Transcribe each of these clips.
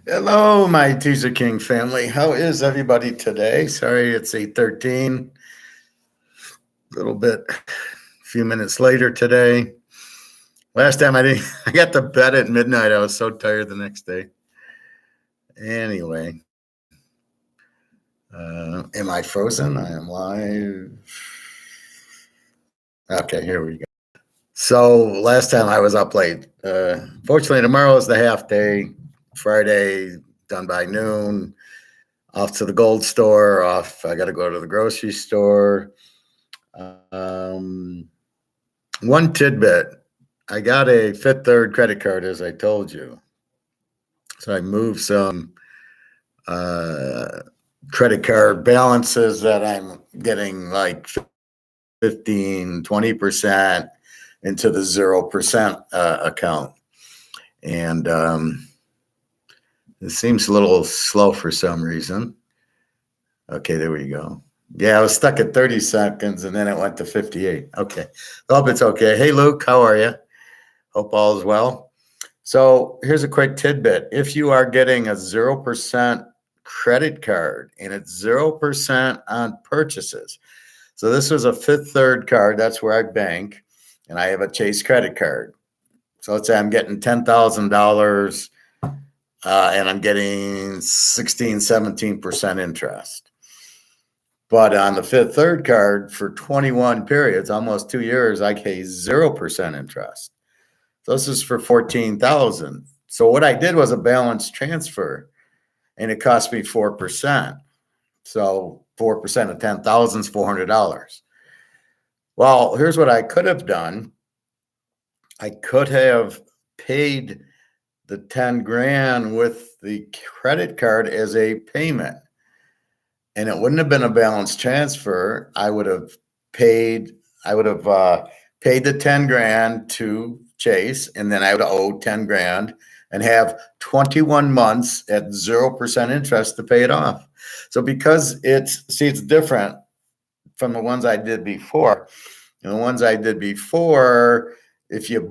Hello, my Teaserking family. How is everybody today? Sorry, it's 8:13. A little bit, a few minutes later today. Last time I got to bed at midnight. I was so tired the next day. Anyway, am I frozen? I am live. Okay, here we go. So last time I was up late. Fortunately, tomorrow is the half day. Friday, done by noon. Off to the gold store. I got to go to the grocery store. One tidbit. I got a Fifth Third credit card, as I told you. So I moved some credit card balances that I'm getting like 15, 20% into the 0% account. And it seems a little slow for some reason. Okay, there we go. Yeah, I was stuck at 30 seconds and then it went to 58. Okay. Hope it's okay. Hey, Luke, how are you? Hope all is well. So here's a quick tidbit. If you are getting a 0% credit card and it's 0% on purchases. So this was a Fifth Third card. That's where I bank. And I have a Chase credit card. So let's say I'm getting $10,000 and I'm getting 16, 17% interest. But on the Fifth Third card for 21 periods, almost 2 years, I pay 0% interest. So this is for 14,000. So what I did was a balance transfer, and it cost me 4%. So 4% of 10,000 is $400. Well, here's what I could have done. I could have paid the 10 grand with the credit card as a payment. And it wouldn't have been a balance transfer. I would have paid the 10 grand to Chase, and then I would owe 10 grand and have 21 months at 0% interest to pay it off. So because it's different from the ones I did before. And the ones I did before, if you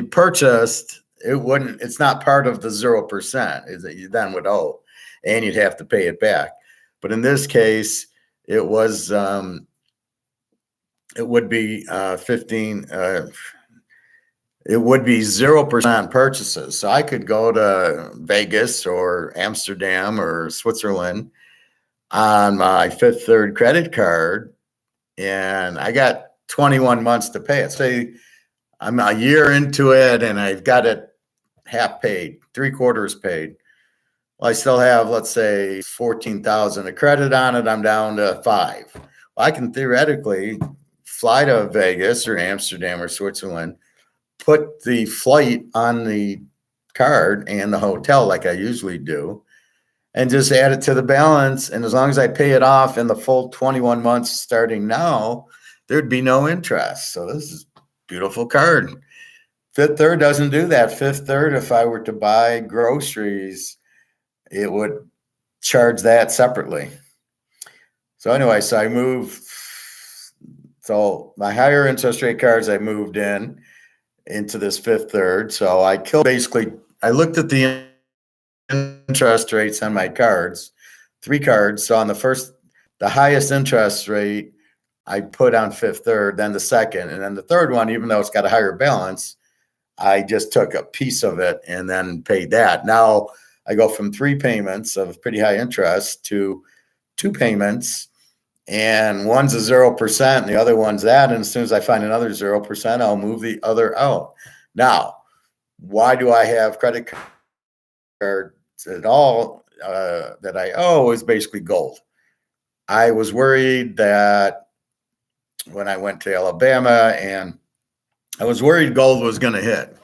purchased, it's not part of the 0%, is that you then would owe, and you'd have to pay it back. But in this case, it was it would be 15. It would be 0% purchases. So I could go to Vegas or Amsterdam or Switzerland on my Fifth Third credit card, and I got 21 months to pay it. Say I'm a year into it and I've got it half paid, 3/4 paid. Well, I still have, let's say, 14,000 of credit on it. I'm down to 5. Well, I can theoretically fly to Vegas or Amsterdam or Switzerland, put the flight on the card and the hotel like I usually do, and just add it to the balance. And as long as I pay it off in the full 21 months starting now, there'd be no interest. So this is a beautiful card. Fifth Third doesn't do that. Fifth Third, if I were to buy groceries, it would charge that separately. So anyway, so I moved. So my higher interest rate cards, I moved into this Fifth Third. So I looked at the interest rates on my cards, 3 cards. So on the highest interest rate, I put on Fifth Third, then the second, and then the third one, even though it's got a higher balance, I just took a piece of it and then paid that. Now I go from 3 payments of pretty high interest to 2 payments, and one's a 0% and the other one's that. And as soon as I find another 0%, I'll move the other out. Now, why do I have credit cards at all that I owe is basically gold. I was worried that when I went to Alabama, and I was worried gold was going to hit.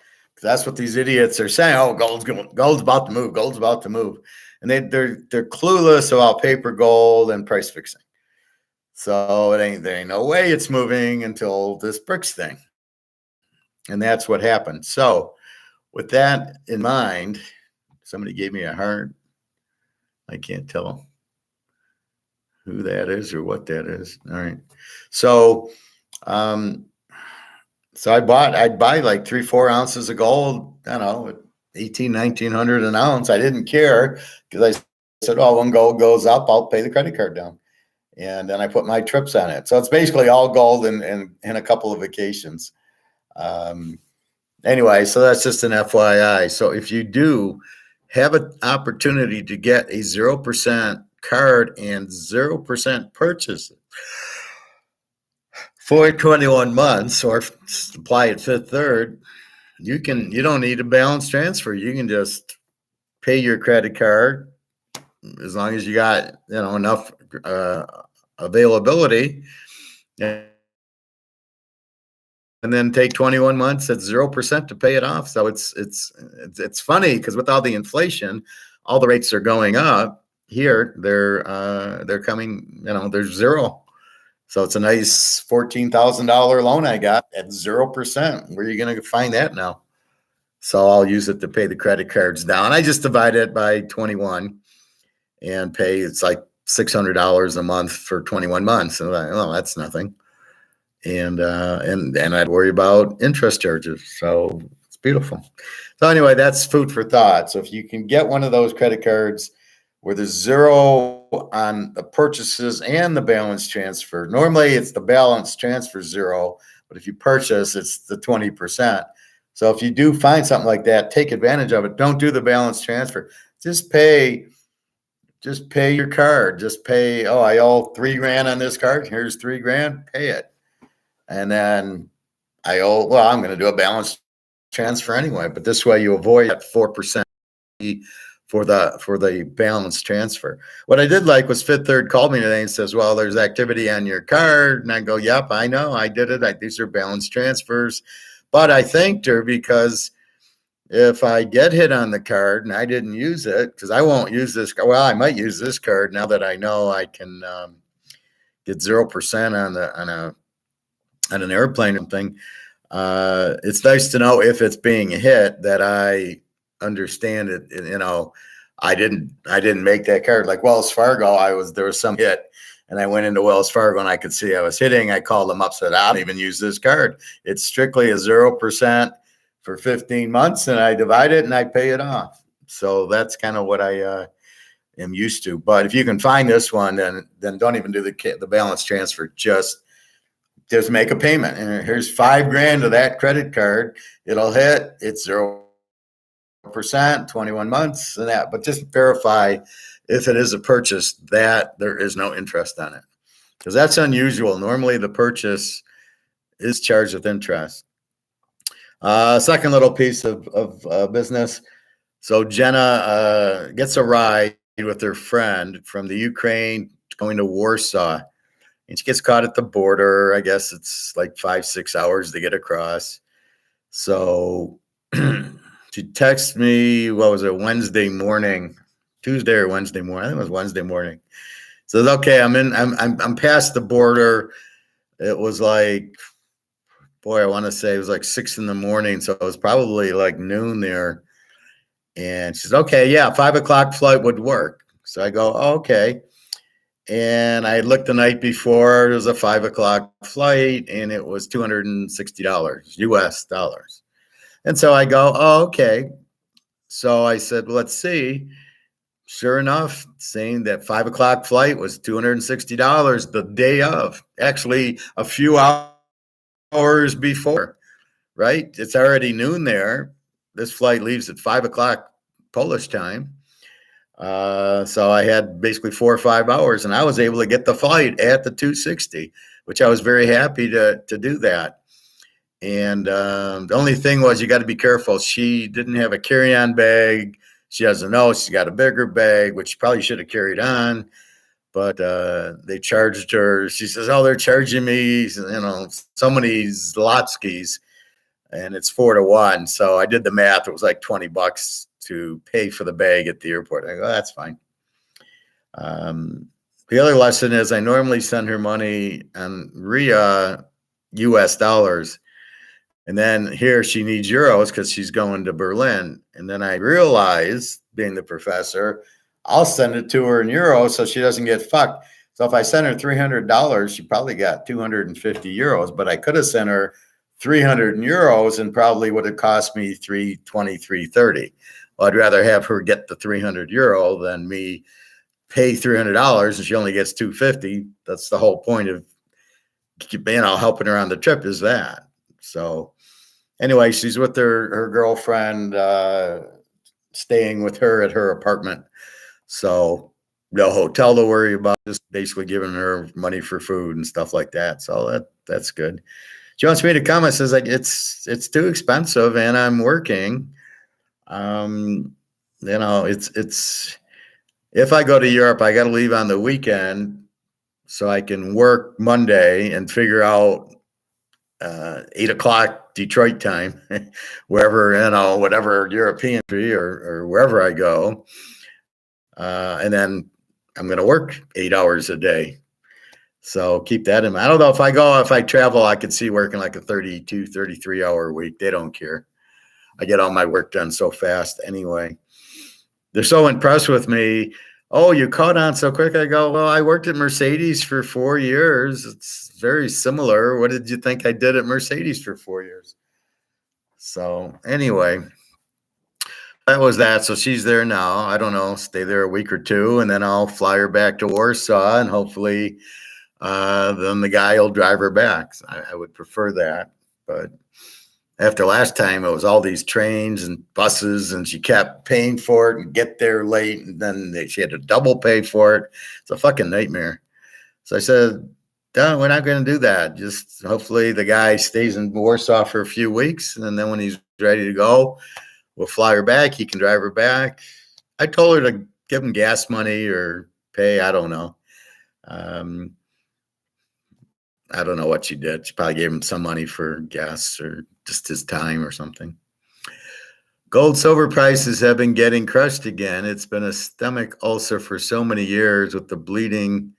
That's what these idiots are saying. Oh, gold's about to move. Gold's about to move, and they're clueless about paper gold and price fixing. So there ain't no way it's moving until this BRICS thing, and that's what happened. So, with that in mind, somebody gave me a heart. I can't tell who that is or what that is. All right, so. So I'd buy like 3-4 ounces of gold, $1,900 an ounce. I didn't care because I said, oh, when gold goes up, I'll pay the credit card down. And then I put my trips on it. So it's basically all gold and a couple of vacations. Anyway, so that's just an FYI. So if you do have an opportunity to get a 0% card and 0% purchase for 21 months or apply it Fifth Third, you don't need a balance transfer. You can just pay your credit card as long as you got enough availability, and then take 21 months at 0% to pay it off. So it's funny because with all the inflation, all the rates are going up. Here they're coming, there's zero. So it's a nice $14,000 loan I got at 0%. Where are you going to find that now? So I'll use it to pay the credit cards down. I just divide it by 21 and pay. It's like $600 a month for 21 months. And I'm like, oh, that's nothing. And I'd worry about interest charges. So it's beautiful. So anyway, that's food for thought. So if you can get one of those credit cards where there's zero on the purchases and the balance transfer, normally it's the balance transfer zero, but if you purchase, it's the 20%. So if you do find something like that, take advantage of it. Don't do the balance transfer. Just pay your card. Just pay, oh, I owe $3,000 on this card. Here's $3,000, pay it. And then I'm going to do a balance transfer anyway, but this way you avoid that 4% for the balance transfer. What I did like was Fifth Third called me today and says, well, there's activity on your card. And I go, yep, I know, I did it. These are balance transfers. But I thanked her because if I get hit on the card and I didn't use it, because I won't use this, well, I might use this card now that I know I can get 0% on an airplane and thing. It's nice to know if it's being hit that I understand it. I didn't make that card. Like Wells Fargo, there was some hit. And I went into Wells Fargo and I could see I was hitting. I called them up, said, I don't even use this card. It's strictly a 0% for 15 months and I divide it and I pay it off. So that's kind of what I am used to. But if you can find this one, then don't even do the balance transfer. Just make a payment. And here's $5,000 of that credit card. It'll hit. It's 0%, 21 months and that. But just verify if it is a purchase that there is no interest on it, because that's unusual. Normally the purchase is charged with interest. Second little piece of business. So Jenna gets a ride with her friend from the Ukraine going to Warsaw, and she gets caught at the border. I guess it's like 5-6 hours to get across. So she texted me, what was it, Wednesday morning, Tuesday or Wednesday morning. I think it was Wednesday morning. So okay, I'm past the border. It was like, boy, I want to say it was like 6 a.m. So it was probably like noon there. And she says, okay, yeah, 5 o'clock flight would work. So I go, oh, okay. And I looked the night before, it was a 5 o'clock flight and it was $260 US dollars. And so I go, oh, okay. So I said, well, let's see. Sure enough, saying that 5 o'clock flight was $260 the day of, actually a few hours before, right? It's already noon there. This flight leaves at 5 o'clock Polish time. So I had basically 4 or 5 hours and I was able to get the flight at the 260, which I was very happy to do that. And the only thing was you got to be careful. She didn't have a carry-on bag. She doesn't know. She's got a bigger bag, which she probably should have carried on. But they charged her. She says, oh, they're charging me, so many Zlotskis, and it's 4 to 1. So I did the math. It was like $20 to pay for the bag at the airport. I go, that's fine. The other lesson is I normally send her money on RIA US dollars. And then here she needs euros because she's going to Berlin. And then I realized, being the professor, I'll send it to her in euros so she doesn't get fucked. So if I send her $300, she probably got 250 euros, but I could have sent her 300 euros and probably would have cost me 320, 330. Well, I'd rather have her get the 300 euro than me pay $300 and she only gets 250. That's the whole point of, helping her on the trip is that. So anyway, she's with her girlfriend, staying with her at her apartment. So no hotel to worry about, just basically giving her money for food and stuff like that. So that's good. She wants me to come. I says, like, it's too expensive and I'm working. It's if I go to Europe, I got to leave on the weekend so I can work Monday and figure out 8 o'clock Detroit time, wherever, whatever European country or wherever I go. And then I'm going to work 8 hours a day. So keep that in mind. I don't know if I travel, I could see working like a 32, 33 hour week. They don't care. I get all my work done so fast anyway. They're so impressed with me. Oh, you caught on so quick. I go, well, I worked at Mercedes for 4 years. It's very similar. What did you think I did at Mercedes for 4 years? So anyway, that was that. So she's there now. I don't know, stay there a week or two, and then I'll fly her back to Warsaw, and hopefully then the guy will drive her back. I would prefer that. But after last time, it was all these trains and buses, and she kept paying for it and get there late, and then she had to double pay for it. It's a fucking nightmare. So I said, no, we're not going to do that. Just hopefully the guy stays in Warsaw for a few weeks, and then when he's ready to go, we'll fly her back. He can drive her back. I told her to give him gas money or pay. I don't know. I don't know what she did. She probably gave him some money for gas or just his time or something. Gold, silver prices have been getting crushed again. It's been a stomach ulcer for so many years with the bleeding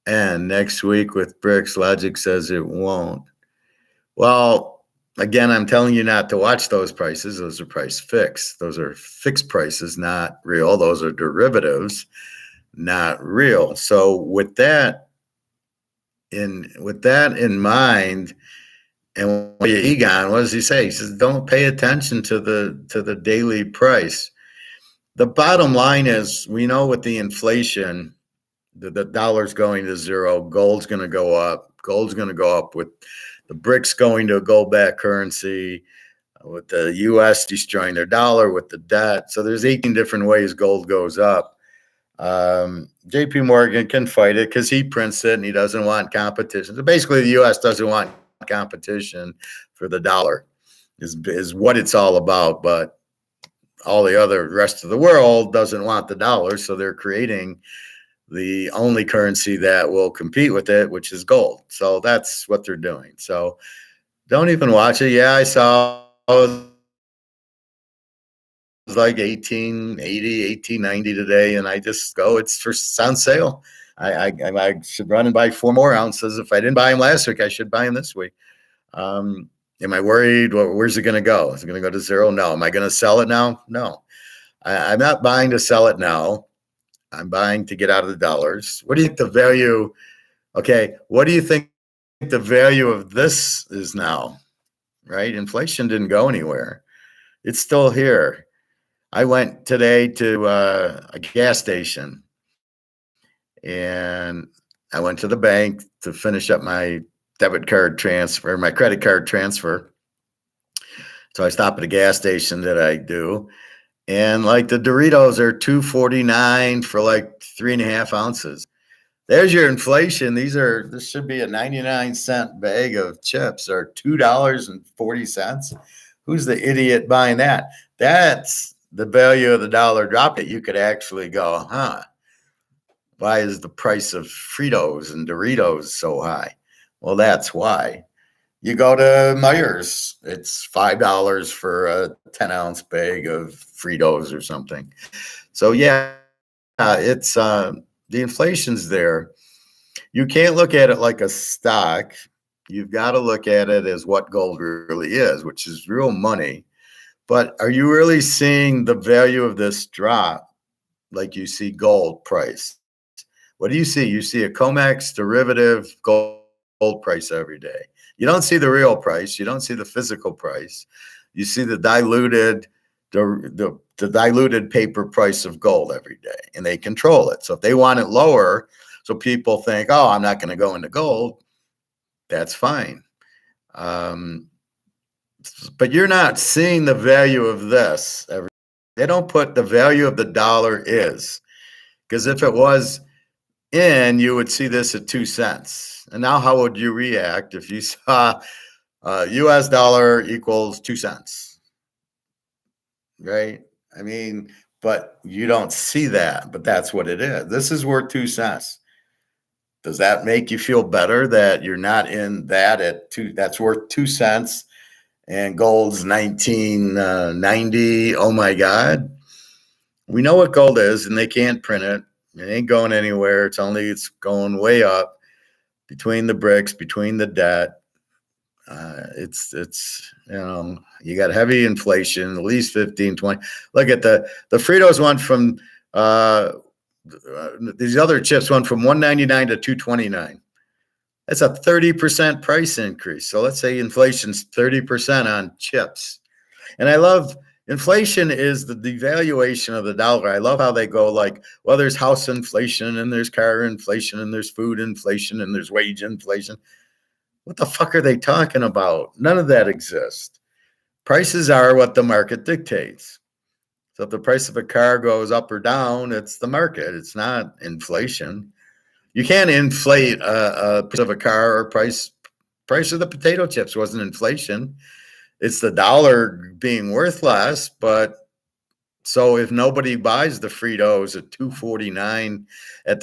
end. Next week with BRICS, logic says it won't. Well, again, I'm telling you not to watch those prices. Those are price fixed. Those are fixed prices, not real. Those are derivatives, not real. So with that in mind, and Egon, what does he say? He says, don't pay attention to the daily price. The bottom line is, we know with the inflation, the dollar's going to zero, gold's going to go up. Gold's going to go up with the BRICS going to a gold-backed currency, with the U.S. destroying their dollar, with the debt. So there's 18 different ways gold goes up. JP Morgan can fight it because he prints it and he doesn't want competition. So basically, the U.S. doesn't want competition for the dollar is what it's all about. But all the other rest of the world doesn't want the dollar, so they're creating the only currency that will compete with it, which is gold. So that's what they're doing. So don't even watch it. Yeah, I saw it was like 1880, 1890 today, and I just go, it's on sale. I should run and buy 4 more ounces. If I didn't buy them last week, I should buy them this week. Am I worried? Well, where's it going to go? Is it going to go to zero? No. Am I going to sell it now? No. I'm not buying to sell it now. I'm buying to get out of the dollars. What do you think the value? Okay, what do you think the value of this is now? Right? Inflation didn't go anywhere. It's still here. I went today to a gas station, and I went to the bank to finish up my debit card transfer, my credit card transfer. So I stop at a gas station that I do, and like the Doritos are $2.49 for like 3.5 ounces. There's your inflation. This should be a 99-cent bag of chips or $2.40. Who's the idiot buying that? That's the value of the dollar drop. It you could actually go, why is the price of Fritos and Doritos so high? Well, that's why. You go to Meijer's, it's $5 for a 10-ounce bag of Fritos or something. So yeah, it's the inflation's there. You can't look at it like a stock. You've got to look at it as what gold really is, which is real money. But are you really seeing the value of this drop like you see gold price? What do you see? You see a COMEX derivative gold price every day. You don't see the real price. You don't see the physical price. You see the diluted diluted paper price of gold every day, and they control it. So if they want it lower, so people think, oh, I'm not going to go into gold, that's fine. But you're not seeing the value of this. They don't put the value of the dollar is, because if it was in, you would see this at 2 cents. And now how would you react if you saw US dollar equals 2 cents? Right? I mean, but you don't see that, but that's what it is. This is worth 2 cents. Does that make you feel better that you're not in that at 2? That's worth 2 cents, and gold's 1990. Oh my God. We know what gold is, and they can't print it. It ain't going anywhere. It's going way up between the BRICS, between the debt. It's you got heavy inflation, at least 15, 20. Look at the Fritos went from these other chips went from 199 to 229. That's a 30% price increase. So let's say inflation's 30% on chips. And I love inflation is the devaluation of the dollar. I love how they go like, well, there's house inflation and there's car inflation and there's food inflation and there's wage inflation. What the fuck are they talking about? None of that exists. Prices are what the market dictates. So if the price of a car goes up or down, it's the market. It's not inflation. You can't inflate a price of a car or price of the potato chips wasn't inflation. It's the dollar being worth less. But so if nobody buys the Fritos at $2.49 at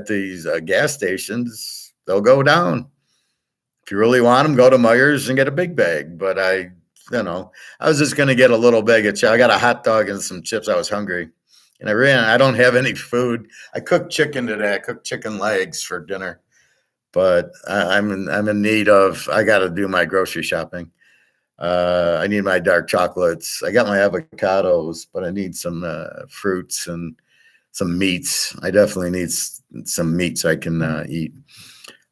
these gas stations, they'll go down. If you really want them, go to Meijer's and get a big bag. But I was just going to get a little bag of chips. I got a hot dog and some chips. I was hungry. And I don't have any food. I cooked chicken today. I cooked chicken legs for dinner. But I'm in need of, I got to do my grocery shopping. I need my dark chocolates. I got my avocados, but I need some fruits and some meats. I definitely need some meats I can eat.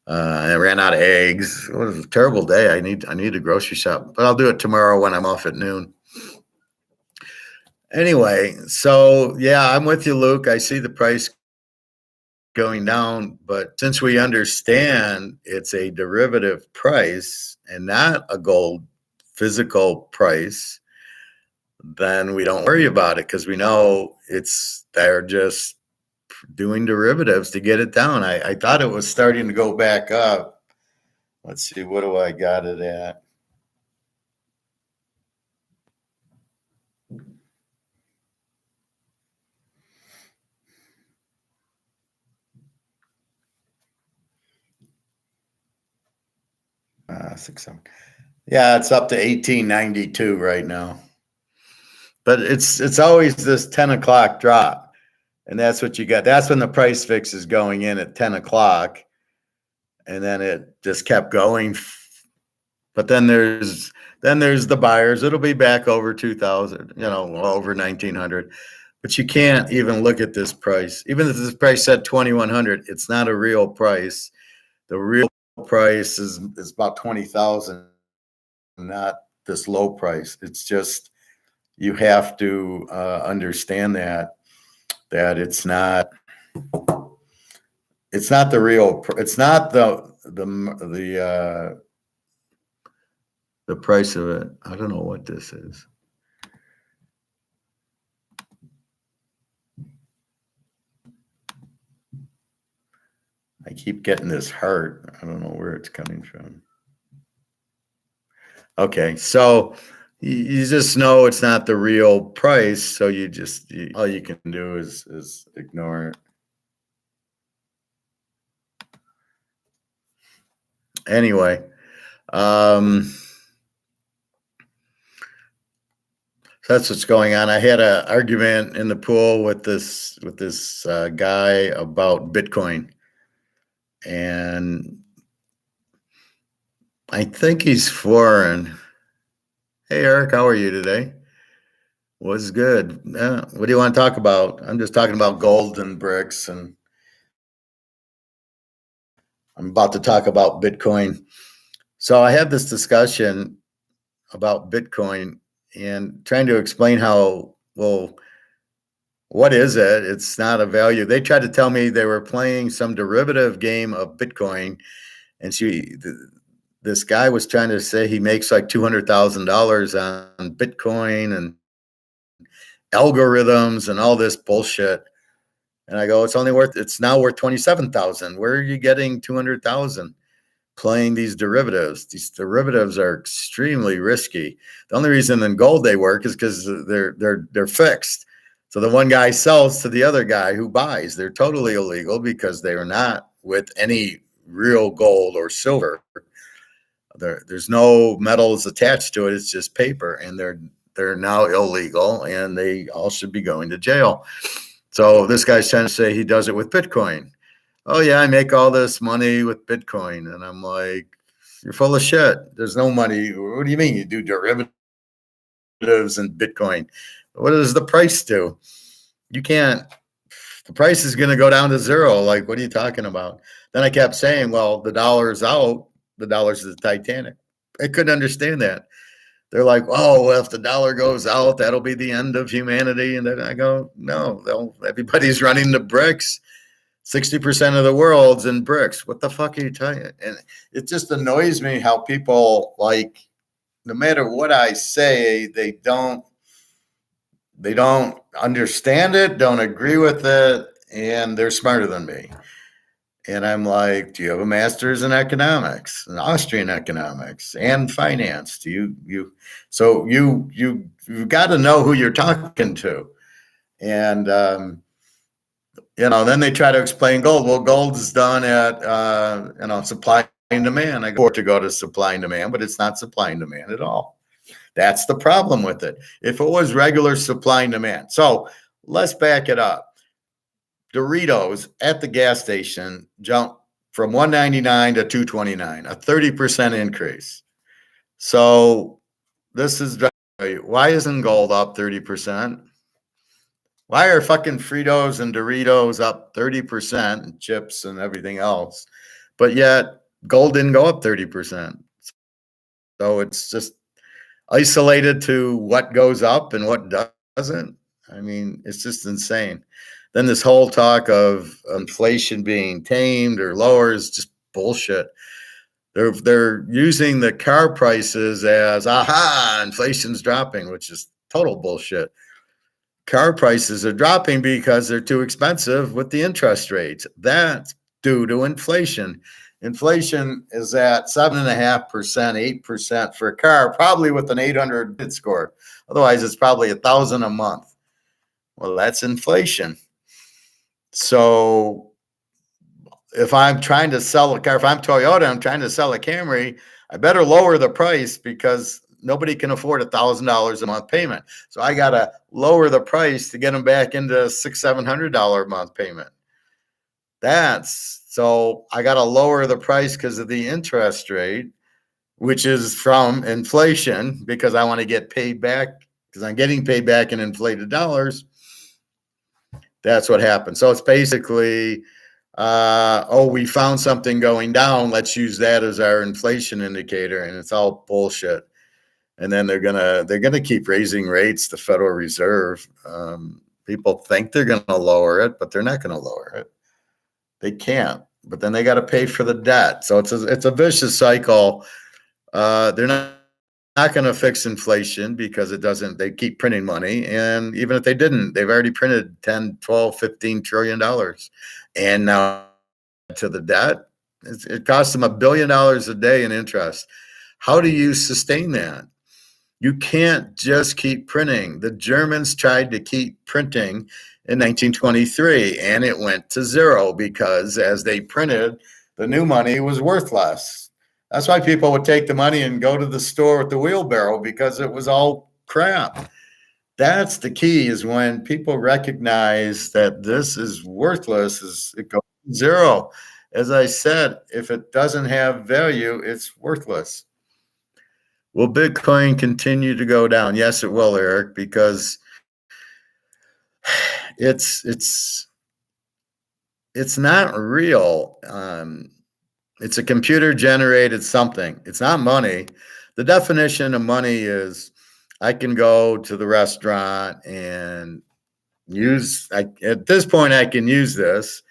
I ran out of eggs. It was a terrible day. I need to grocery shop, but I'll do it tomorrow when I'm off at noon. Anyway, so yeah, I'm with you, Luke. I see the price going down, but since we understand it's a derivative price and not a gold physical price, then we don't worry about it because we know they're just doing derivatives to get it down. I thought it was starting to go back up. Let's see, what do I got it at? Yeah, it's up to 1892 right now. But it's always this 10 o'clock drop. And that's what you got. That's when the price fix is going in at 10 o'clock. And then it just kept going. But then there's the buyers. It'll be back over 2,000, over 1,900. But you can't even look at this price. Even if this price said 2,100, it's not a real price. The real price is about 20,000, not this low price. It's just, you have to understand that it's not the real, it's not the price of it. I don't know what this is. I keep getting this heart. I don't know where it's coming from. Okay, so you just know it's not the real price, so all you can do is ignore it. Anyway, so that's what's going on. I had an argument in the pool with this guy about Bitcoin, and I think he's foreign. Hey, Eric, how are you today? What's good? What do you want to talk about? I'm just talking about gold and BRICS, and I'm about to talk about Bitcoin. So I had this discussion about Bitcoin and trying to explain how, well, what is it? It's not a value. They tried to tell me they were playing some derivative game of Bitcoin, and this guy was trying to say he makes like $200,000 on Bitcoin and algorithms and all this bullshit. And I go, it's now worth 27,000. Where are you getting 200,000 playing these derivatives? These derivatives are extremely risky. The only reason in gold they work is because they're fixed. So the one guy sells to the other guy who buys. They're totally illegal because they are not with any real gold or silver. There's no metals attached to it. It's just paper, and they're now illegal, and they all should be going to jail. So this guy's trying to say he does it with Bitcoin. Oh yeah, I make all this money with Bitcoin, and I'm like, you're full of shit. There's no money. What do you mean you do derivatives in Bitcoin? What does the price do? You can't. The price is going to go down to zero. Like, what are you talking about? Then I kept saying, well, the dollar's out. The dollar's the Titanic. I couldn't understand that. They're like, oh, well, if the dollar goes out, that'll be the end of humanity. And then I go, no, everybody's running the BRICS. 60% of the world's in BRICS. What the fuck are you talking? And it just annoys me how people, like, no matter what I say, they don't understand it, don't agree with it, and they're smarter than me. And I'm like, do you have a master's in economics, in Austrian economics, and finance? You've got to know who you're talking to. And then they try to explain gold. Well, gold is done at supply and demand. I go to supply and demand, but it's not supply and demand at all. That's the problem with it. If it was regular supply and demand. So let's back it up. Doritos at the gas station jumped from $1.99 to $2.29, a 30% increase. So this is why isn't gold up 30%? Why are fucking Fritos and Doritos up 30% and chips and everything else? But yet gold didn't go up 30%. So it's just isolated to what goes up and what doesn't. I mean, it's just insane. Then this whole talk of inflation being tamed or lower is just bullshit. They're using the car prices as inflation's dropping, which is total bullshit. Car prices are dropping because they're too expensive with the interest rates. That's due to inflation. Inflation is at 7.5%, 8% for a car, probably with an 800 score. Otherwise, it's probably $1,000 a month. Well, that's inflation. So if I'm trying to sell a car, if I'm Toyota, I'm trying to sell a Camry, I better lower the price because nobody can afford $1,000 a month payment. So I got to lower the price to get them back into $600-700 a month payment. So I got to lower the price because of the interest rate, which is from inflation, because I want to get paid back because I'm getting paid back in inflated dollars. That's what happened. So it's basically, we found something going down. Let's use that as our inflation indicator, and it's all bullshit. And then they're gonna keep raising rates. The Federal Reserve. People think they're gonna lower it, but they're not gonna lower it. They can't. But then they got to pay for the debt. So it's a vicious cycle. They're not going to fix inflation because it doesn't. They keep printing money, and even if they didn't, they've already printed 10, 12, 15 trillion dollars, and now to the debt, it costs them $1 billion a day in interest. How do you sustain that? You can't just keep printing. The Germans tried to keep printing in 1923, and it went to zero because as they printed, the new money was worth less. That's why people would take the money and go to the store with the wheelbarrow because it was all crap. That's the key, is when people recognize that this is worthless, it goes to zero. As I said, if it doesn't have value, it's worthless. Will Bitcoin continue to go down? Yes, it will, Eric, because it's not real. It's a computer generated something. It's not money. The definition of money is I can go to the restaurant and at this point, I can use this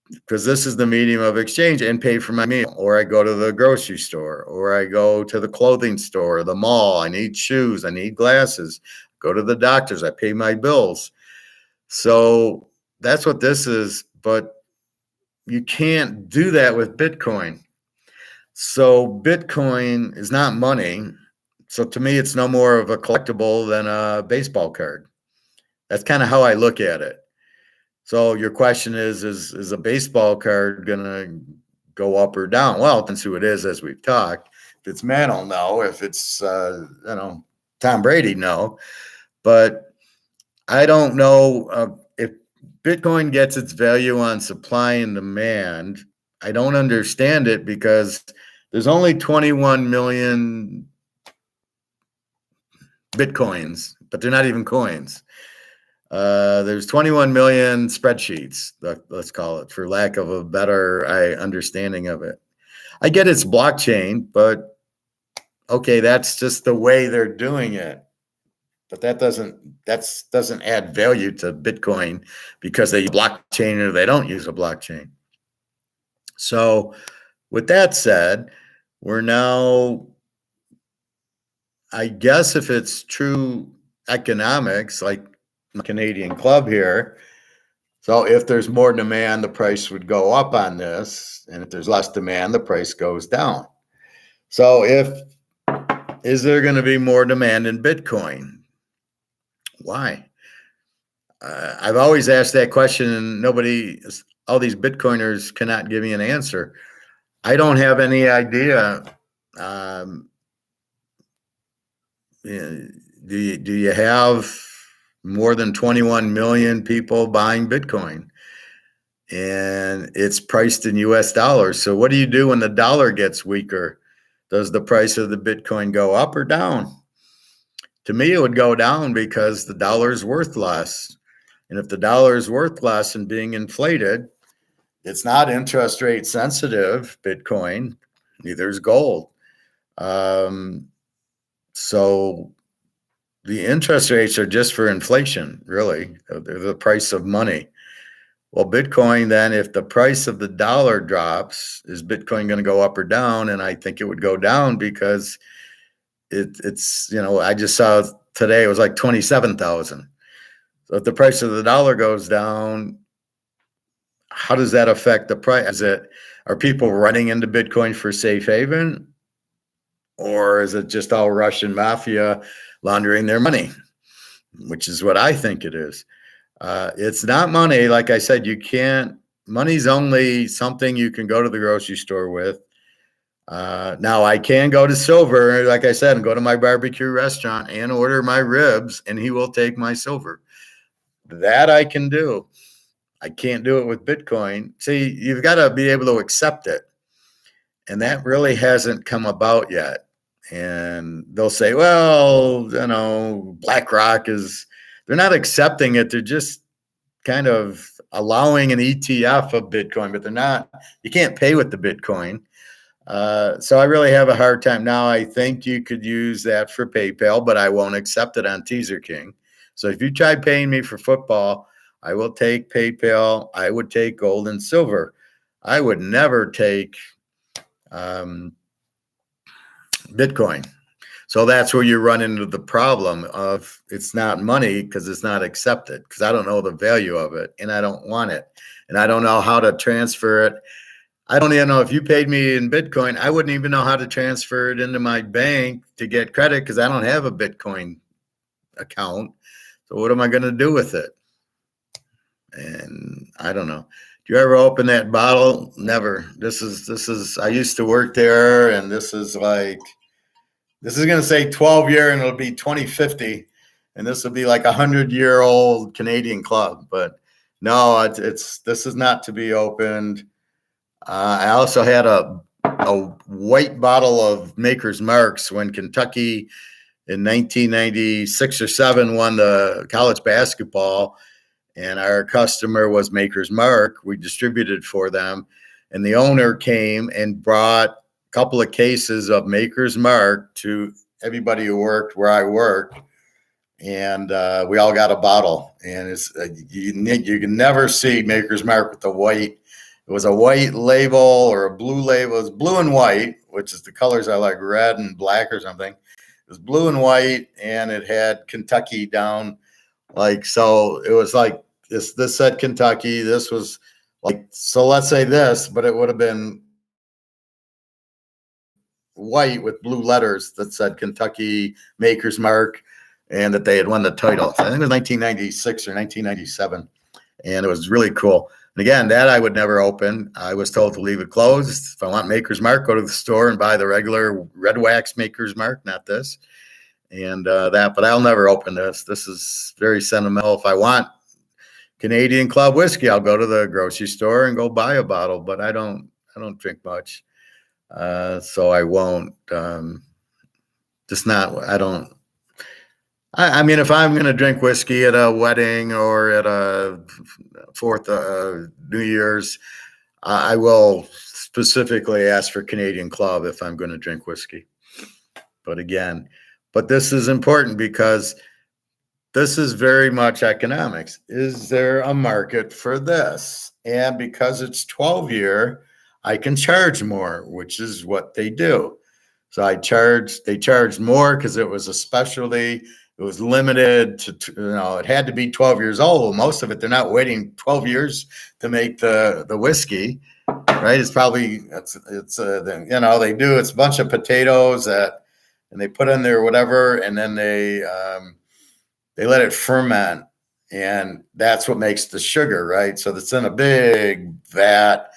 because this is the medium of exchange and pay for my meal. Or I go to the grocery store, or I go to the clothing store, the mall. I need shoes. I need glasses. Go to the doctors. I pay my bills. So that's what this is. But you can't do that with Bitcoin. So Bitcoin is not money. So to me, it's no more of a collectible than a baseball card. That's kind of how I look at it. So your question is a baseball card going to go up or down? Well, it depends who it is, as we've talked. If it's Mantle, no. If it's, Tom Brady, no. But I don't know if Bitcoin gets its value on supply and demand. I don't understand it because there's only 21 million Bitcoins, but they're not even coins. There's 21 million spreadsheets, let's call it, for lack of a better understanding of it. I get it's blockchain, but okay, that's just the way they're doing it. But that doesn't add value to Bitcoin because they use blockchain or they don't use a blockchain. So with that said, we're now, I guess if it's true economics, like my Canadian club here, so if there's more demand, the price would go up on this. And if there's less demand, the price goes down. So is there going to be more demand in Bitcoin? Why? I've always asked that question and all these Bitcoiners cannot give me an answer. I don't have any idea. Do you have more than 21 million people buying Bitcoin? And it's priced in US dollars. So what do you do when the dollar gets weaker? Does the price of the Bitcoin go up or down? To me, it would go down because the dollar is worth less. And if the dollar is worth less and being inflated, it's not interest rate sensitive, Bitcoin, neither is gold. So the interest rates are just for inflation, really. They're the price of money. Well, Bitcoin, then, if the price of the dollar drops, is Bitcoin going to go up or down? And I think it would go down because it's, I just saw today it was like 27,000. So if the price of the dollar goes down, how does that affect the price? Are people running into Bitcoin for safe haven? Or is it just all Russian mafia laundering their money, which is what I think it is. It's not money. Like I said, money's only something you can go to the grocery store with. Now I can go to silver, like I said, and go to my barbecue restaurant and order my ribs and he will take my silver. That I can do. I can't do it with Bitcoin. See, you've got to be able to accept it. And that really hasn't come about yet. And they'll say, well, BlackRock they're not accepting it. They're just kind of allowing an ETF of Bitcoin, but you can't pay with the Bitcoin. So I really have a hard time. Now, I think you could use that for PayPal, but I won't accept it on Teaserking. So if you try paying me for football, I will take PayPal. I would take gold and silver. I would never take Bitcoin. So that's where you run into the problem of it's not money because it's not accepted, because I don't know the value of it and I don't want it. And I don't know how to transfer it. I don't even know if you paid me in Bitcoin, I wouldn't even know how to transfer it into my bank to get credit because I don't have a Bitcoin account. So what am I going to do with it? And I don't know. Do you ever open that bottle? Never. This is, I used to work there, and this is going to say 12 year and it'll be 2050. And this will be like 100-year-old Canadian club. But no, this is not to be opened. I also had a white bottle of Maker's Marks when Kentucky in 1996 or 7 won the college basketball, and our customer was Maker's Mark. We distributed for them, and the owner came and brought a couple of cases of Maker's Mark to everybody who worked where I worked, and we all got a bottle. And it's you can never see Maker's Mark with the white. It was a white label or a blue label. It was blue and white, which is the colors I like, red and black or something. It was blue and white, and it had Kentucky down, like, so it was like this said Kentucky. This was like, so let's say this, but it would have been white with blue letters that said Kentucky Maker's Mark, and that they had won the title. So I think it was 1996 or 1997, and it was really cool. And again, that I would never open. I was told to leave it closed. If I want Maker's Mark, go to the store and buy the regular red wax Maker's Mark, not this. And but I'll never open this. This is very sentimental. If I want Canadian Club whiskey, I'll go to the grocery store and go buy a bottle, but I don't drink much. So I won't, just not, I mean, if I'm going to drink whiskey at a wedding or at a New Year's, I will specifically ask for Canadian Club if I'm going to drink whiskey. But this is important because this is very much economics. Is there a market for this? And because it's 12-year, I can charge more, which is what they do. So they charged more because it was a specialty. It was limited to, it had to be 12 years old. Most of it, they're not waiting 12 years to make the whiskey, right? It's probably, it's a bunch of potatoes and they put in there whatever, and then they let it ferment, and that's what makes the sugar, right? So it's in a big vat,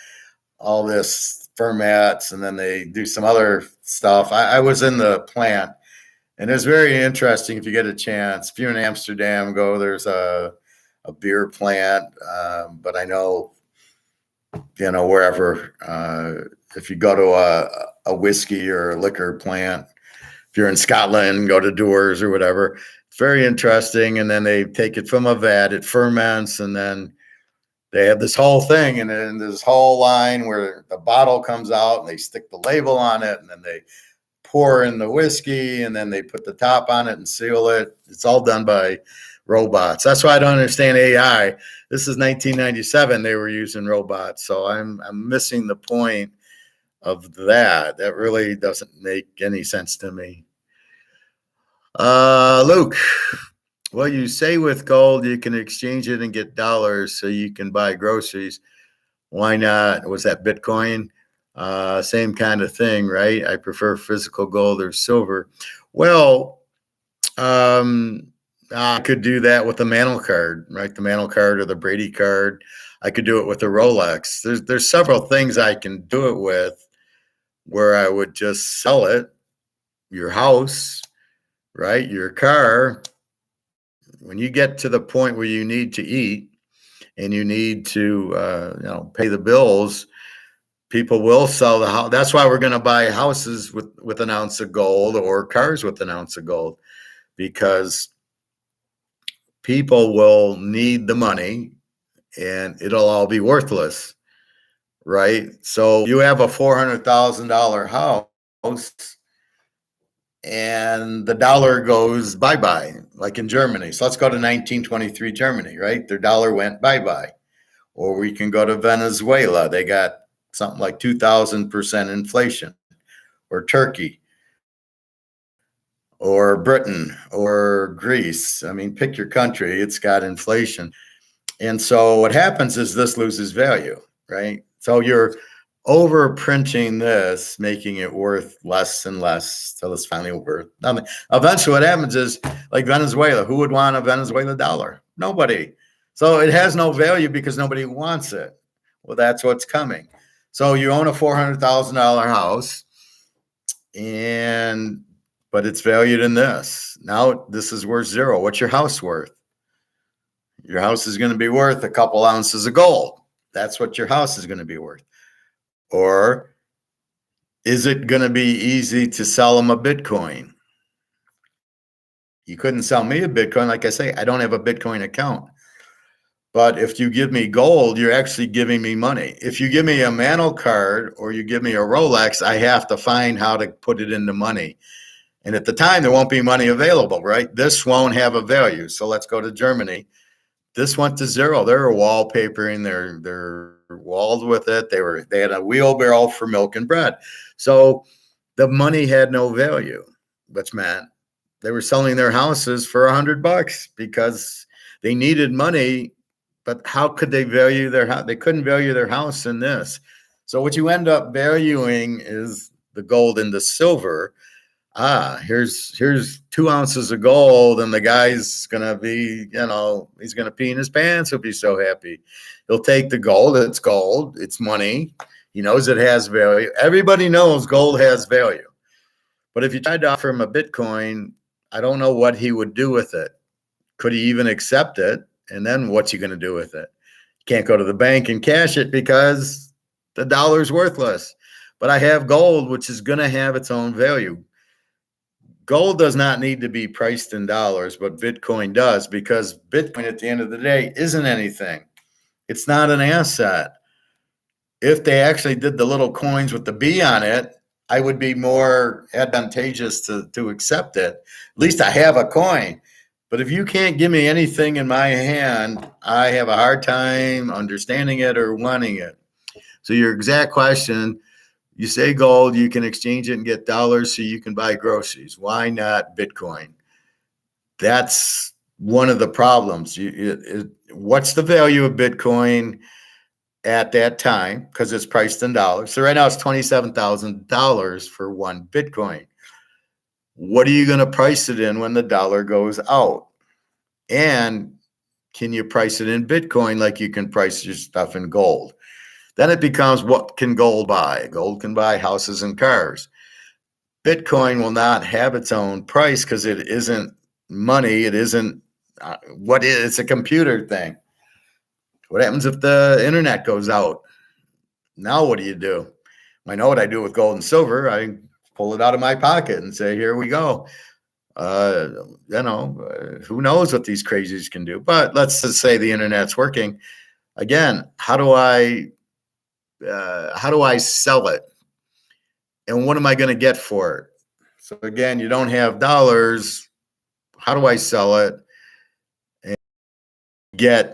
all this ferments, and then they do some other stuff. I was in the plant, and it's very interesting. If you get a chance, if you're in Amsterdam, go. There's a beer plant, but I know, wherever, if you go to a whiskey or a liquor plant, if you're in Scotland, go to Doors or whatever. It's very interesting. And then they take it from a vat, it ferments, and then they have this whole thing, and then this whole line where the bottle comes out and they stick the label on it, and then they pour in the whiskey, and then they put the top on it and seal it. It's all done by robots. That's why I don't understand AI. This is 1997. They were using robots. So I'm missing the point of that. That really doesn't make any sense to me. Luke, well, you say with gold you can exchange it and get dollars so you can buy groceries. Why not? Was that Bitcoin? Same kind of thing, right? I prefer physical gold or silver. Well, I could do that with the Mantle card, right? The Mantle card or the Brady card. I could do it with the Rolex. There's several things I can do it with where I would just sell it, your house, right? Your car. When you get to the point where you need to eat and you need to, pay the bills, people will sell the house. That's why we're going to buy houses with an ounce of gold or cars with an ounce of gold, because people will need the money and it'll all be worthless, right? So you have a $400,000 house and the dollar goes bye-bye, like in Germany. So let's go to 1923 Germany, right? Their dollar went bye-bye. Or we can go to Venezuela. They got something like 2,000% inflation. Or Turkey. Or Britain. Or Greece. I mean, pick your country. It's got inflation. And so what happens is this loses value, right? So you're overprinting this, making it worth less and less till it's finally worth nothing. Eventually what happens is, like Venezuela, who would want a Venezuela dollar? Nobody. So it has no value because nobody wants it. Well, that's what's coming. So you own a $400,000 house, but it's valued in this. Now this is worth zero. What's your house worth? Your house is going to be worth a couple ounces of gold. That's what your house is going to be worth. Or is it going to be easy to sell them a Bitcoin? You couldn't sell me a Bitcoin. Like I say, I don't have a Bitcoin account. But if you give me gold, you're actually giving me money. If you give me a Mantle card or you give me a Rolex, I have to find how to put it into money. And at the time, there won't be money available, right? This won't have a value. So let's go to Germany. This went to zero. They were wallpapering their walls with it. They had a wheelbarrow for milk and bread. So the money had no value, which meant they were selling their houses for $100 because they needed money. But how could they value their house? They couldn't value their house in this. So what you end up valuing is the gold and the silver. Here's 2 ounces of gold, and the guy's gonna be, he's gonna pee in his pants. He'll be so happy. He'll take the gold. It's gold. It's money. He knows it has value. Everybody knows gold has value. But if you tried to offer him a Bitcoin, I don't know what he would do with it. Could he even accept it? And then what's he going to do with it? Can't go to the bank and cash it because the dollar's worthless. But I have gold, which is going to have its own value. Gold does not need to be priced in dollars, but Bitcoin does, because Bitcoin at the end of the day isn't anything. It's not an asset. If they actually did the little coins with the B on it, I would be more advantageous to accept it. At least I have a coin. But if you can't give me anything in my hand, I have a hard time understanding it or wanting it. So your exact question, you say gold, you can exchange it and get dollars so you can buy groceries. Why not Bitcoin? That's one of the problems. What's the value of Bitcoin at that time? Because it's priced in dollars. So right now it's $27,000 for one Bitcoin. What are you going to price it in when the dollar goes out? And can you price it in Bitcoin like you can price your stuff in gold? Then it becomes, what can gold buy? Gold can buy houses and cars. Bitcoin will not have its own price because it isn't money. It isn't it's a computer thing. What happens if the internet goes out? Now what do you do? I know what I do with gold and silver. I pull it out of my pocket and say, here we go. Who knows what these crazies can do? But let's just say the internet's working. Again, how do I sell it? And what am I going to get for it? So again, you don't have dollars. How do I sell it? And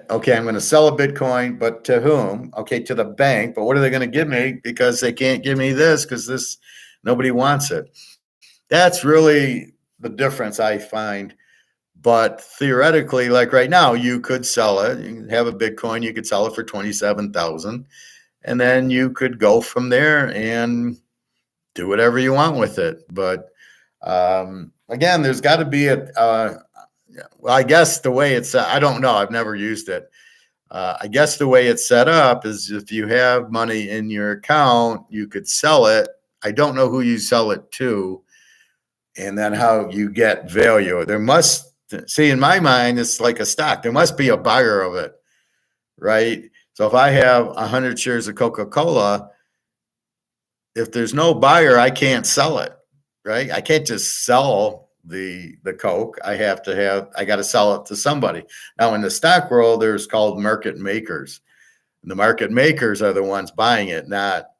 I'm going to sell a Bitcoin, but to whom? Okay, to the bank. But what are they going to give me? Because they can't give me this because nobody wants it. That's really the difference I find. But theoretically, like right now, you could sell it. You can have a Bitcoin. You could sell it for $27,000, and then you could go from there and do whatever you want with it. But again, there's got to be I guess the way it's, I don't know. I've never used it. I guess the way it's set up is if you have money in your account, you could sell it. I don't know who you sell it to, and then how you get value. See, in my mind, it's like a stock. There must be a buyer of it, right? So if I have 100 shares of Coca-Cola, if there's no buyer, I can't sell it, right? I can't just sell the Coke. I got to sell it to somebody. Now, in the stock world, there's called market makers. And the market makers are the ones buying it, not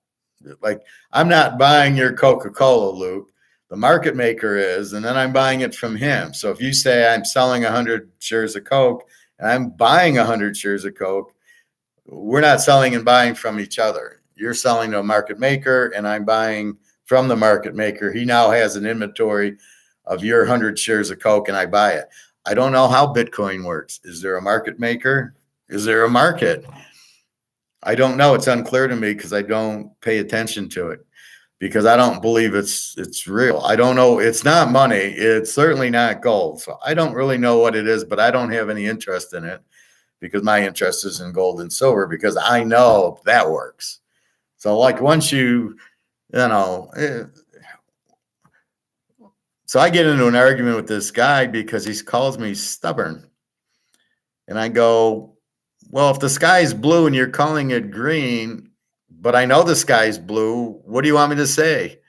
like I'm not buying your Coca-Cola, Luke. The market maker is, and then I'm buying it from him. So if you say I'm selling 100 shares of Coke and I'm buying 100 shares of Coke, we're not selling and buying from each other. You're selling to a market maker and I'm buying from the market maker. He now has an inventory of your 100 shares of Coke and I buy it. I don't know how Bitcoin works. Is there a market maker? Is there a market? I don't know. It's unclear to me because I don't pay attention to it, because I don't believe it's real. I don't know. It's not money. It's certainly not gold. So I don't really know what it is, but I don't have any interest in it because my interest is in gold and silver because I know that works. So like once so I get into an argument with this guy because he calls me stubborn. And I go, well, if the sky's blue and you're calling it green, but I know the sky's blue, what do you want me to say?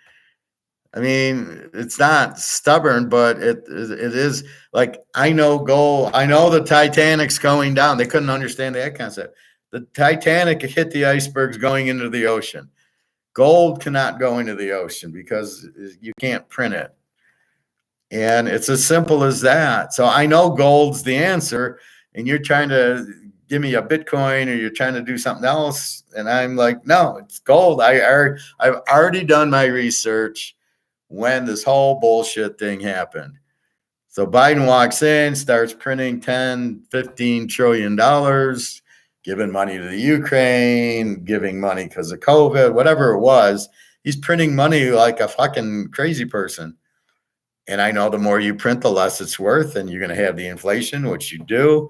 I mean, it's not stubborn, but it is like, I know gold. I know the Titanic's going down. They couldn't understand that concept. The Titanic hit the icebergs going into the ocean. Gold cannot go into the ocean because you can't print it. And it's as simple as that. So I know gold's the answer, and you're trying to give me a Bitcoin or you're trying to do something else. And I'm like, no, it's gold. I've already done my research when this whole bullshit thing happened. So Biden walks in, starts printing 10, 15 trillion dollars, giving money to the Ukraine, giving money because of COVID, whatever it was. He's printing money like a fucking crazy person. And I know the more you print, the less it's worth, and you're going to have the inflation, which you do.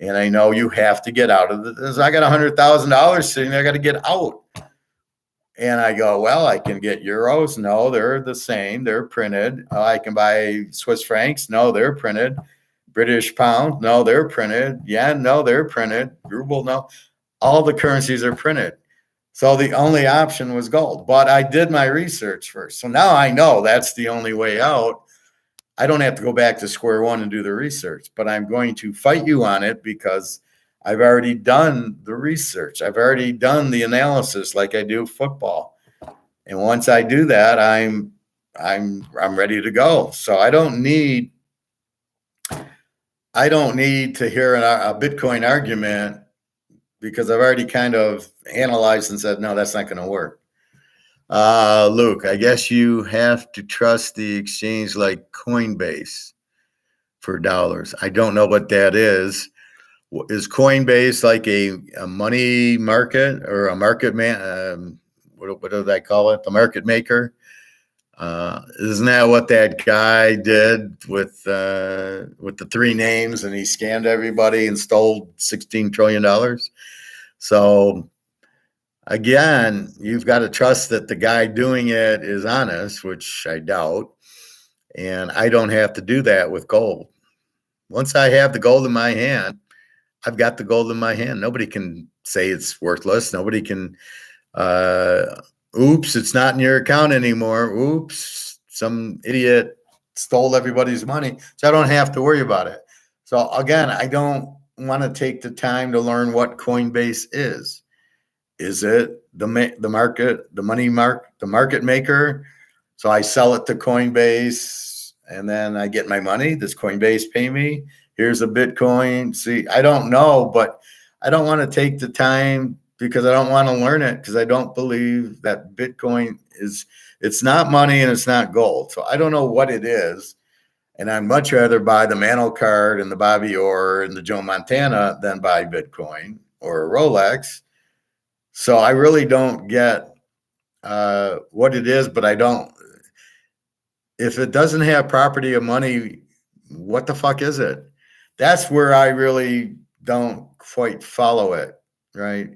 And I know you have to get out of this. I got $100,000 sitting there. I got to get out. And I go, well, I can get euros. No, they're the same. They're printed. I can buy Swiss francs. No, they're printed. British pound. No, they're printed. Yen. No, they're printed. Ruble. No, all the currencies are printed. So the only option was gold. But I did my research first. So now I know that's the only way out. I don't have to go back to square one and do the research, but I'm going to fight you on it because I've already done the research. I've already done the analysis like I do football. And once I do that, I'm ready to go. So I don't need to hear a Bitcoin argument because I've already kind of analyzed and said, no, that's not going to work. Luke, I guess you have to trust the exchange like Coinbase for dollars. I don't know what that is. Is Coinbase like a money market or a market man? What do they call it? The market maker? Isn't that what that guy did with the three names, and he scammed everybody and stole $16 trillion? So again, you've got to trust that the guy doing it is honest, which I doubt. And I don't have to do that with gold. Once I have the gold in my hand, I've got the gold in my hand. Nobody can say it's worthless. Nobody can, oops, it's not in your account anymore. Oops, some idiot stole everybody's money. So I don't have to worry about it. So again, I don't want to take the time to learn what Coinbase is. Is it the market, the market maker? So I sell it to Coinbase and then I get my money. Does Coinbase pay me? Here's a Bitcoin. See, I don't know, but I don't want to take the time because I don't want to learn it because I don't believe that Bitcoin it's not money and it's not gold. So I don't know what it is. And I'd much rather buy the Mantle card and the Bobby Orr and the Joe Montana than buy Bitcoin or a Rolex. So I really don't get what it is, but I don't. If it doesn't have property of money, what the fuck is it? That's where I really don't quite follow it, right?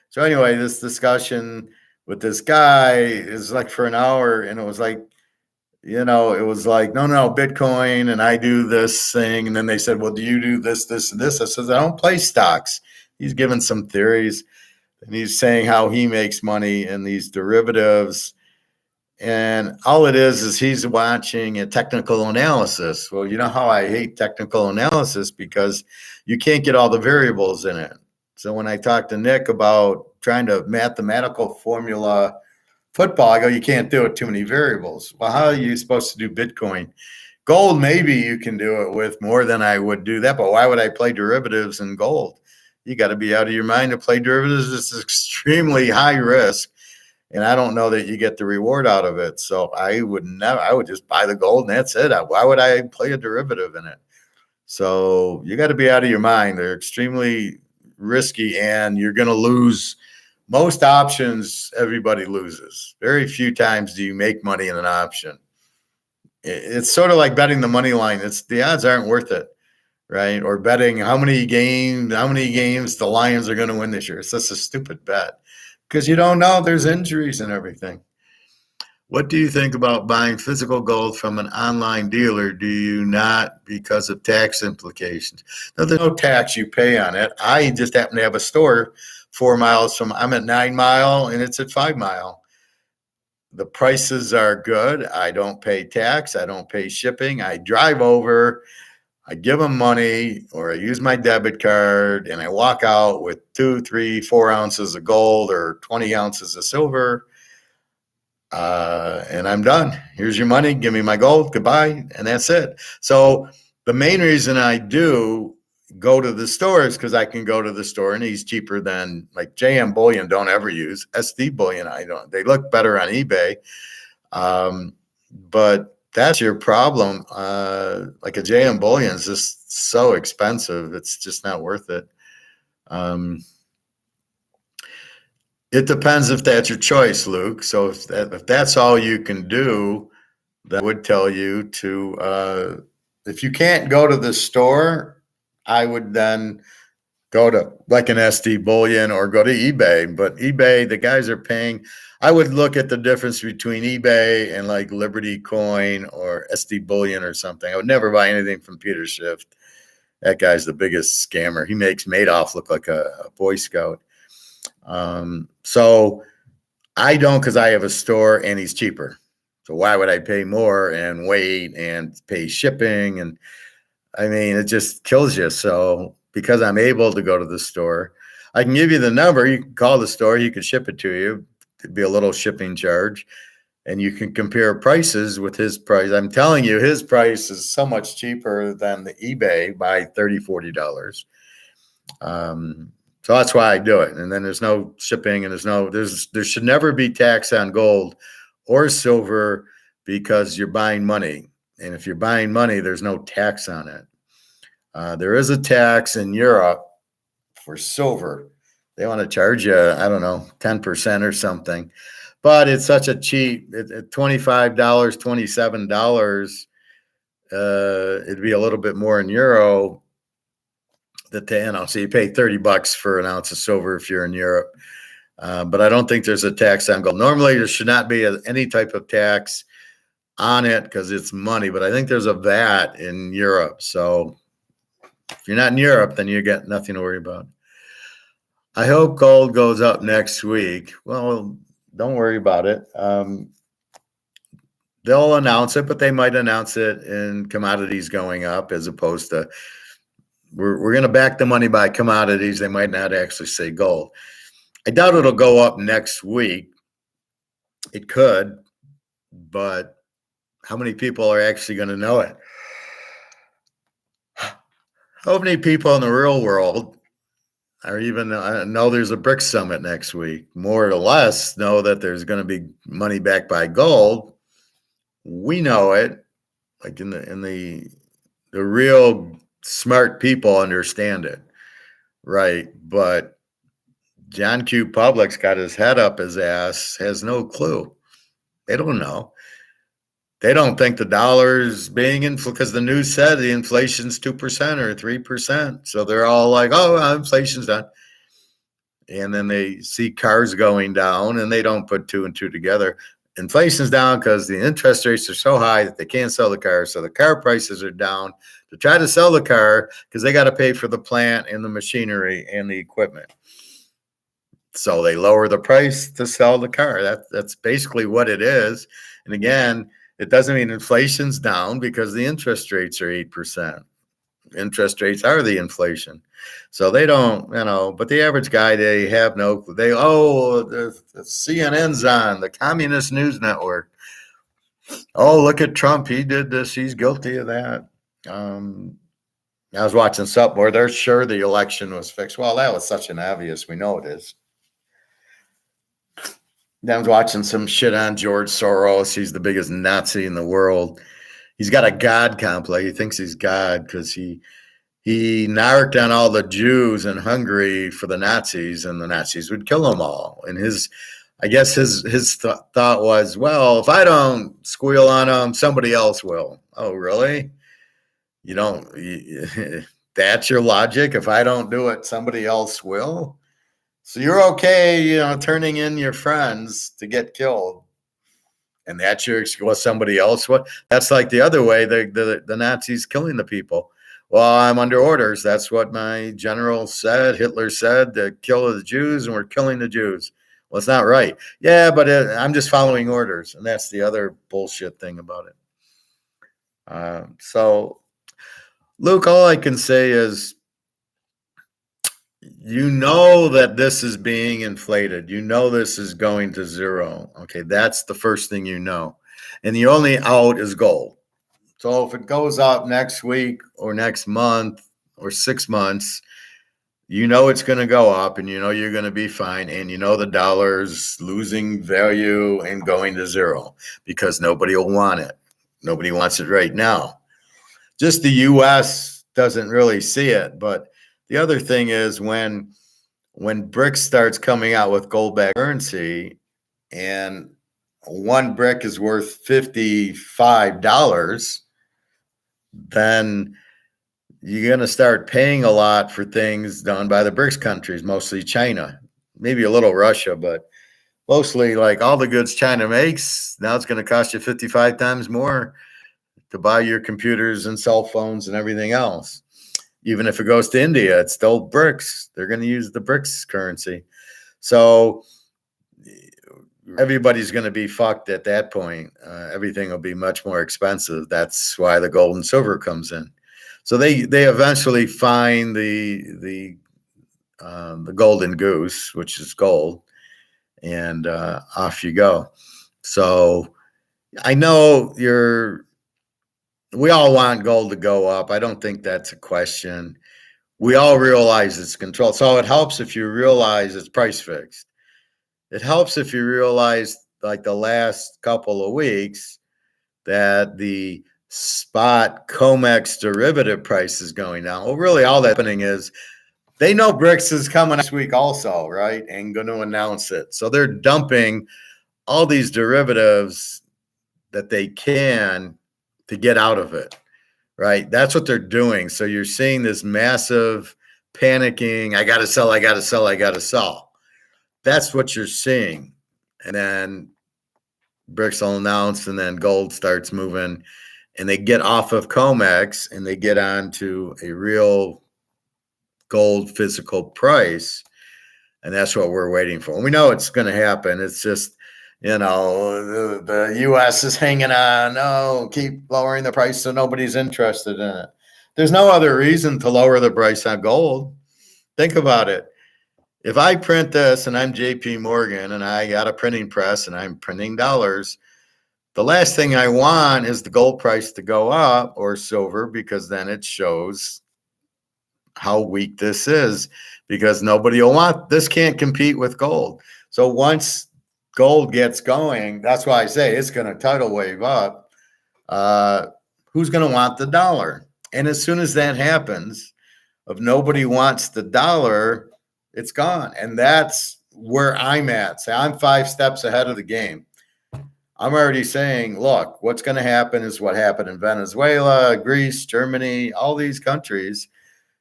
So anyway, this discussion with this guy is like for an hour, and it was like, it was like, no, Bitcoin, and I do this thing. And then they said, well, do you do this, this, and this? I said, I don't play stocks. He's given some theories. And he's saying how he makes money in these derivatives. And all it is he's watching a technical analysis. Well, you know how I hate technical analysis because you can't get all the variables in it. So when I talked to Nick about trying to mathematical formula football, I go, you can't do it, too many variables. Well, how are you supposed to do Bitcoin? Gold, maybe you can do it with more than I would do that, but why would I play derivatives in gold? You got to be out of your mind to play derivatives. It's extremely high risk, and I don't know that you get the reward out of it. So I would just buy the gold and that's it. Why would I play a derivative in it? So you got to be out of your mind. They're extremely risky, and you're going to lose. Most options, everybody loses. Very few times do you make money in an option. It's sort of like betting the money line. The odds aren't worth it. Right? Or betting how many games the Lions are going to win this year. It's just a stupid bet because you don't know. There's injuries and everything. What do you think about buying physical gold from an online dealer? Do you not because of tax implications? No, there's no tax you pay on it. I just happen to have a store 4 miles from, I'm at 9 Mile and it's at 5 Mile. The prices are good. I don't pay tax. I don't pay shipping. I drive over, I give them money, or I use my debit card, and I walk out with 2, 3, 4 ounces of gold or 20 ounces of silver. And I'm done. Here's your money. Give me my gold. Goodbye. And that's it. So the main reason I do go to the store is because I can go to the store and he's cheaper than, like, JM bullion. Don't ever use SD bullion. I don't. They look better on eBay. But that's your problem. Like a JM bullion is just so expensive. It's just not worth it. It depends if that's your choice, Luke. So if that's all you can do, that would tell you to, if you can't go to the store, I would then go to like an SD bullion or go to eBay. But eBay, the guys are paying. I would look at the difference between eBay and like Liberty Coin or SD bullion or something. I would never buy anything from Peter Schiff. That guy's the biggest scammer. He makes Madoff look like a Boy Scout. So I don't, because I have a store and he's cheaper. So why would I pay more and wait and pay shipping? And I mean, it just kills you. So because I'm able to go to the store, I can give you the number. You can call the store. You can ship it to you. It'd be a little shipping charge. And you can compare prices with his price. I'm telling you, his price is so much cheaper than the eBay by $30, $40. So that's why I do it. And then there's no shipping and there should never be tax on gold or silver because you're buying money. And if you're buying money, there's no tax on it. There is a tax in Europe for silver. They want to charge you, I don't know, 10% or something. But it's such a cheap, at $25, $27, it'd be a little bit more in euro. So you pay $30 for an ounce of silver if you're in Europe. But I don't think there's a tax on gold. Normally, there should not be any type of tax on it because it's money. But I think there's a VAT in Europe. So if you're not in Europe, then you get nothing to worry about. I hope gold goes up next week. Well, don't worry about it. They'll announce it, but they might announce it in commodities going up as opposed to we're going to back the money by commodities. They might not actually say gold. I doubt it'll go up next week. It could, but how many people are actually going to know it? How many people in the real world are even know there's a BRICS summit next week? More or less know that there's going to be money backed by gold. We know it, like in the real smart people understand it, right? But John Q. Public's got his head up his ass, has no clue. They don't know. They don't think the dollar's being because the news said the inflation's 2% or 3%. So they're all like, oh, inflation's done. And then they see cars going down and they don't put two and two together. Inflation's down because the interest rates are so high that they can't sell the car. So the car prices are down to try to sell the car because they got to pay for the plant and the machinery and the equipment. So they lower the price to sell the car. That's basically what it is. And again, it doesn't mean inflation's down because the interest rates are 8%. Interest rates are the inflation. So they don't, but the average guy, the CNN's on, the Communist News Network. Oh, look at Trump. He did this. He's guilty of that. I was watching something where they're sure the election was fixed. Well, that was such an obvious. We know it is. I was watching some shit on George Soros. He's the biggest Nazi in the world. He's got a God complex. He thinks he's God because he narked on all the Jews in Hungary for the Nazis, and the Nazis would kill them all. And his thought was, well, if I don't squeal on them, somebody else will. Oh, really? That's your logic? If I don't do it, somebody else will? So you're okay, turning in your friends to get killed. And that's somebody else. That's like the other way, the Nazis killing the people. Well, I'm under orders. That's what my general said. Hitler said to kill the Jews, and we're killing the Jews. Well, it's not right. Yeah, but I'm just following orders, and that's the other bullshit thing about it. So, Luke, all I can say is, you know that this is being inflated. You know this is going to zero. Okay, that's the first thing you know. And the only out is gold. So if it goes up next week or next month or 6 months, you know it's going to go up and you know you're going to be fine. And you know the dollar's losing value and going to zero because nobody will want it. Nobody wants it right now. Just the US doesn't really see it. But the other thing is when BRICS starts coming out with gold-backed currency and one brick is worth $55, then you're going to start paying a lot for things done by the BRICS countries, mostly China, maybe a little Russia, but mostly like all the goods China makes. Now it's going to cost you 55 times more to buy your computers and cell phones and everything else. Even if it goes to India, it's still BRICS. They're going to use the BRICS currency. So everybody's going to be fucked at that point. Everything will be much more expensive. That's why the gold and silver comes in. So they eventually find the golden goose, which is gold, and off you go. So I know we all want gold to go up. I don't think that's a question. We all realize it's controlled. So it helps if you realize it's price fixed. It helps if you realize, like the last couple of weeks, that the spot COMEX derivative price is going down. Well, really all that's happening is they know BRICS is coming next week also, right? And going to announce it. So they're dumping all these derivatives that they can to get out of it, right? That's what they're doing. So you're seeing this massive panicking. I got to sell, I got to sell, I got to sell. That's what you're seeing. And then BRICS will announce, and then gold starts moving, and they get off of COMEX and they get onto a real gold physical price. And that's what we're waiting for. And we know it's going to happen. It's just, the US is hanging on. Oh, keep lowering the price so nobody's interested in it. There's no other reason to lower the price on gold. Think about it. If I print this and I'm JP Morgan and I got a printing press and I'm printing dollars, the last thing I want is the gold price to go up or silver, because then it shows how weak this is, because nobody will want this. Can't compete with gold. So once gold gets going, that's why I say it's going to tidal wave up. Who's going to want the dollar? And as soon as that happens, if nobody wants the dollar, it's gone. And that's where I'm at. Say I'm 5 steps ahead of the game. I'm already saying, look, what's going to happen is what happened in Venezuela, Greece, Germany, all these countries,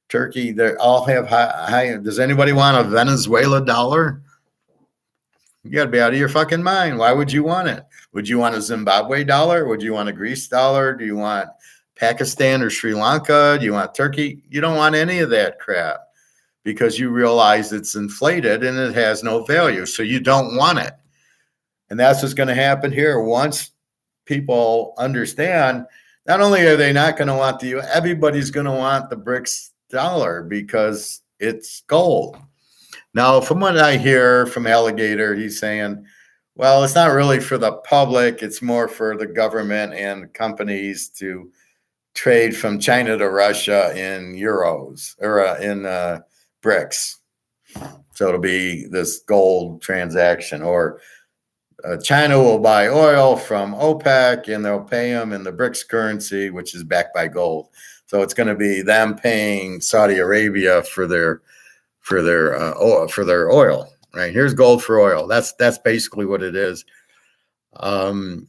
Turkey, they all have high. Does anybody want a Venezuela dollar? You got to be out of your fucking mind. Why would you want it? Would you want a Zimbabwe dollar? Would you want a Greece dollar? Do you want Pakistan or Sri Lanka? Do you want Turkey? You don't want any of that crap, because you realize it's inflated and it has no value. So you don't want it. And that's what's going to happen here. Once people understand, not only are they not going to want the, everybody's going to want the BRICS dollar because it's gold. Now, from what I hear from Alligator, he's saying, well, it's not really for the public. It's more for the government and companies to trade from China to Russia in euros or in BRICS. So it'll be this gold transaction, or China will buy oil from OPEC and they'll pay them in the BRICS currency, which is backed by gold. So it's going to be them paying Saudi Arabia for their oil. Right? Here's gold for oil. That's basically what it is. Now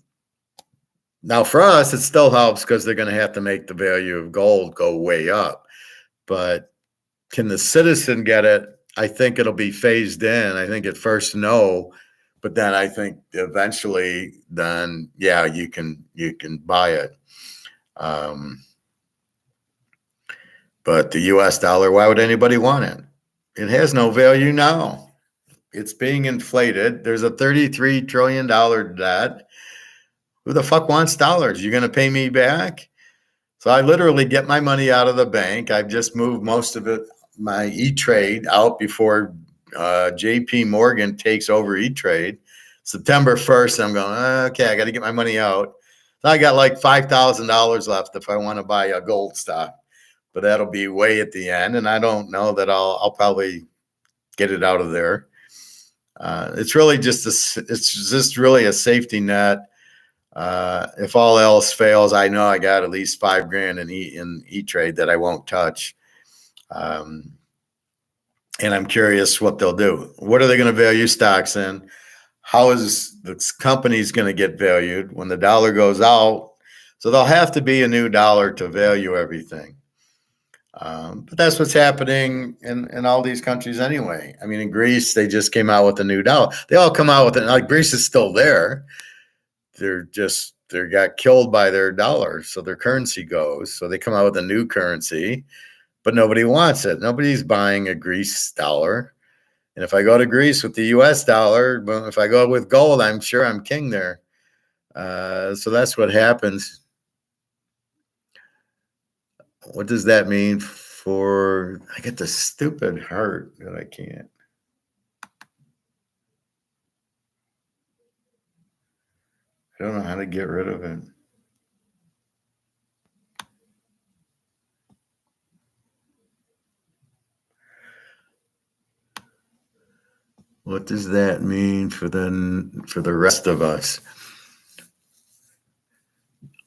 for us, it still helps because they're going to have to make the value of gold go way up. But can the citizen get it? I think it'll be phased in. I think at first no. But then I think eventually, then yeah, you can buy it. But the U.S. dollar, why would anybody want it? It has no value now. It's being inflated. There's a $33 trillion debt. Who the fuck wants dollars? You're going to pay me back? So I literally get my money out of the bank. I've just moved most of it, my E-Trade, out before JP Morgan takes over E-Trade. September 1st, I'm going, okay, I got to get my money out. So I got like $5,000 left if I want to buy a gold stock, but that'll be way at the end. And I don't know that I'll probably get it out of there. It's really just really a safety net. If all else fails, I know I got at least $5,000 in E-Trade that I won't touch. And I'm curious what they'll do. What are they going to value stocks in? How is the company's going to get valued when the dollar goes out? So there'll have to be a new dollar to value everything. But that's what's happening in all these countries anyway. I mean, in Greece, they just came out with a new dollar. They all come out with it. Like Greece is still there. They got killed by their dollar, so their currency goes. So they come out with a new currency, but nobody wants it. Nobody's buying a Greece dollar. And if I go to Greece with the U.S. dollar, well, if I go with gold, I'm sure I'm king there. So that's what happens. What does that mean for? I get this stupid heart that I can't. I don't know how to get rid of it. What does that mean for the rest of us?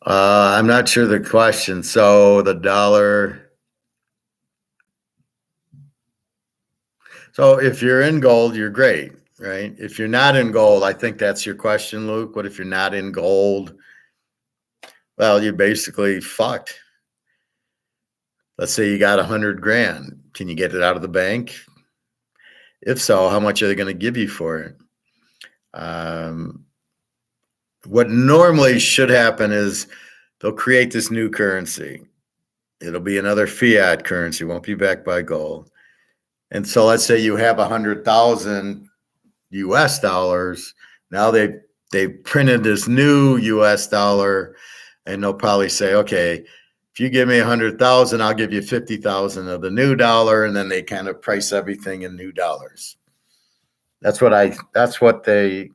I'm not sure the question. So the dollar. So if you're in gold, you're great, right? If you're not in gold, I think that's your question, Luke. What if you're not in gold? Well, you're basically fucked. Let's say you got $100,000. Can you get it out of the bank? If so, how much are they going to give you for it? What normally should happen is they'll create this new currency. It'll be another fiat currency, won't be backed by gold. And so let's say you have 100,000 US dollars. Now they've printed this new US dollar, and they'll probably say, okay, if you give me 100,000, I'll give you 50,000 of the new dollar, and then they kind of price everything in new dollars. That's what they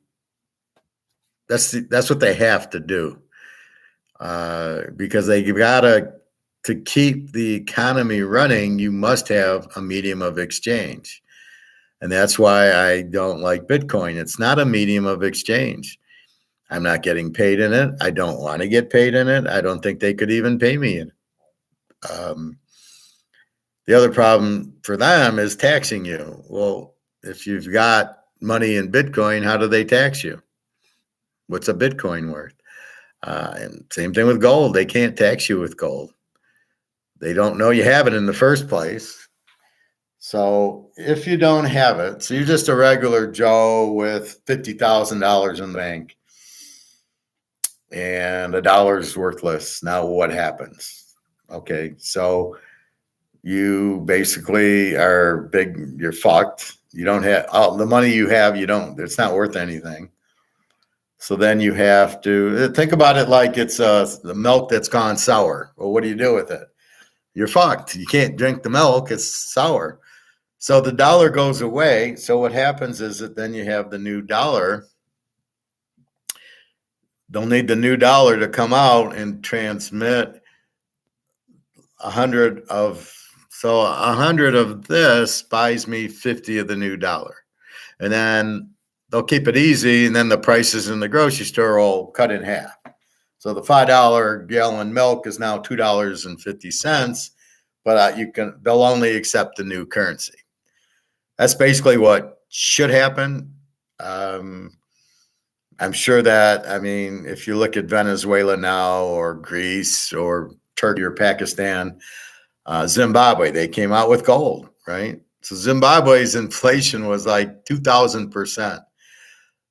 have to do, because they gotta, to keep the economy running, you must have a medium of exchange. And that's why I don't like Bitcoin. It's not a medium of exchange. I'm not getting paid in it. I don't want to get paid in it. I don't think they could even pay me in it. The other problem for them is taxing you. Well, if you've got money in Bitcoin, how do they tax you? What's a Bitcoin worth? And same thing with gold. They can't tax you with gold. They don't know you have it in the first place. So if you don't have it, so you're just a regular Joe with $50,000 in the bank and a dollar's worthless. Now what happens? Okay, so you basically are big, you're fucked. You don't have all the money you have, it's not worth anything. So then you have to think about it like it's the milk that's gone sour. Well, what do you do with it? You're fucked. You can't drink the milk. It's sour. So the dollar goes away. So what happens is that then you have the new dollar. They'll need the new dollar to come out and transmit 100 of, so 100 of this buys me 50 of the new dollar. And then they'll keep it easy, and then the prices in the grocery store will cut in half. So the $5 gallon milk is now $2.50, but they'll only accept the new currency. That's basically what should happen. I'm sure that, if you look at Venezuela now, or Greece, or Turkey, or Pakistan, Zimbabwe, they came out with gold, right? So Zimbabwe's inflation was like 2,000%.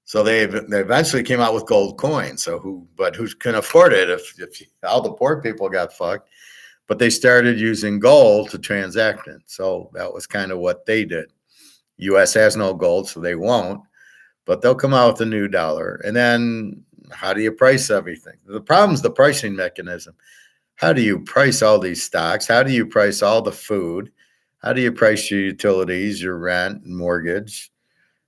So they eventually came out with gold coins. So who can afford it if all the poor people got fucked? But they started using gold to transact it. So that was kind of what they did. U.S. has no gold, so they won't. But they'll come out with a new dollar. And then how do you price everything? The problem is the pricing mechanism. How do you price all these stocks? How do you price all the food? How do you price your utilities, your rent, and mortgage?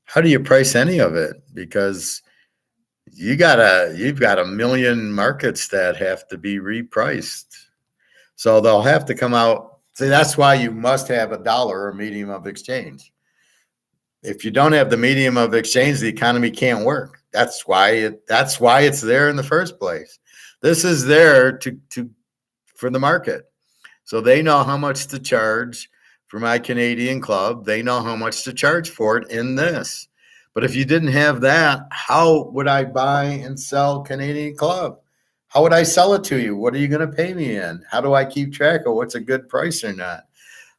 How do you price any of it? Because you've got a million markets that have to be repriced. So they'll have to come out. See, that's why you must have a dollar or medium of exchange. If you don't have the medium of exchange, the economy can't work. That's why it's there in the first place. This is there for the market. So they know how much to charge for my Canadian club. They know how much to charge for it in this. But if you didn't have that, how would I buy and sell Canadian club? How would I sell it to you? What are you going to pay me in? How do I keep track of what's a good price or not?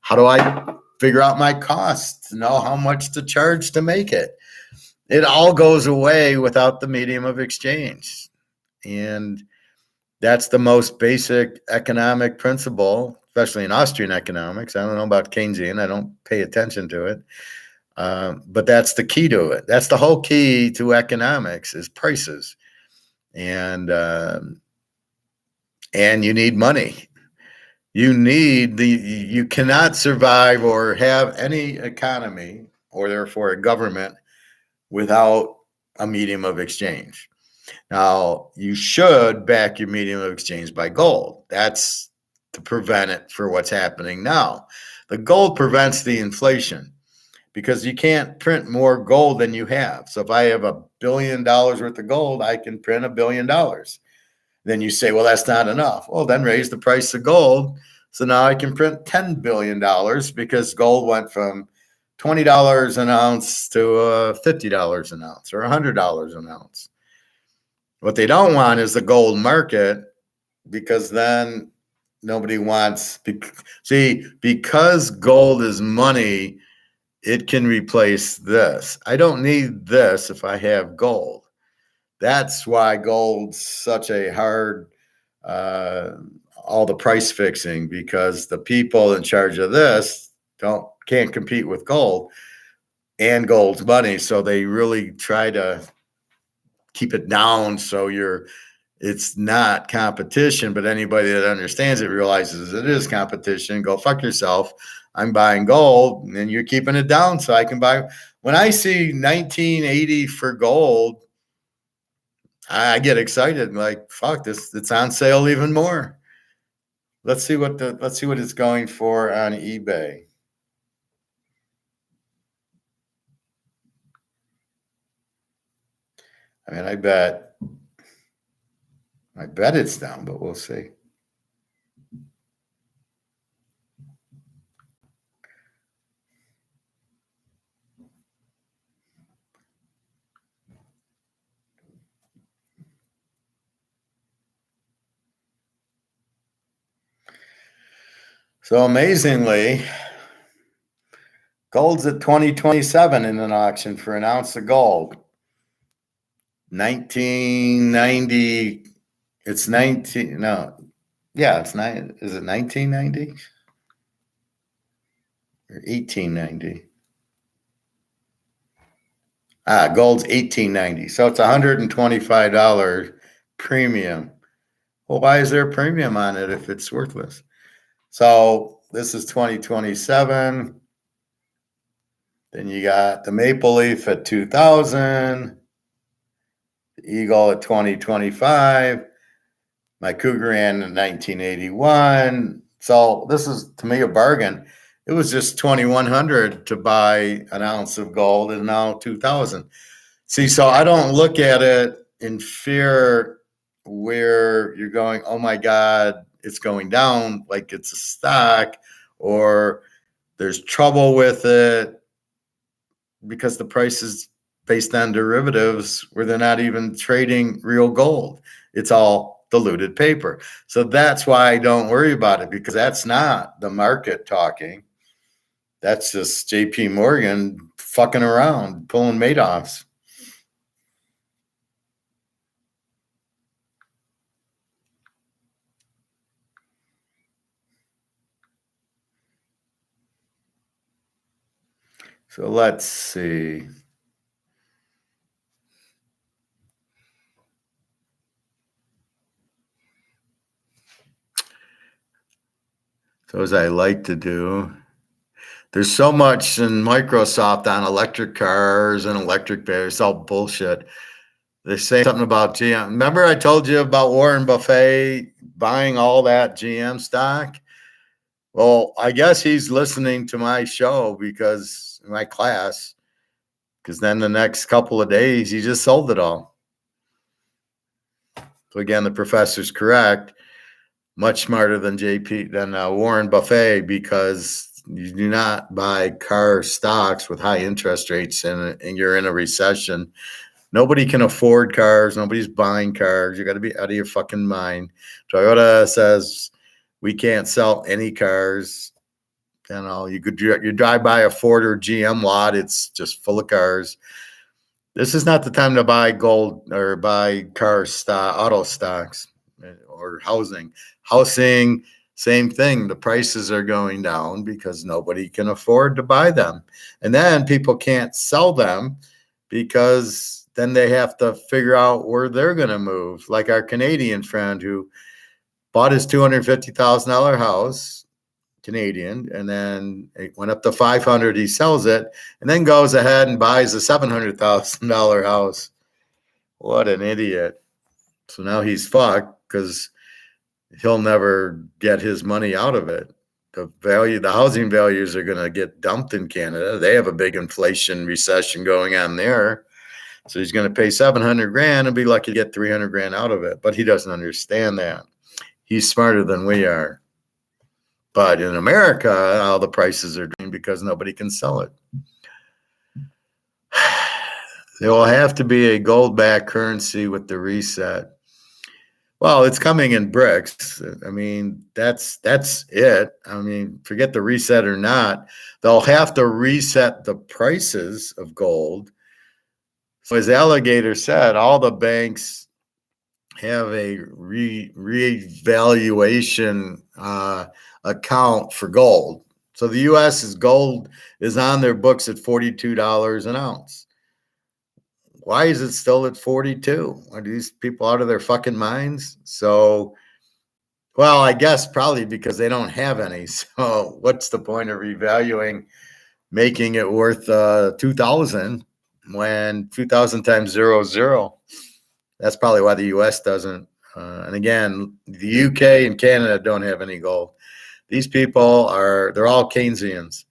How do I figure out my costs to know how much to charge to make it? It all goes away without the medium of exchange. And that's the most basic economic principle, especially in Austrian economics. I don't know about Keynesian. I don't pay attention to it. But that's the key to it. That's the whole key to economics is prices. And you need money. You cannot survive or have any economy or therefore a government without a medium of exchange. Now, you should back your medium of exchange by gold. That's to prevent it for what's happening now. The gold prevents the inflation because you can't print more gold than you have. So if I have $1 billion worth of gold, I can print $1 billion. Then you say, well, that's not enough. Well, then raise the price of gold. So now I can print $10 billion because gold went from $20 an ounce to $50 an ounce or $100 an ounce. What they don't want is the gold market because then nobody wants. See, because gold is money, it can replace this. I don't need this if I have gold. That's why gold's such a hard, all the price fixing, because the people in charge of this can't compete with gold and gold's money. So they really try to keep it down so it's not competition, but anybody that understands it realizes it is competition. Go fuck yourself. I'm buying gold and you're keeping it down so I can buy. When I see 1980 for gold, I get excited. Like, fuck this, it's on sale even more. Let's see what it's going for on eBay. I mean, I bet it's down, but we'll see. So amazingly, gold's at 2027 in an auction for an ounce of gold. 1990. It's 19. No, yeah, it's 9. Is it 1990 or 1890? Gold's 1890. So it's $125 premium. Well, why is there a premium on it if it's worthless? So this is 2027. Then you got the Maple Leaf at 2000, the Eagle at 2025, my Cougaran in 1981. So this is, to me, a bargain. It was just $2,100 to buy an ounce of gold, and now $2,000. See, so I don't look at it in fear where you're going, oh my God, it's going down like it's a stock, or there's trouble with it because the price is based on derivatives where they're not even trading real gold. It's all diluted paper. So that's why I don't worry about it, because that's not the market talking. That's just JP Morgan fucking around, pulling Madoffs. So let's see. So as I like to do, there's so much in Microsoft on electric cars and electric batteries. It's all bullshit. They say something about GM. Remember I told you about Warren Buffett buying all that GM stock? Well, I guess he's listening to my show because my class, because then the next couple of days he just sold it all. So again, the professor's correct. Much smarter than Warren Buffett, because you do not buy car stocks with high interest rates and you're in a recession. Nobody can afford cars. Nobody's buying cars. You got to be out of your fucking mind. Toyota says we can't sell any cars. You know, you drive by a Ford or GM lot, it's just full of cars. This is not the time to buy gold or buy auto stocks or housing. Housing, same thing. The prices are going down because nobody can afford to buy them. And then people can't sell them because then they have to figure out where they're going to move. Like our Canadian friend who bought his $250,000 house, Canadian, and then it went up to 500. He sells it and then goes ahead and buys a $700,000 house. What an idiot. So now he's fucked because he'll never get his money out of it. The housing values are going to get dumped in Canada. They have a big inflation recession going on there. So he's going to pay $700,000 and be lucky to get $300,000 out of it. But he doesn't understand that. He's smarter than we are. But in America, all the prices are down because nobody can sell it. There will have to be a gold-backed currency with the reset. Well, it's coming in BRICS. I mean, that's it. I mean, forget the reset or not. They'll have to reset the prices of gold. So as Alligator said, all the banks have a revaluation account for gold. So the U.S.'s gold is on their books at $42 an ounce. Why is it still at 42? Are these people out of their fucking minds? So, well, I guess probably because they don't have any. So what's the point of revaluing, making it worth 2,000 when 2,000 times 0 is 0? That's probably why the U.S. doesn't. And again, the UK and Canada don't have any gold. These people they're all Keynesians.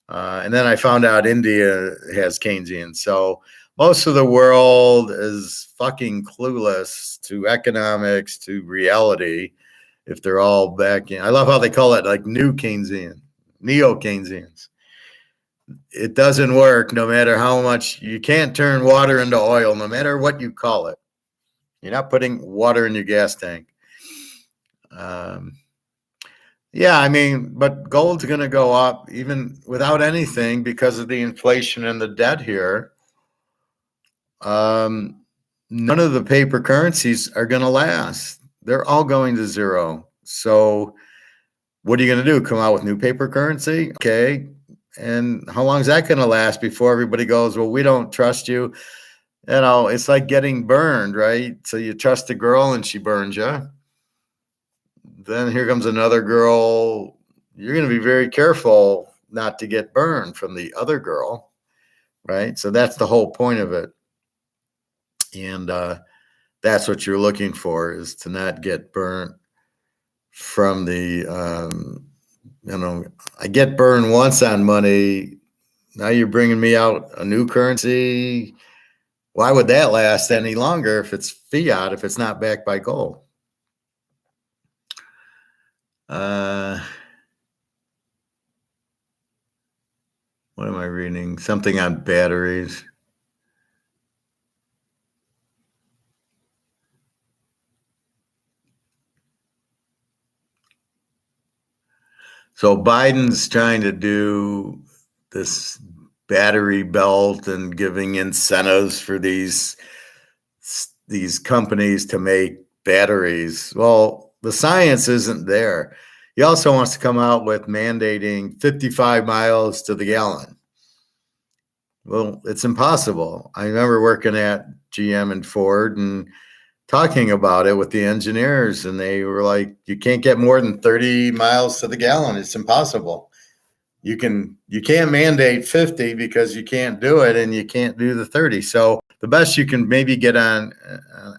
And then I found out India has Keynesians. So most of the world is fucking clueless to economics, to reality, if they're all back in. I love how they call it like neo-Keynesians. It doesn't work no matter how much. You can't turn water into oil no matter what you call it. You're not putting water in your gas tank. Yeah, I mean, but gold's going to go up even without anything because of the inflation and the debt here. None of the paper currencies are going to last. They're all going to zero. So what are you going to do? Come out with new paper currency? Okay. And how long is that going to last before everybody goes, well, we don't trust you? You know, it's like getting burned, right? So you trust a girl and she burns you. Then here comes another girl. You're going to be very careful not to get burned from the other girl, right? So that's the whole point of it. And that's what you're looking for, is to not get burnt from the, I get burned once on money. Now you're bringing me out a new currency. Why would that last any longer if it's fiat, if it's not backed by gold? What am I reading? Something on batteries. So Biden's trying to do this battery belt and giving incentives for these companies to make batteries. Well, the science isn't there. He also wants to come out with mandating 55 miles to the gallon. Well, it's impossible. I remember working at GM and Ford and talking about it with the engineers, and they were like, you can't get more than 30 miles to the gallon. It's impossible. You can't mandate 50 because you can't do it, and you can't do the 30. So the best you can maybe get on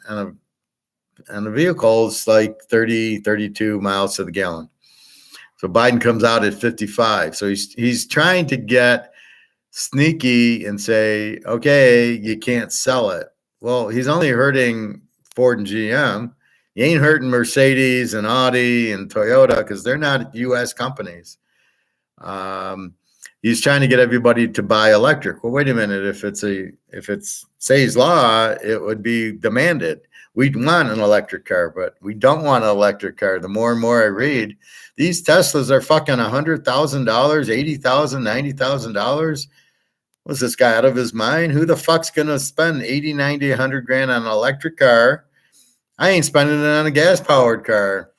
a vehicle is like 30, 32 miles to the gallon. So Biden comes out at 55. So he's trying to get sneaky and say, okay, you can't sell it. Well, he's only hurting Ford and GM. He ain't hurting Mercedes and Audi and Toyota because they're not U.S. companies. He's trying to get everybody to buy electric. Well, wait a minute. If it's Say's law, it would be demanded. We'd want an electric car, but we don't want an electric car. The more and more I read, these Teslas are fucking $100,000, $80,000, $90,000. Was this guy out of his mind? Who the fuck's going to spend 80, 90, 100 grand on an electric car? I ain't spending it on a gas powered car.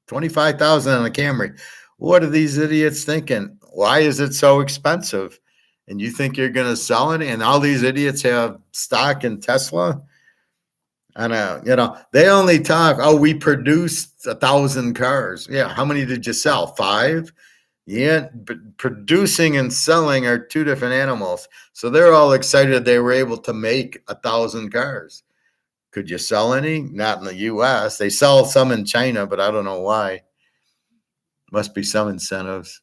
25,000 on a Camry. What are these idiots thinking? Why is it so expensive? And you think you're going to sell it? And all these idiots have stock in Tesla? And they only talk, oh, we produced 1,000 cars. Yeah. How many did you sell? 5? Yeah. Producing and selling are two different animals. So they're all excited they were able to make 1,000 cars. Could you sell any? Not in the US. They sell some in China, but I don't know why. Must be some incentives.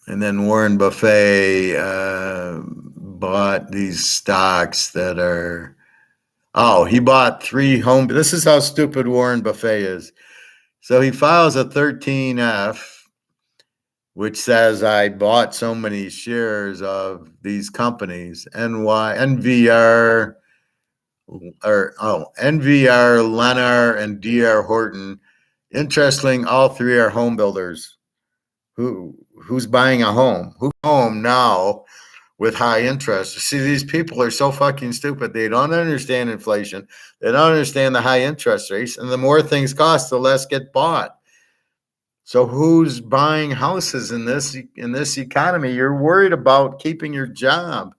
And then Warren Buffett bought these stocks that are, he bought 3 home. This is how stupid Warren Buffett is. So he files a 13F, which says I bought so many shares of these companies, NVR, Lennar, and DR Horton. Interestingly, all 3 are home builders. Who's buying a home? Who's home now with high interest? See, these people are so fucking stupid. They don't understand inflation. They don't understand the high interest rates. And the more things cost, the less get bought. So who's buying houses in this economy? You're worried about keeping your job.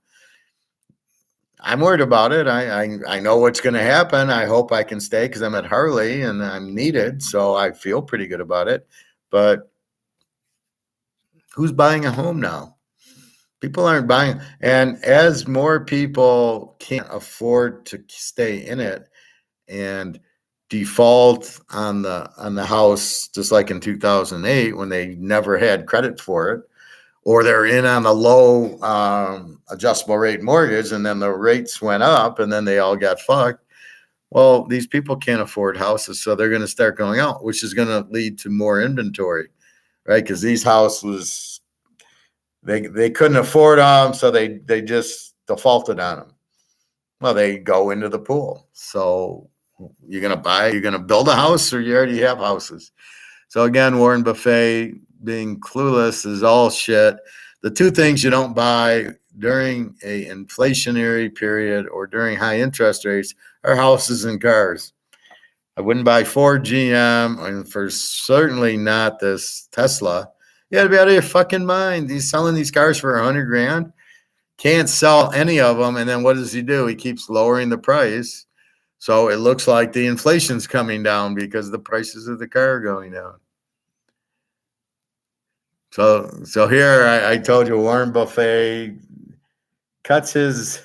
I'm worried about it. I know what's going to happen. I hope I can stay because I'm at Harley and I'm needed. So I feel pretty good about it. But who's buying a home now? People aren't buying. And as more people can't afford to stay in it and default on the house, just like in 2008 when they never had credit for it, or they're in on the low adjustable rate mortgage and then the rates went up and then they all got fucked. Well, these people can't afford houses, so they're going to start going out, which is going to lead to more inventory, right? Because these houses, they couldn't afford them, so they just defaulted on them. Well, they go into the pool. So you're going to build a house, or you already have houses. So again, Warren Buffett being clueless is all shit. The 2 things you don't buy during a inflationary period or during high interest rates are houses and cars. I wouldn't buy Ford, GM, and for certainly not this Tesla. You got to be out of your fucking mind. He's selling these cars for 100 grand. Can't sell any of them. And then what does he do? He keeps lowering the price. So it looks like the inflation's coming down because the prices of the car are going down. So here I told you Warren Buffett cuts his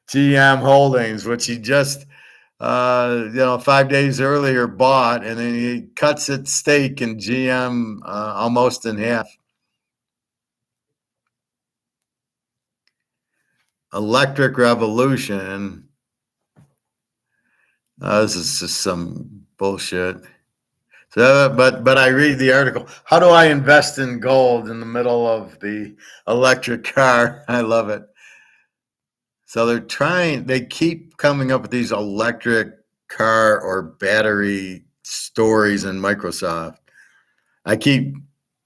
GM holdings, which he just 5 days earlier bought, and then he cuts its stake in GM almost in half. Electric revolution. This is just some bullshit. So, but I read the article. How do I invest in gold in the middle of the electric car? I love it. So they keep coming up with these electric car or battery stories in Microsoft. I keep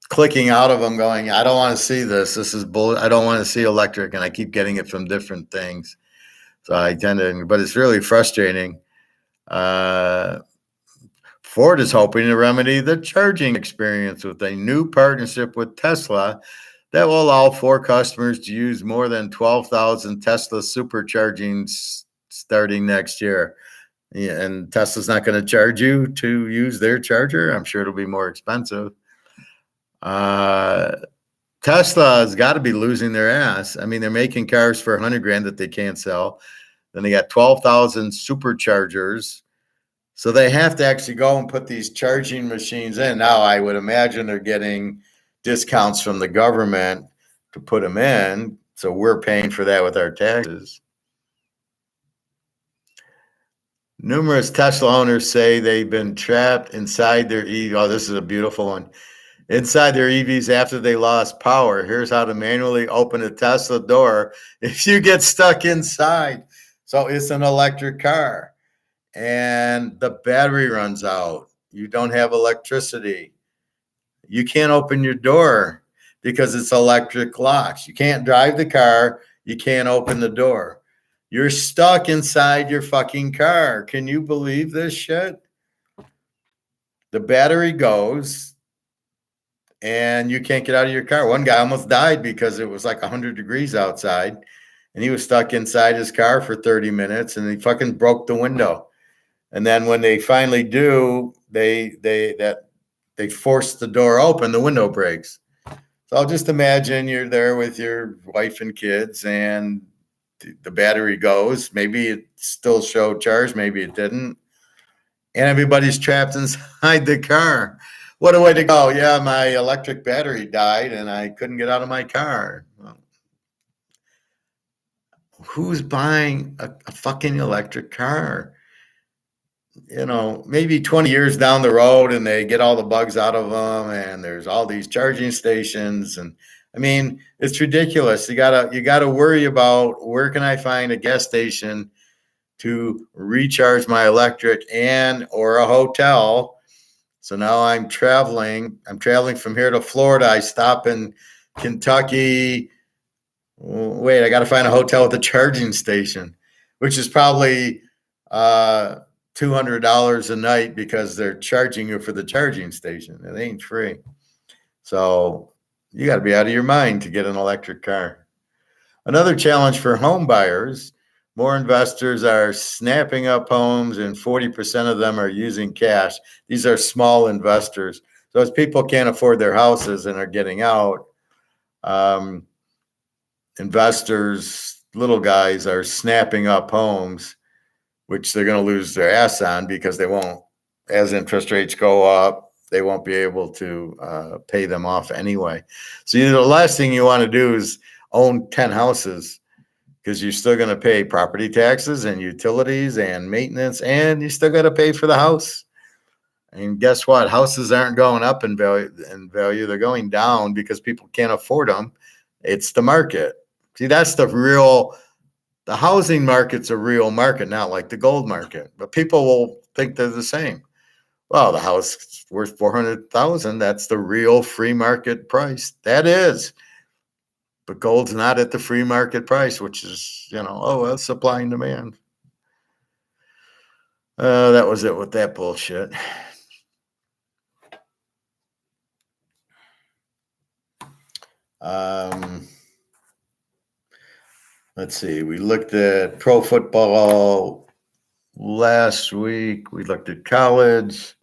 clicking out of them going, I don't want to see this. This is bull. I don't want to see electric. And I keep getting it from different things. So I tend to, but it's really frustrating. Uh, Ford is hoping to remedy the charging experience with a new partnership with Tesla that will allow Ford customers to use more than 12,000 Tesla supercharging starting next year. Yeah, and Tesla's not going to charge you to use their charger. I'm sure it'll be more expensive. Tesla has got to be losing their ass. I mean, they're making cars for 100 grand that they can't sell. Then they got 12,000 superchargers. So they have to actually go and put these charging machines in. Now, I would imagine they're getting discounts from the government to put them in. So we're paying for that with our taxes. Numerous Tesla owners say they've been trapped inside their EV. Oh, this is a beautiful one. Inside their EVs after they lost power. Here's how to manually open a Tesla door if you get stuck inside. So it's an electric car and the battery runs out. You don't have electricity. You can't open your door because it's electric locks. You can't drive the car. You can't open the door. You're stuck inside your fucking car. Can you believe this shit? The battery goes and you can't get out of your car. One guy almost died because it was like 100 degrees outside and he was stuck inside his car for 30 minutes and he fucking broke the window. And then when they finally do, they force the door open, the window breaks. So I'll just imagine you're there with your wife and kids and the battery goes. Maybe it still showed charge, maybe it didn't. And everybody's trapped inside the car. What a way to go. Yeah, my electric battery died and I couldn't get out of my car. Well, who's buying a fucking electric car? You know, maybe 20 years down the road and they get all the bugs out of them and there's all these charging stations. And I mean, it's ridiculous. You gotta worry about where can I find a gas station to recharge my electric and or a hotel. So now I'm traveling from here to Florida. I stop in Kentucky. Wait, I got to find a hotel with a charging station, which is probably $200 a night because they're charging you for the charging station. It ain't free. So you got to be out of your mind to get an electric car. Another challenge for home buyers, more investors are snapping up homes and 40% of them are using cash. These are small investors. So as people can't afford their houses and are getting out, investors, little guys, are snapping up homes, which they're going to lose their ass on because they won't, as interest rates go up, they won't be able to pay them off anyway. So the last thing you want to do is own 10 houses because you're still going to pay property taxes and utilities and maintenance, and you still got to pay for the house. And guess what? Houses aren't going up in value. They're going down because people can't afford them. It's the market. See, that's the housing market's a real market, not like the gold market. But people will think they're the same. Well, the house is worth $400,000. That's the real free market price. That is. But gold's not at the free market price, which is, well, supply and demand. That was it with that bullshit. Let's see. We looked at pro football last week. We looked at college.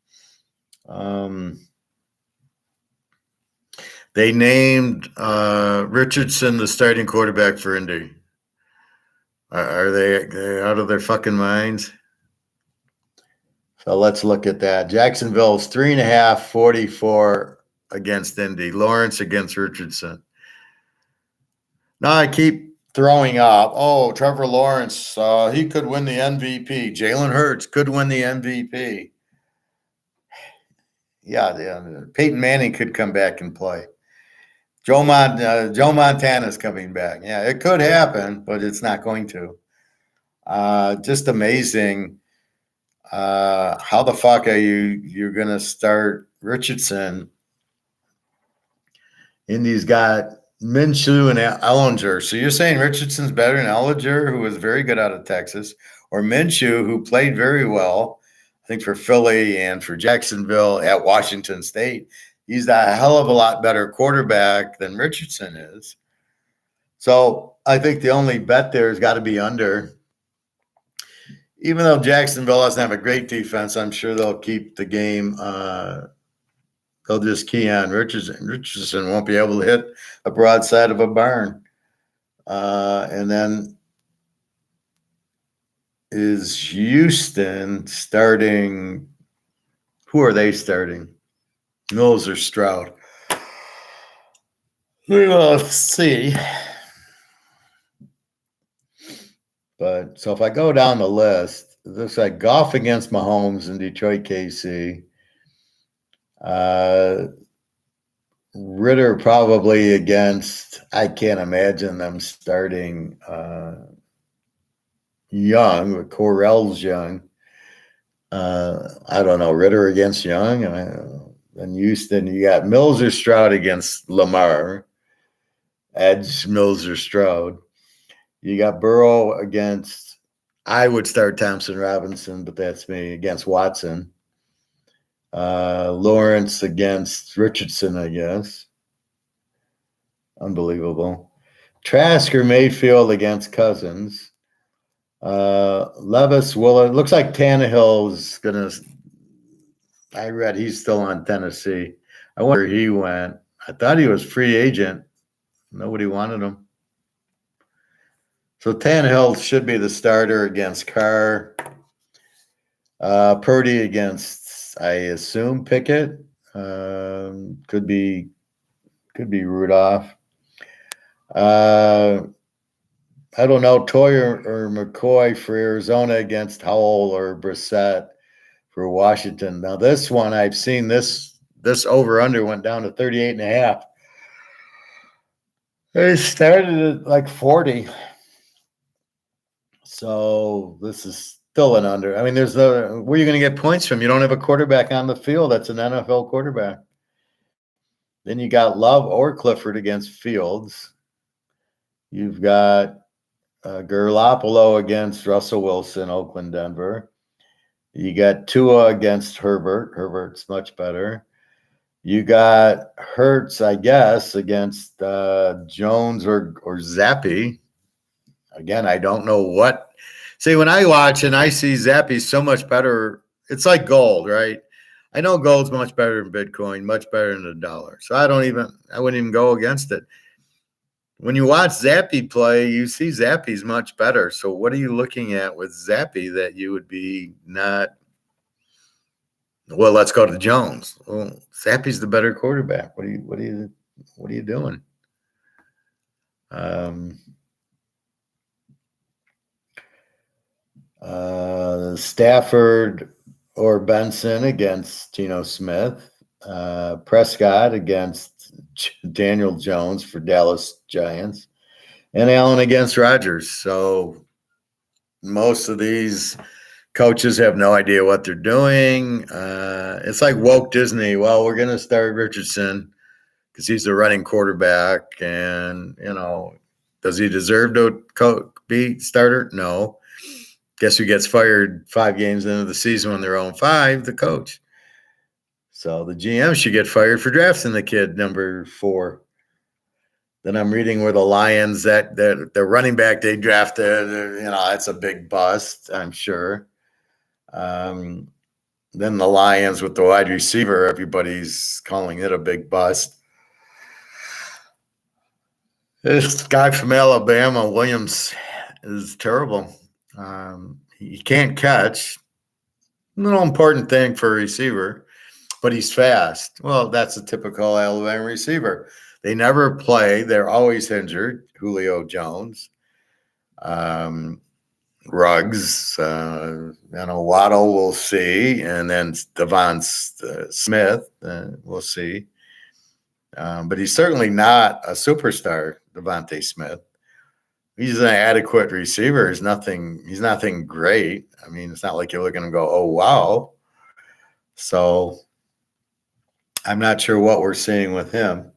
They named Richardson the starting quarterback for Indy. Are they out of their fucking minds? So let's look at that. Jacksonville's 3.5, 44 against Indy. Lawrence against Richardson. Now I keep throwing up. Oh, Trevor Lawrence, he could win the MVP. Jalen Hurts could win the MVP. Yeah, Peyton Manning could come back and play. Joe Montana's coming back. Yeah, it could happen, but it's not going to. Just amazing. How the fuck are you're going to start Richardson? Indy's got Minshew and Ellinger. So you're saying Richardson's better than Ellinger, who was very good out of Texas, or Minshew, who played very well, I think, for Philly and for Jacksonville at Washington State. He's a hell of a lot better quarterback than Richardson is. So I think the only bet there has got to be under. Even though Jacksonville doesn't have a great defense, I'm sure they'll keep the game. They'll just key on Richardson. Richardson won't be able to hit a broadside of a barn. And then is Houston starting? Who are they starting? Mills or Stroud? We'll see. But so if I go down the list, it looks like Goff against Mahomes in Detroit, KC. Ritter probably against, I can't imagine them starting Young, but Correll's Young. I don't know, Ritter against Young. And Houston, you got Mills or Stroud against Lamar. Edge, Mills or Stroud. You got Burrow against, I would start Thompson Robinson, but that's me, against Watson. Lawrence against Richardson, I guess. Unbelievable. Trask or Mayfield against Cousins. Levis, Willard. Looks like Tannehill's going to, I read he's still on Tennessee. I wonder where he went. I thought he was free agent. Nobody wanted him. So Tannehill should be the starter against Carr. Purdy against, I assume, Pickett. Could be Rudolph. I don't know, Toy or McCoy for Arizona against Howell or Brissett for Washington. Now this one, I've seen this over-under went down to 38.5. They started at like 40. So this is still an under. I mean, there's no, where are you going to get points from? You don't have a quarterback on the field that's an NFL quarterback. Then you got Love or Clifford against Fields. You've got Garoppolo against Russell Wilson, Oakland, Denver. You got Tua against Herbert. Herbert's much better. You got Hurts, I guess, against Jones or Zappy. Again, I don't know what. See, when I watch and I see Zappy so much better, it's like gold, right? I know gold's much better than Bitcoin, much better than the dollar. So I wouldn't even go against it. When you watch Zappy play, you see Zappy's much better. So what are you looking at with Zappy that you would be not? Well, let's go to Jones. Well, Zappy's the better quarterback. What are you doing? Stafford or Benson against Geno Smith. Prescott against Daniel Jones for Dallas Giants. And Allen against Rodgers. So most of these coaches have no idea what they're doing. It's like woke Disney. Well, we're going to start Richardson because he's the running quarterback. And, does he deserve to be starter? No. Guess who gets fired 5 games into the season when they're 0-5? The coach. So the GM should get fired for drafting the kid number 4. Then I'm reading where the Lions, that the running back they drafted, it's a big bust, I'm sure. Then the Lions with the wide receiver, everybody's calling it a big bust. This guy from Alabama, Williams, is terrible. He can't catch. Little important thing for a receiver, but he's fast. Well, that's a typical Alabama receiver. They never play. They're always injured. Julio Jones, Ruggs, Waddle, we'll see. And then Devon Smith, we'll see. But he's certainly not a superstar, Devontae Smith. He's an adequate receiver. He's nothing great. I mean, it's not like you're looking to go, oh, wow. So I'm not sure what we're seeing with him.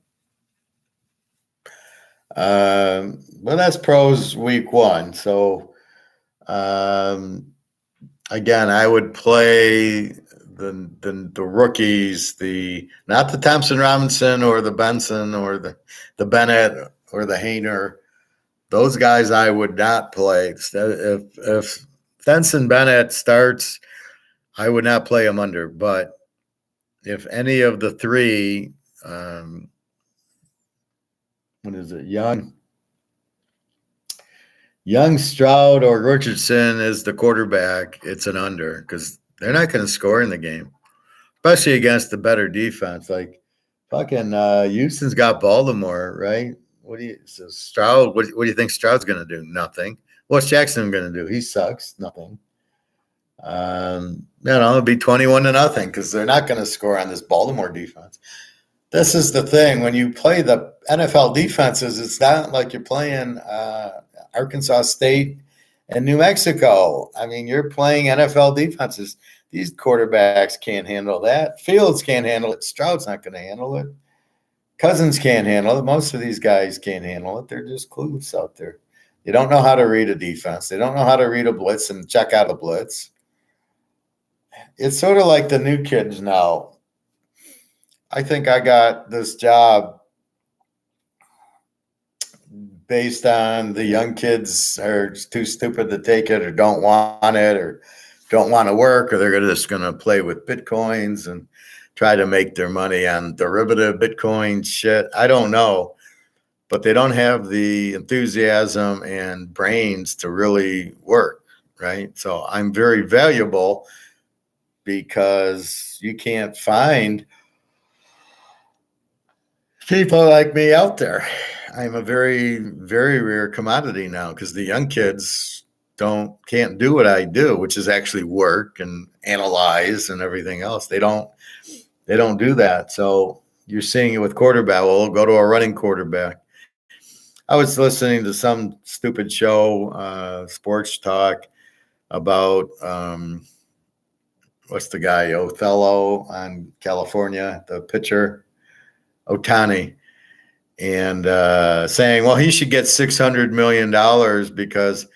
Well, that's pros week one. So again, I would play the rookies, not the Thompson Robinson or the Benson or the Bennett or the Hayner. Those guys I would not play. If Benson Bennett starts, I would not play him under. But if any of the three, what is it, Young, Stroud, or Richardson is the quarterback, it's an under because they're not going to score in the game, especially against the better defense. Like fucking Houston's got Baltimore, right? Stroud? What do you think Stroud's going to do? Nothing. What's Jackson going to do? He sucks. Nothing. It'll be 21-0 because they're not going to score on this Baltimore defense. This is the thing. When you play the NFL defenses, it's not like you're playing Arkansas State and New Mexico. I mean, you're playing NFL defenses. These quarterbacks can't handle that. Fields can't handle it. Stroud's not going to handle it. Cousins can't handle it. Most of these guys can't handle it. They're just clueless out there. They don't know how to read a defense. They don't know how to read a blitz and check out a blitz. It's sort of like the new kids now. I think I got this job based on the young kids are too stupid to take it or don't want it or don't want to work, or they're just going to play with Bitcoins and try to make their money on derivative Bitcoin shit. I don't know, but they don't have the enthusiasm and brains to really work, right? So I'm very valuable because you can't find people like me out there. I'm a very, very rare commodity now because the young kids can't do what I do, which is actually work and analyze and everything else. They don't do that. So you're seeing it with quarterback. Well, go to a running quarterback. I was listening to some stupid show, sports talk, about what's the guy, Othello on California, the pitcher, Ohtani, and saying, well, he should get $600 million because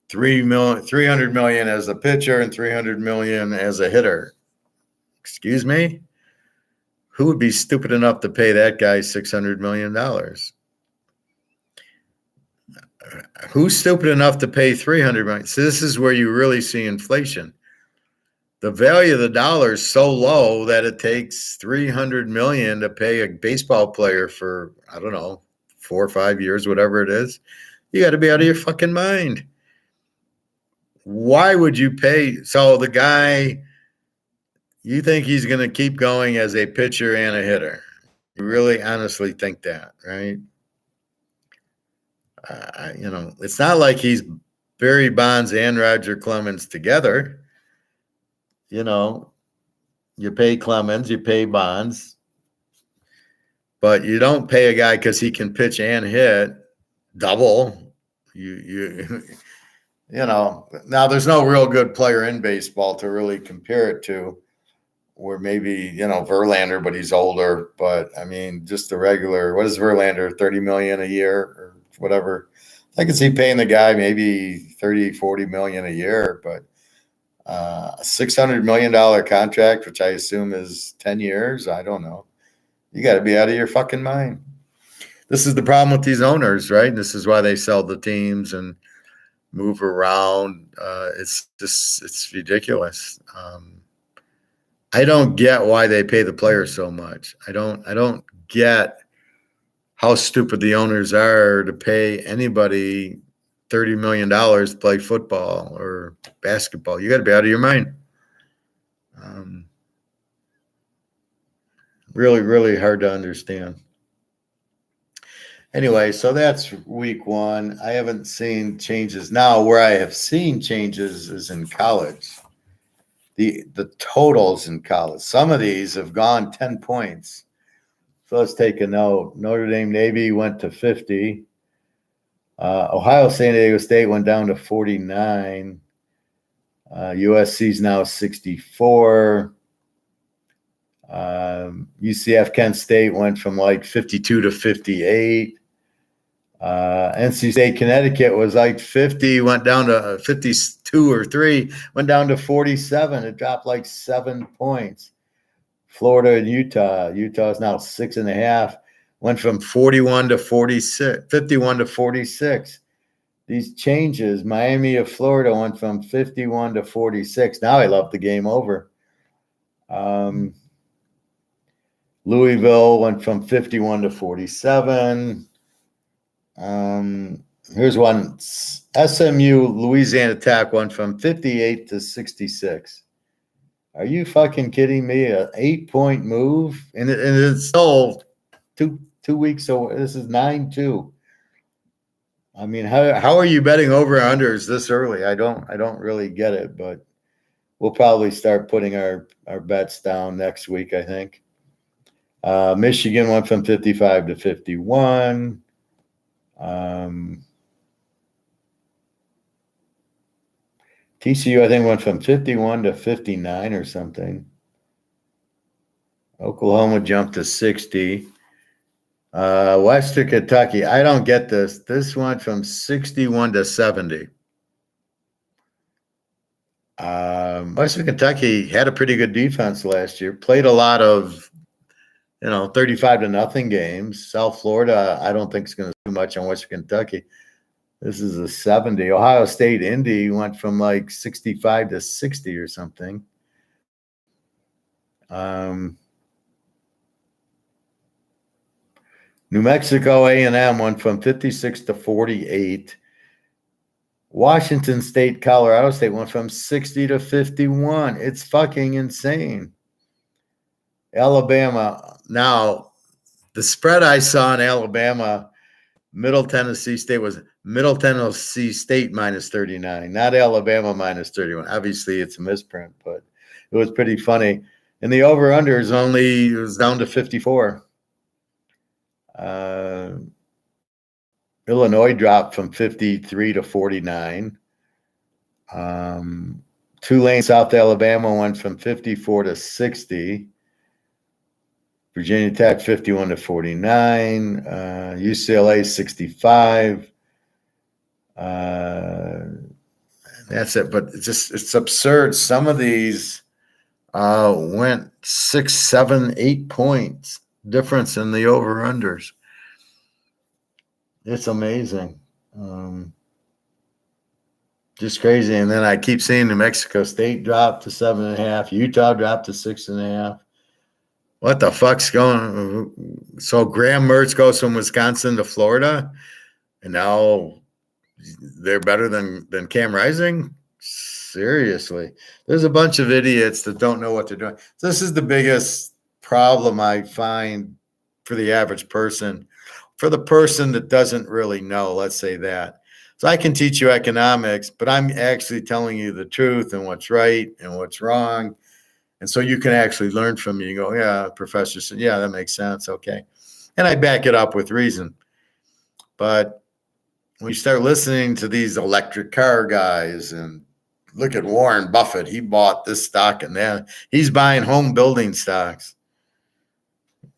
$300 million as a pitcher and $300 million as a hitter. Excuse me? Who would be stupid enough to pay that guy $600 million? Who's stupid enough to pay $300 million? So this is where you really see inflation. The value of the dollar is so low that it takes $300 million to pay a baseball player for, I don't know, 4 or 5 years, whatever it is. You got to be out of your fucking mind. Why would you pay? So the guy, you think he's going to keep going as a pitcher and a hitter? You really honestly think that, right? It's not like he's Barry Bonds and Roger Clemens together. You pay Clemens, you pay Bonds, but you don't pay a guy because he can pitch and hit double. Now there's no real good player in baseball to really compare it to, or maybe, Verlander, but he's older. But I mean, just the regular, what is Verlander, $30 million a year or whatever? I can see paying the guy maybe $30-40 million a year, but a $600 million contract, which I assume is 10 years. I don't know. You got to be out of your fucking mind. This is the problem with these owners, right? And this is why they sell the teams and move around. It's ridiculous. I don't get why they pay the players so much. I don't get how stupid the owners are to pay anybody $30 million to play football or basketball. You got to be out of your mind. Really, really hard to understand. Anyway, so that's week one. I haven't seen changes. Now, where I have seen changes is in college. The totals in college. Some of these have gone 10 points. So let's take a note. Notre Dame Navy went to 50. Ohio San Diego State went down to 49. USC's now 64. UCF Kent State went from like 52 to 58. NC State, Connecticut was like 50, went down to 52 or 3, went down to 47. It dropped like 7 points. Florida and Utah. Utah is now 6.5. Went from 41 to 46, 51 to 46. These changes, Miami of Florida went from 51 to 46. Now I love the game over. Louisville went from 51 to 47. Here's one. SMU Louisiana Tech went from 58 to 66. Are you fucking kidding me? An 8-point move, and it's sold 2 weeks. So this is 9-2. I mean, how are you betting over unders this early? I don't really get it, but we'll probably start putting our bets down next week, I think. Michigan went from 55 to 51. TCU, I think, went from 51 to 59 or something. Oklahoma jumped to 60. Western Kentucky, I don't get this. This went from 61 to 70. Western Kentucky had a pretty good defense last year. Played a lot of, 35-0 games. South Florida, I don't think is going to do much on Western Kentucky. This is a 70. Ohio State, Indy went from like 65 to 60 or something. New Mexico A&M went from 56 to 48. Washington State, Colorado State went from 60 to 51. It's fucking insane. Alabama. Now, the spread I saw in Alabama, Middle Tennessee State was Middle Tennessee State minus 39, not Alabama minus 31. Obviously, it's a misprint, but it was pretty funny. And the over-under was down to 54. Illinois dropped from 53 to 49. Tulane, South Alabama went from 54 to 60. Virginia Tech 51 to 49. UCLA 65. That's it. But it's absurd. Some of these went 6, 7, 8 points difference in the over-unders. It's amazing. Just crazy. And then I keep seeing New Mexico State drop to 7.5. Utah dropped to 6.5. What the fuck's going on? So Graham Mertz goes from Wisconsin to Florida, and now they're better than Cam Rising? Seriously. There's a bunch of idiots that don't know what they're doing. This is the biggest problem I find for the average person, for the person that doesn't really know, let's say that. So I can teach you economics, but I'm actually telling you the truth and what's right and what's wrong. And so you can actually learn from me. You go, yeah, professor said, yeah, that makes sense. Okay. And I back it up with reason. But when you start listening to these electric car guys, and look at Warren Buffett, he bought this stock and that. He's buying home building stocks.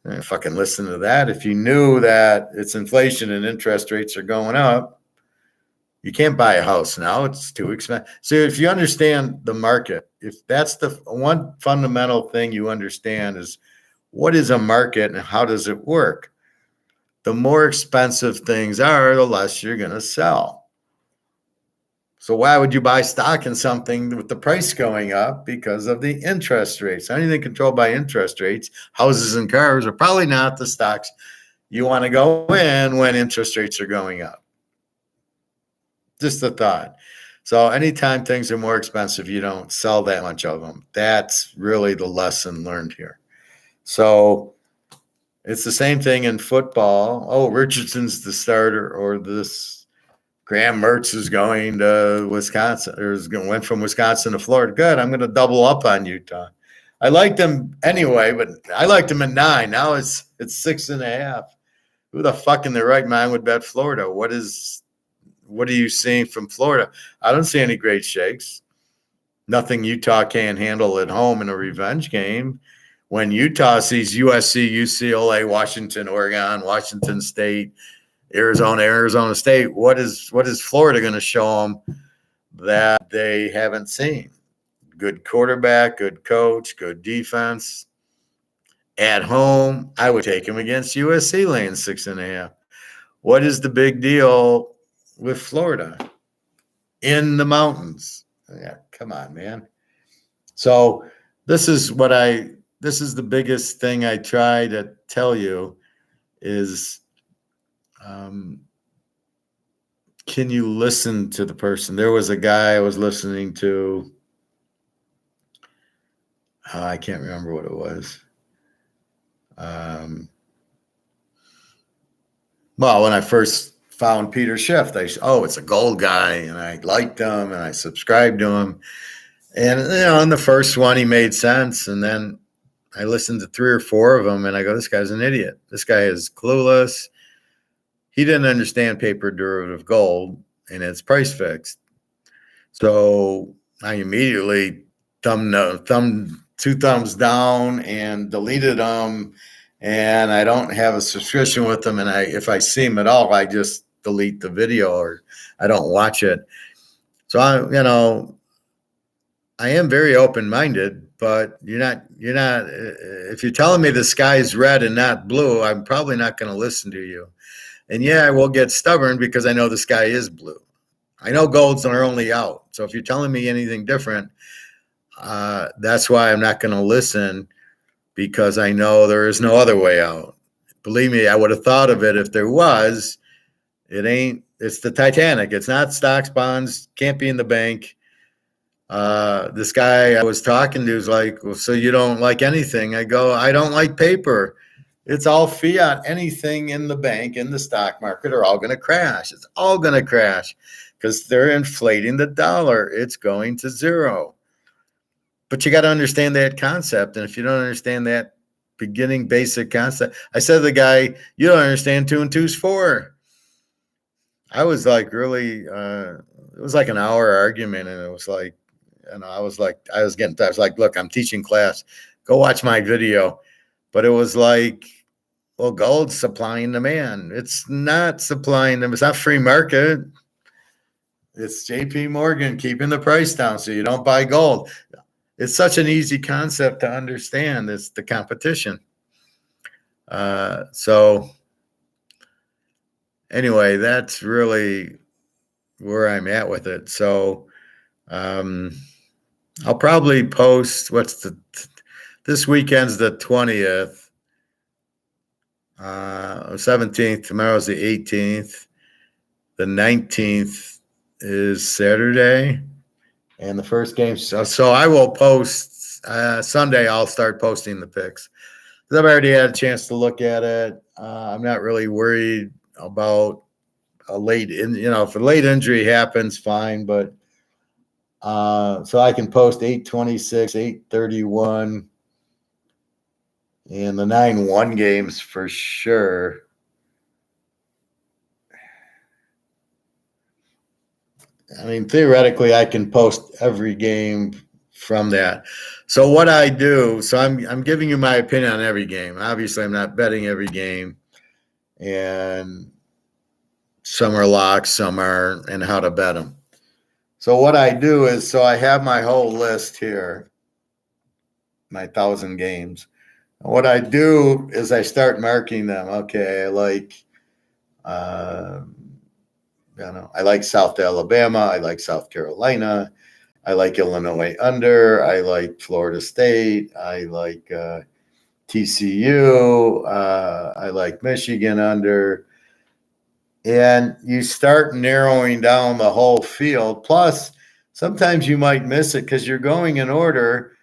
And fucking listen to that. If you knew that it's inflation and interest rates are going up, you can't buy a house now. It's too expensive. So if you understand the market, if that's the one fundamental thing you understand is what is a market and how does it work? The more expensive things are, the less you're going to sell. So why would you buy stock in something with the price going up? Because of the interest rates. Anything controlled by interest rates, houses and cars are probably not the stocks you want to go in when interest rates are going up. Just a thought. So anytime things are more expensive, you don't sell that much of them. That's really the lesson learned here. So it's the same thing in football. Oh, Richardson's the starter, or this Graham Mertz is going to Wisconsin, or went from Wisconsin to Florida. Good. I'm going to double up on Utah. I liked him anyway, but I liked him at 9. Now it's 6.5. Who the fuck in their right mind would bet Florida? What are you seeing from Florida? I don't see any great shakes. Nothing Utah can't handle at home in a revenge game. When Utah sees USC, UCLA, Washington, Oregon, Washington State, Arizona State. What is Florida going to show them that they haven't seen? Good quarterback, good coach, good defense. At home, I would take them against USC laying 6.5. What is the big deal with Florida? In the mountains. Yeah, come on, man. So this is the biggest thing I try to tell you is, can you listen to the person? There was a guy I was listening to. I can't remember what it was. Well, when I first found Peter Schiff, it's a gold guy, and I liked him, and I subscribed to him. And, in the first one, he made sense. And then I listened to 3 or 4 of them, and I go, this guy's an idiot. This guy is clueless. He didn't understand paper derivative gold, and it's price fixed. So I immediately two thumbs down and deleted them. And I don't have a subscription with them. And if I see them at all, I just delete the video or I don't watch it. So I am very open-minded, but you're not, if you're telling me the sky's red and not blue, I'm probably not going to listen to you. And yeah, I will get stubborn because I know the sky is blue. I know gold's our only out. So if you're telling me anything different, that's why I'm not going to listen, because I know there is no other way out. Believe me, I would have thought of it if there was. It's the Titanic. It's not stocks, bonds, can't be in the bank. This guy I was talking to was like, well, so you don't like anything? I go, I don't like paper. It's all fiat. Anything in the bank, in the stock market are all going to crash. It's all going to crash because they're inflating the dollar. It's going to zero. But you got to understand that concept. And if you don't understand that beginning basic concept, I said to the guy, you don't understand 2 and 2 is 4. I was like, really, it was like an hour argument. And it was like, I was like, look, I'm teaching class. Go watch my video. But it was like, well, gold's supply and demand. It's not supplying them. It's not free market. It's JP Morgan keeping the price down so you don't buy gold. It's such an easy concept to understand. It's the competition. So anyway, that's really where I'm at with it. So I'll probably post this weekend's the 20th, 17th. Tomorrow's the 18th. The 19th is Saturday. And the first game, so I will post Sunday. I'll start posting the picks because I've already had a chance to look at it. I'm not really worried about a if a late injury happens, fine. But so I can post 826, 831, and the 9-1 games for sure. I mean, theoretically, I can post every game from that. So what I do, so I'm giving you my opinion on every game. Obviously, I'm not betting every game, and some are locks, some are, and how to bet them. So what I do is, so I have my whole list here, my 1,000 games. And what I do is I start marking them. Okay, I like South Alabama. I like South Carolina. I like Illinois under. I like Florida State. I like TCU. I like Michigan under. And you start narrowing down the whole field. Plus, sometimes you might miss it because you're going in order.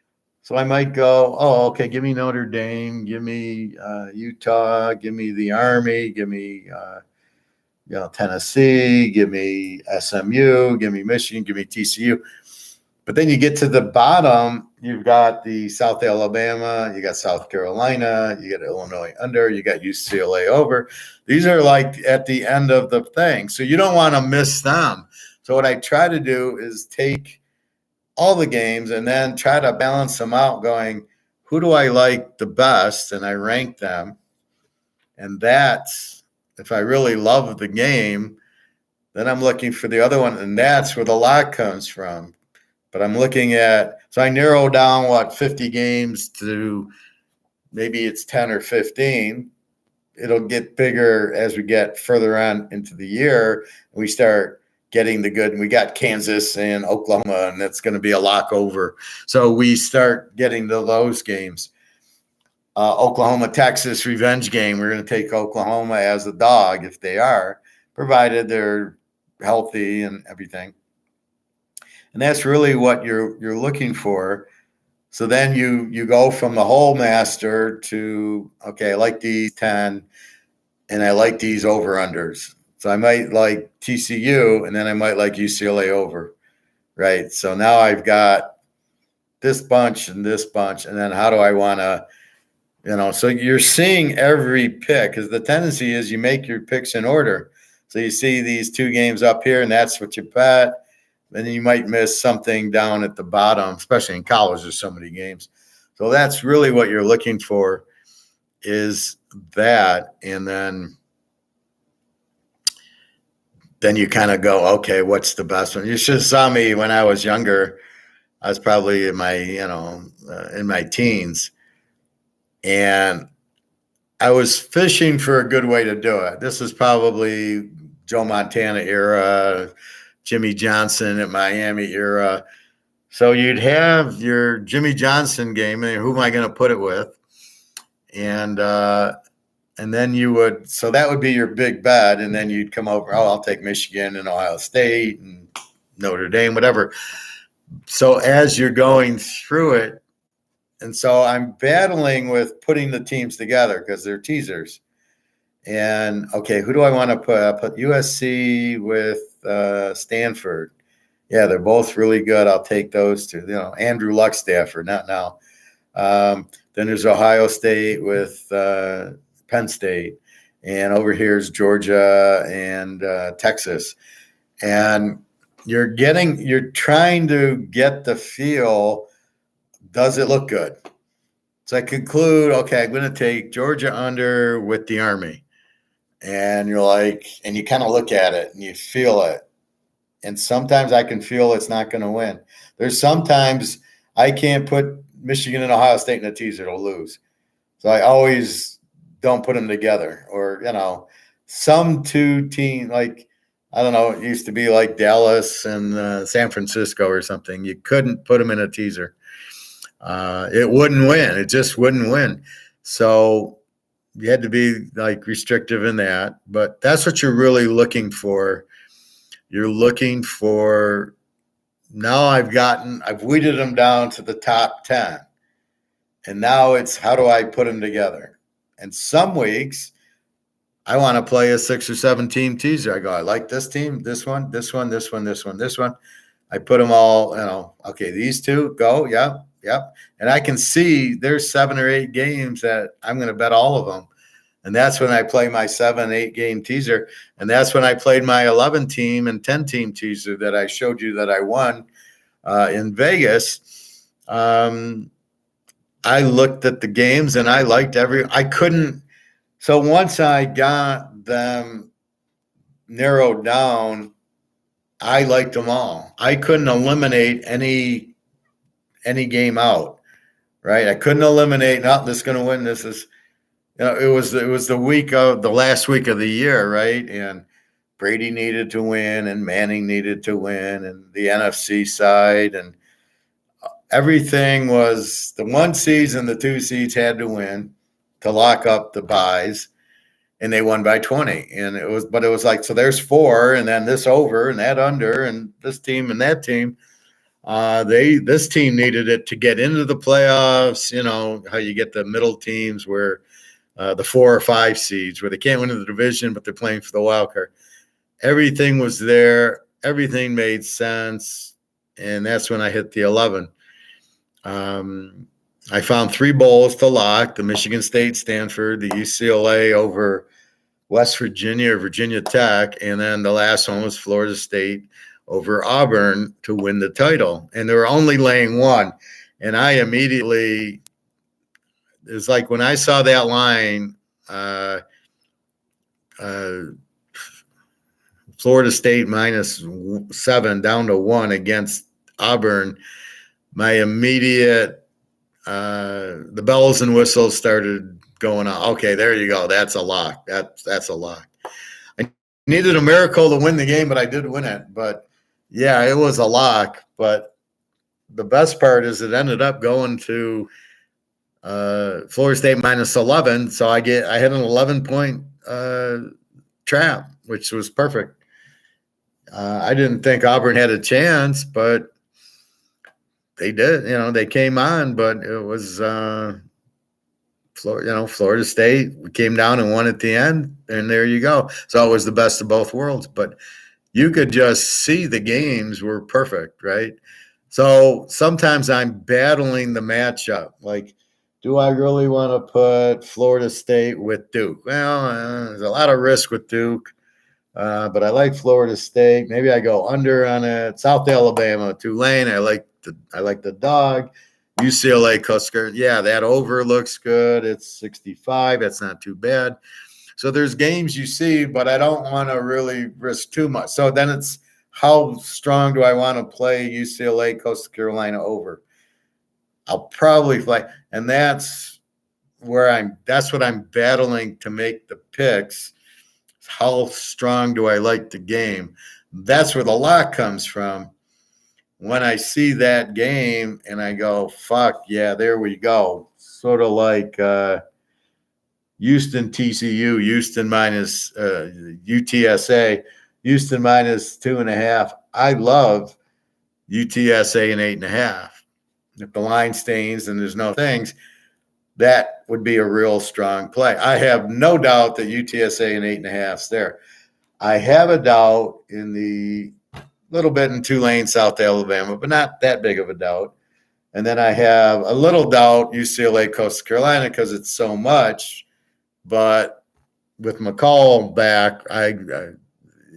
So I might go, okay, give me Notre Dame. Give me Utah. Give me the Army. Give me Tennessee, give me SMU, give me Michigan, give me TCU. But then you get to the bottom, you've got the South Alabama, you got South Carolina, you got Illinois under, you got UCLA over. These are like at the end of the thing. So you don't want to miss them. So what I try to do is take all the games and then try to balance them out going, who do I like the best? And I rank them. And that's if I really love the game, then I'm looking for the other one, and that's where the lock comes from. But I'm looking at, so I narrow down 50 games to maybe it's 10 or 15. It'll get bigger as we get further on into the year. We start getting the good, and we got Kansas and Oklahoma, and it's going to be a lock over. So we start getting to those games. Oklahoma, Texas revenge game. We're going to take Oklahoma as a dog if they are, provided they're healthy and everything. And that's really what you're looking for. So then you go from the whole master to, okay, I like these 10 and I like these over-unders. So I might like TCU and then I might like UCLA over, right? So now I've got this bunch, and then how do I want to, so you're seeing every pick, because the tendency is you make your picks in order. So you see these 2 games up here, and that's what you bet. And you might miss something down at the bottom, especially in college. There's so many games. So that's really what you're looking for, is that. And then you kind of go, okay, what's the best one? You should have saw me when I was younger. I was probably in my, in my teens. And I was fishing for a good way to do it. This is probably Joe Montana era, Jimmy Johnson at Miami era. So you'd have your Jimmy Johnson game, and who am I going to put it with? And then you would, so that would be your big bet. And then you'd come over, I'll take Michigan and Ohio State and Notre Dame, whatever. So as you're going through it, and so I'm battling with putting the teams together because they're teasers. And, okay, who do I want to put? I'll put USC with Stanford. Yeah, they're both really good. I'll take those 2. Andrew Luck, Stafford, not now. Then there's Ohio State with Penn State. And over here is Georgia and Texas. And you're trying to get the feel, does it look good? So I conclude, okay, I'm going to take Georgia under with the Army. And you're like, and you kind of look at it and you feel it. And sometimes I can feel it's not going to win. There's sometimes I can't put Michigan and Ohio State in a teaser to lose. So I always don't put them together. Or, some 2 teams, like, I don't know, it used to be like Dallas and San Francisco or something. You couldn't put them in a teaser. It wouldn't win. It just wouldn't win. So you had to be like restrictive in that. But that's what you're really looking for. You're looking for, now I've weeded them down to the top 10. And now it's, how do I put them together? And some weeks I want to play a 6 or 7 team teaser. I go, I like this team, this one, this one, this one, this one, this one. I put them all, okay, these 2 go. Yep. And I can see there's 7 or 8 games that I'm going to bet all of them. And that's when I play my 7-8 game teaser. And that's when I played my 11 team and 10 team teaser that I showed you that I won in Vegas. I looked at the games and I liked so once I got them narrowed down, I liked them all. I couldn't eliminate any game out, right? I couldn't eliminate, this is going to win. This is, it was the last week of the year, right? And Brady needed to win and Manning needed to win and the NFC side, and everything was the 1 seeds and the 2 seeds had to win to lock up the buys, and they won by 20. And it was like, so there's 4, and then this over and that under, and this team and that team. This team needed it to get into the playoffs. How you get the middle teams where the 4 or 5 seeds where they can't win the division, but they're playing for the wild card. Everything was there. Everything made sense. And that's when I hit the 11. I found 3 bowls to lock: the Michigan State, Stanford, the UCLA over West Virginia or Virginia Tech. And then the last one was Florida State over Auburn to win the title. And they were only laying 1. And I immediately, it's like when I saw that line, Florida State -7 down to 1 against Auburn, my immediate the bells and whistles started going on. Okay, there you go. That's a lock. That's a lock. I needed a miracle to win the game, but I did win it. But yeah, it was a lock. But the best part is it ended up going to Florida State -11. So I had an 11-point trap, which was perfect. I didn't think Auburn had a chance, but they did. They came on, but it was Florida State came down and won at the end, and there you go. So it was the best of both worlds. But you could just see the games were perfect, right? So sometimes I'm battling the matchup. Like, do I really want to put Florida State with Duke? Well, there's a lot of risk with Duke. But I like Florida State. Maybe I go under on it. South Alabama, Tulane. I like the dog. UCLA, Cusker. Yeah, that over looks good. It's 65. That's not too bad. So there's games you see, but I don't want to really risk too much. So then it's how strong do I want to play UCLA, Coastal Carolina over? I'll probably play, and that's what I'm battling to make the picks. How strong do I like the game? That's where the lock comes from. When I see that game and I go, fuck, yeah, there we go. Sort of like Houston, TCU, Houston minus UTSA, Houston -2.5. I love UTSA and 8.5. If the line stays and there's no things, that would be a real strong play. I have no doubt that UTSA and 8.5 is there. I have a doubt in the little bit in Tulane, South Alabama, but not that big of a doubt. And then I have a little doubt UCLA, Coastal Carolina, because it's so much. But with McCall back, it'll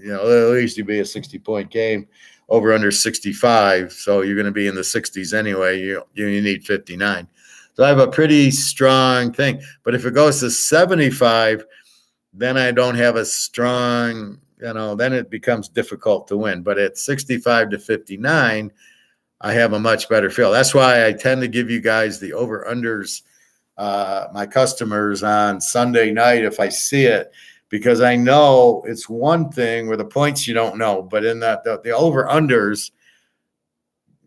at least be a 60-point game, over under 65. So you're going to be in the 60s anyway. You need 59. So I have a pretty strong thing. But if it goes to 75, then I don't have a strong, then it becomes difficult to win. But at 65 to 59, I have a much better feel. That's why I tend to give you guys the over-unders, my customers on Sunday night if I see it, because I know it's one thing where the points you don't know. But in the over-unders,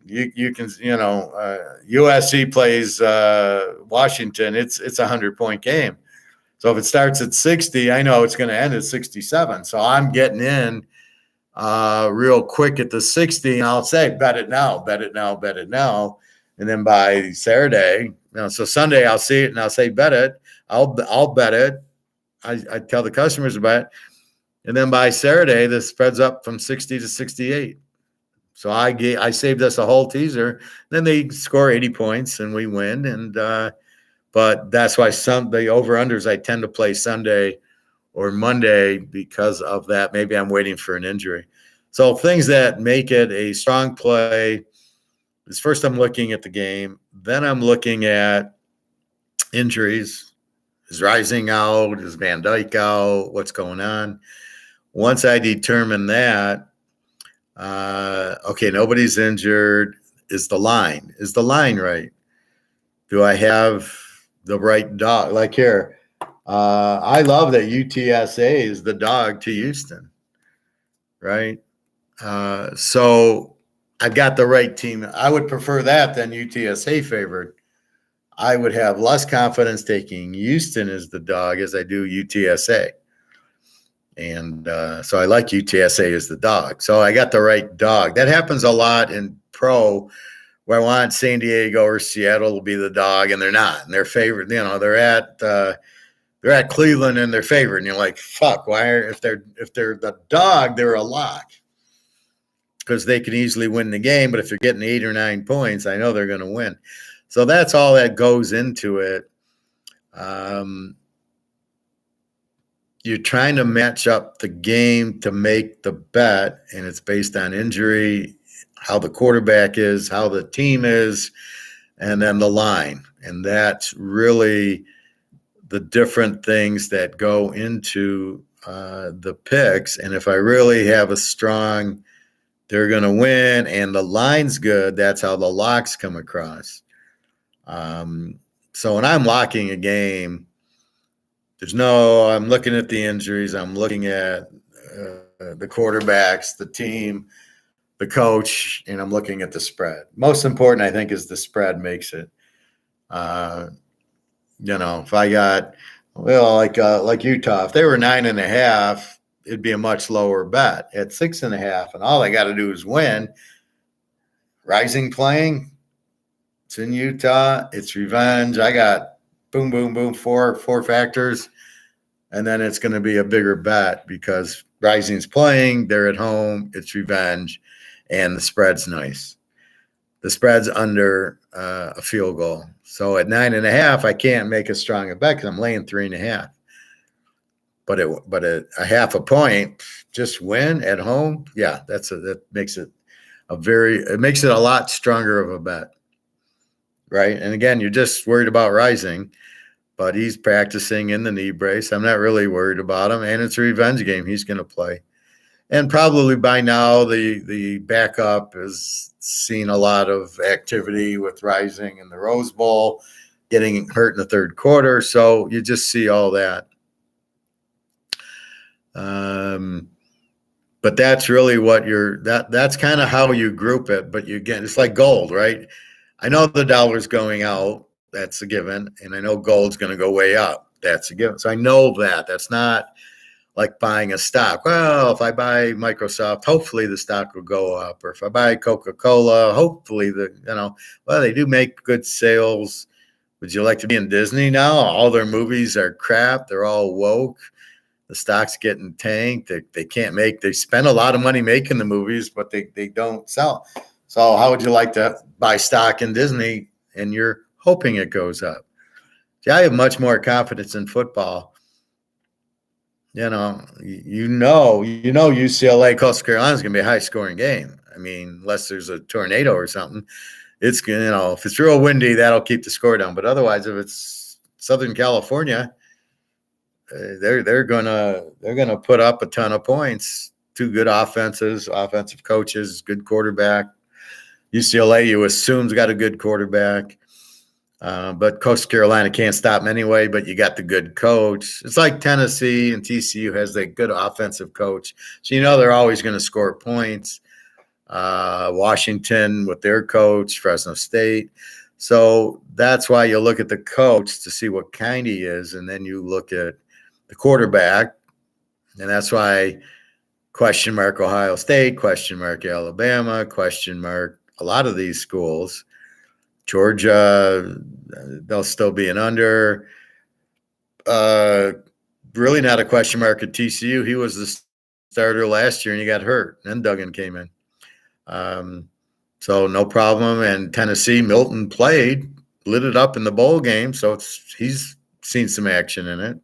you can, USC plays Washington. It's a 100-point game. So if it starts at 60, I know it's going to end at 67. So I'm getting in real quick at the 60, and I'll say, bet it now, bet it now, bet it now. And then by Saturday, so Sunday I'll see it and I'll say, bet it. I'll bet it. I tell the customers about it. And then by Saturday, the spread's up from 60 to 68. So I saved us a whole teaser. Then they score 80 points and we win. And but that's why the over-unders I tend to play Sunday or Monday because of that. Maybe I'm waiting for an injury. So things that make it a strong play is first I'm looking at the game. Then I'm looking at injuries. Is Rising out? Is Van Dyke out? What's going on? Once I determine that, okay, nobody's injured. Is the line right? Do I have the right dog? Like here, I love that UTSA is the dog to Houston, right? So I've got the right team. I would prefer that than UTSA favored. I would have less confidence taking Houston as the dog as I do UTSA. And so I like UTSA as the dog. So I got the right dog. That happens a lot in pro where I want San Diego or Seattle to be the dog, and they're not. And they're favored. They're at Cleveland and they're favored. And you're like, fuck, if they're the dog, they're a lock. Because they can easily win the game. But if they're getting 8 or 9 points, I know they're going to win. So that's all that goes into it. You're trying to match up the game to make the bet, and it's based on injury, how the quarterback is, how the team is, and then the line. And that's really the different things that go into the picks, and if I really have a strong, they're going to win, and the line's good, that's how the locks come across. So when I'm locking a game, I'm looking at the injuries, I'm looking at the quarterbacks, the team, the coach, and I'm looking at the spread. Most important, I think, is the spread makes it. If I got, like Utah, if they were 9.5, it'd be a much lower bet. At 6.5, and all I got to do is win. Rising playing, it's in Utah. It's revenge. I got boom, boom, boom, four factors, and then it's going to be a bigger bet because Rising's playing. They're at home. It's revenge, and the spread's nice. The spread's under a field goal. So at 9.5, I can't make as strong a bet because I'm laying 3.5. But at a half a point, just win at home. Yeah, that makes it a lot stronger of a bet, right? And again, you're just worried about Rising, but he's practicing in the knee brace. I'm not really worried about him, and it's a revenge game. He's going to play, and probably by now the backup has seen a lot of activity with Rising in the Rose Bowl, getting hurt in the third quarter. So you just see all that. But that's really what that's kind of how you group it. But it's like gold, right? I know the dollar's going out. That's a given. And I know gold's going to go way up. That's a given. So I know that. That's not like buying a stock. Well, if I buy Microsoft, hopefully the stock will go up. Or if I buy Coca-Cola, hopefully they do make good sales. Would you like to be in Disney now? All their movies are crap. They're all woke. The stock's getting tanked. They spend a lot of money making the movies, but they don't sell. So how would you like to buy stock in Disney and you're hoping it goes up? See, I have much more confidence in football. UCLA, Coastal Carolina is going to be a high scoring game. I mean, unless there's a tornado or something, it's if it's real windy, that'll keep the score down. But otherwise, if it's Southern California, they're gonna put up a ton of points. Two good offensive coaches, good quarterback. UCLA, you assume's got a good quarterback, but Coastal Carolina can't stop them anyway. But you got the good coach. It's like Tennessee and TCU has a good offensive coach, so they're always going to score points. Washington with their coach, Fresno State. So that's why you look at the coach to see what kind he is, and then you look at the quarterback, and that's why question mark Ohio State, question mark Alabama, question mark a lot of these schools. Georgia, they'll still be an under. Really not a question mark at TCU. He was the starter last year, and he got hurt. Then Duggan came in. So no problem. And Tennessee, Milton played, lit it up in the bowl game, so he's seen some action in it.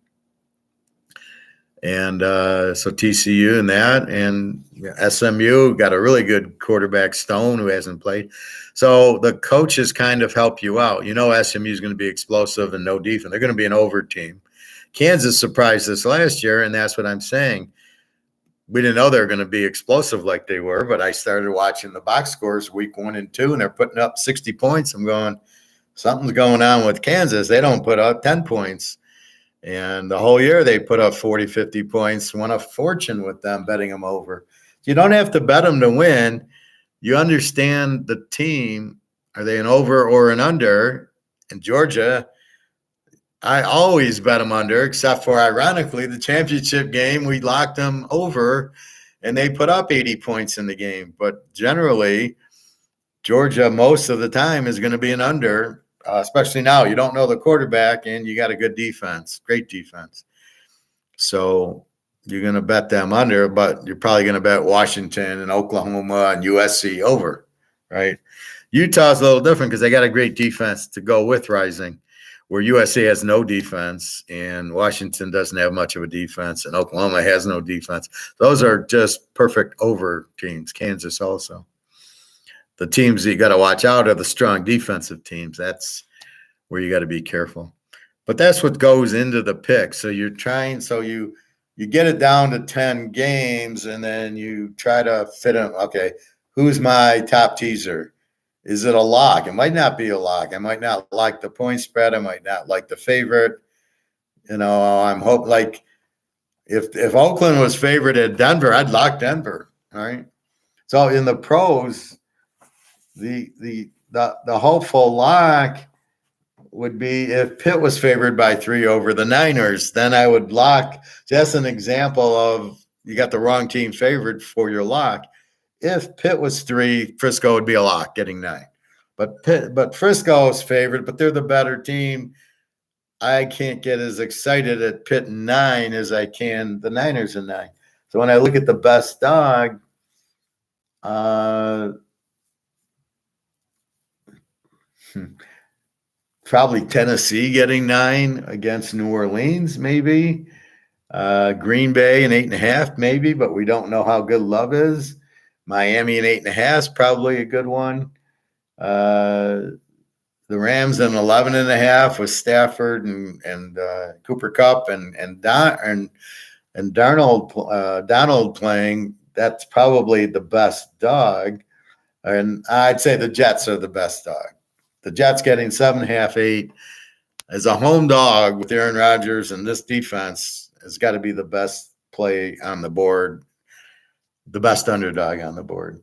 And so TCU and that, and SMU got a really good quarterback, Stone, who hasn't played. So the coaches kind of help you out. SMU is going to be explosive and no defense. They're going to be an over team. Kansas surprised us last year, and that's what I'm saying. We didn't know they were going to be explosive like they were, but I started watching the box scores week 1 and 2, and they're putting up 60 points. I'm going, something's going on with Kansas. They don't put up 10 points. And the whole year they put up 40, 50 points, won a fortune with them betting them over. You don't have to bet them to win. You understand the team. Are they an over or an under? In Georgia, I always bet them under, except for, ironically, the championship game, we locked them over, and they put up 80 points in the game. But generally, Georgia most of the time is going to be an under. Especially now, you don't know the quarterback, and you got a good defense, great defense. So you're going to bet them under, but you're probably going to bet Washington and Oklahoma and USC over, right? Utah's a little different because they got a great defense to go with Rising, where USC has no defense and Washington doesn't have much of a defense and Oklahoma has no defense. Those are just perfect over teams. Kansas also. The teams that you got to watch out are the strong defensive teams. That's where you got to be careful. But that's what goes into the pick. So you're trying. So you you get it down to 10 games, and then you try to fit them. Okay, who's my top teaser? Is it a lock? It might not be a lock. I might not like the point spread. I might not like the favorite. I'm hoping, like, if Oakland was favored at Denver, I'd lock Denver. All right. So in the pros, the hopeful lock would be if Pitt was favored by 3 over the Niners, then I would lock. That's an example of you got the wrong team favored for your lock. If Pitt was 3, Frisco would be a lock, getting 9. But Frisco is favored, but they're the better team. I can't get as excited at Pitt 9 as I can the Niners in 9. So when I look at the best dog, probably Tennessee getting 9 against New Orleans, maybe. Green Bay an 8.5, maybe, but we don't know how good Love is. Miami an 8.5 is probably a good one. The Rams an 11.5 with Stafford and Cooper Kupp and Donald playing. That's probably the best dog. And I'd say the Jets are the best dog. The Jets getting 7.5, 8 as a home dog with Aaron Rodgers and this defense has got to be the best play on the board, the best underdog on the board.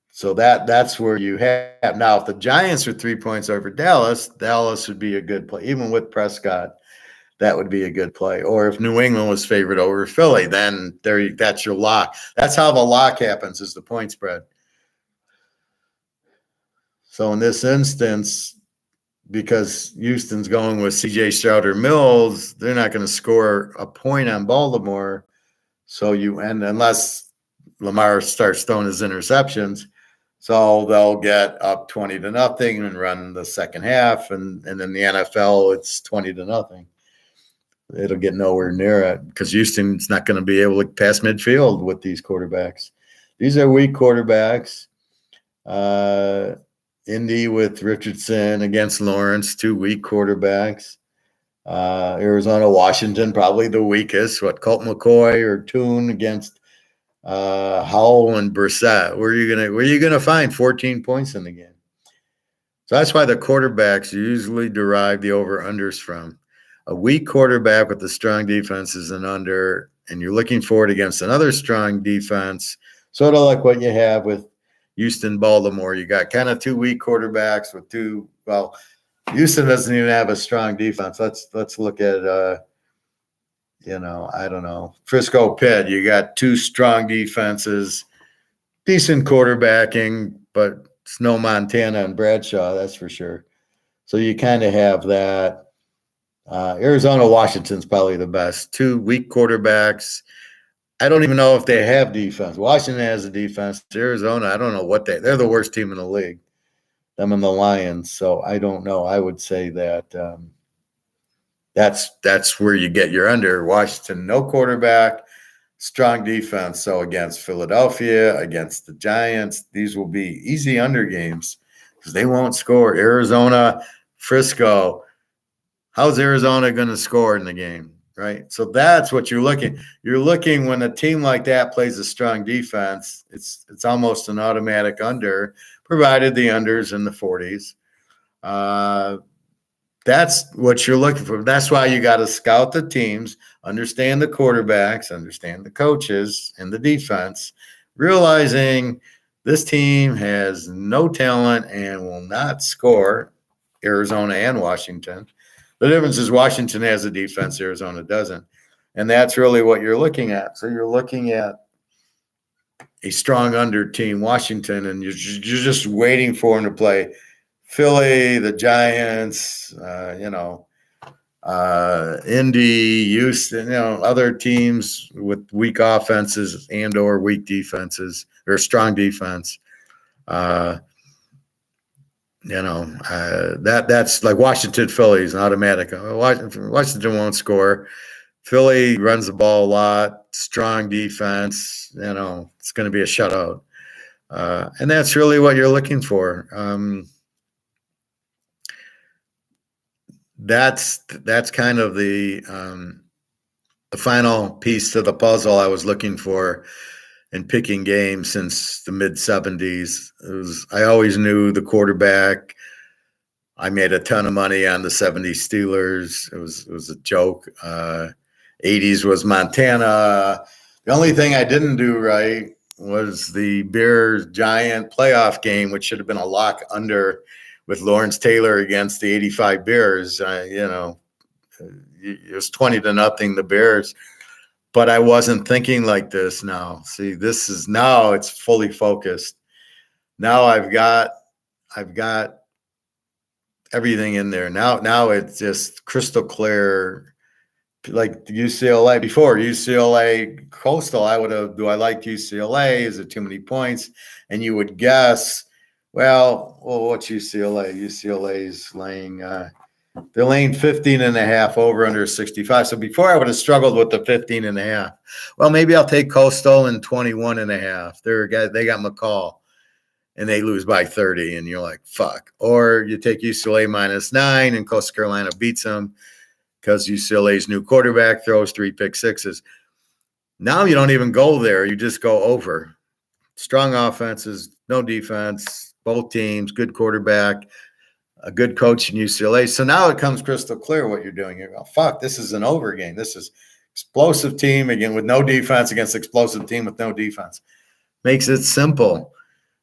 So that's where you have. Now, if the Giants are 3 points over Dallas would be a good play. Even with Prescott, that would be a good play. Or if New England was favored over Philly, then that's your lock. That's how the lock happens, is the point spread. So in this instance, because Houston's going with C.J. Stroud-Mills, they're not going to score a point on Baltimore. So unless Lamar starts throwing his interceptions, so they'll get up 20-0 and run the second half, and in the NFL it's 20-0. It'll get nowhere near it because Houston's not going to be able to pass midfield with these quarterbacks. These are weak quarterbacks. Indy with Richardson against Lawrence, 2 weak quarterbacks. Arizona, Washington, probably the weakest. Colt McCoy or Toon against Howell and Brissett. Where are you gonna find 14 points in the game? So that's why the quarterbacks usually derive the over-unders from. A weak quarterback with a strong defense is an under, and you're looking for it against another strong defense, sort of like what you have with Houston, Baltimore. You got kind of 2 weak quarterbacks with Houston doesn't even have a strong defense. Let's look at I don't know, Frisco, Pitt. You got 2 strong defenses, decent quarterbacking, but it's no Montana and Bradshaw, that's for sure. So you kind of have that. Arizona, Washington's probably the best. 2 weak quarterbacks. I don't even know if they have defense. Washington has a defense. Arizona, I don't know what they're the worst team in the league. Them and the Lions. So I don't know. I would say that that's where you get your under. Washington, no quarterback, strong defense. So against Philadelphia, against the Giants, these will be easy under games because they won't score. Arizona, Frisco. How's Arizona going to score in the game, right? So that's what you're looking. You're looking when a team like that plays a strong defense, it's almost an automatic under, provided the under's in the 40s. That's what you're looking for. That's why you got to scout the teams, understand the quarterbacks, understand the coaches and the defense, realizing this team has no talent and will not score, Arizona and Washington. The difference is Washington has a defense, Arizona doesn't. And that's really what you're looking at. So you're looking at a strong under team, Washington, and you're just waiting for them to play Philly, the Giants, Indy, Houston, other teams with weak offenses and or weak defenses or strong defense. That's like Washington, Philly is an automatic. Washington won't score. Philly runs the ball a lot, strong defense. It's going to be a shutout. And that's really what you're looking for. That's kind of the the final piece to the puzzle I was looking for in picking games since the mid 70s. I always knew the quarterback. I made a ton of money on the 70s Steelers. It was a joke. 80s was Montana. The only thing I didn't do right was the Bears Giant playoff game, which should have been a lock under with Lawrence Taylor against the 85 Bears. It was 20-0 the Bears. But I wasn't thinking like this now. See, now it's fully focused. Now I've got everything in there. Now it's just crystal clear. Like UCLA before, UCLA Coastal, do I like UCLA? Is it too many points? And you would guess, well, what's UCLA? UCLA's they're laying 15.5 over under 65. So before I would have struggled with the 15.5. Well, maybe I'll take Coastal and 21.5. They got McCall and they lose by 30 and you're like, fuck. Or you take UCLA -9 and Coastal Carolina beats them because UCLA's new quarterback throws 3 pick sixes. Now you don't even go there. You just go over. Strong offenses, no defense, both teams, good quarterback, a good coach in UCLA. So now it comes crystal clear what you're doing. You're going, fuck, this is an over game. This is explosive team again with no defense against explosive team with no defense. Makes it simple.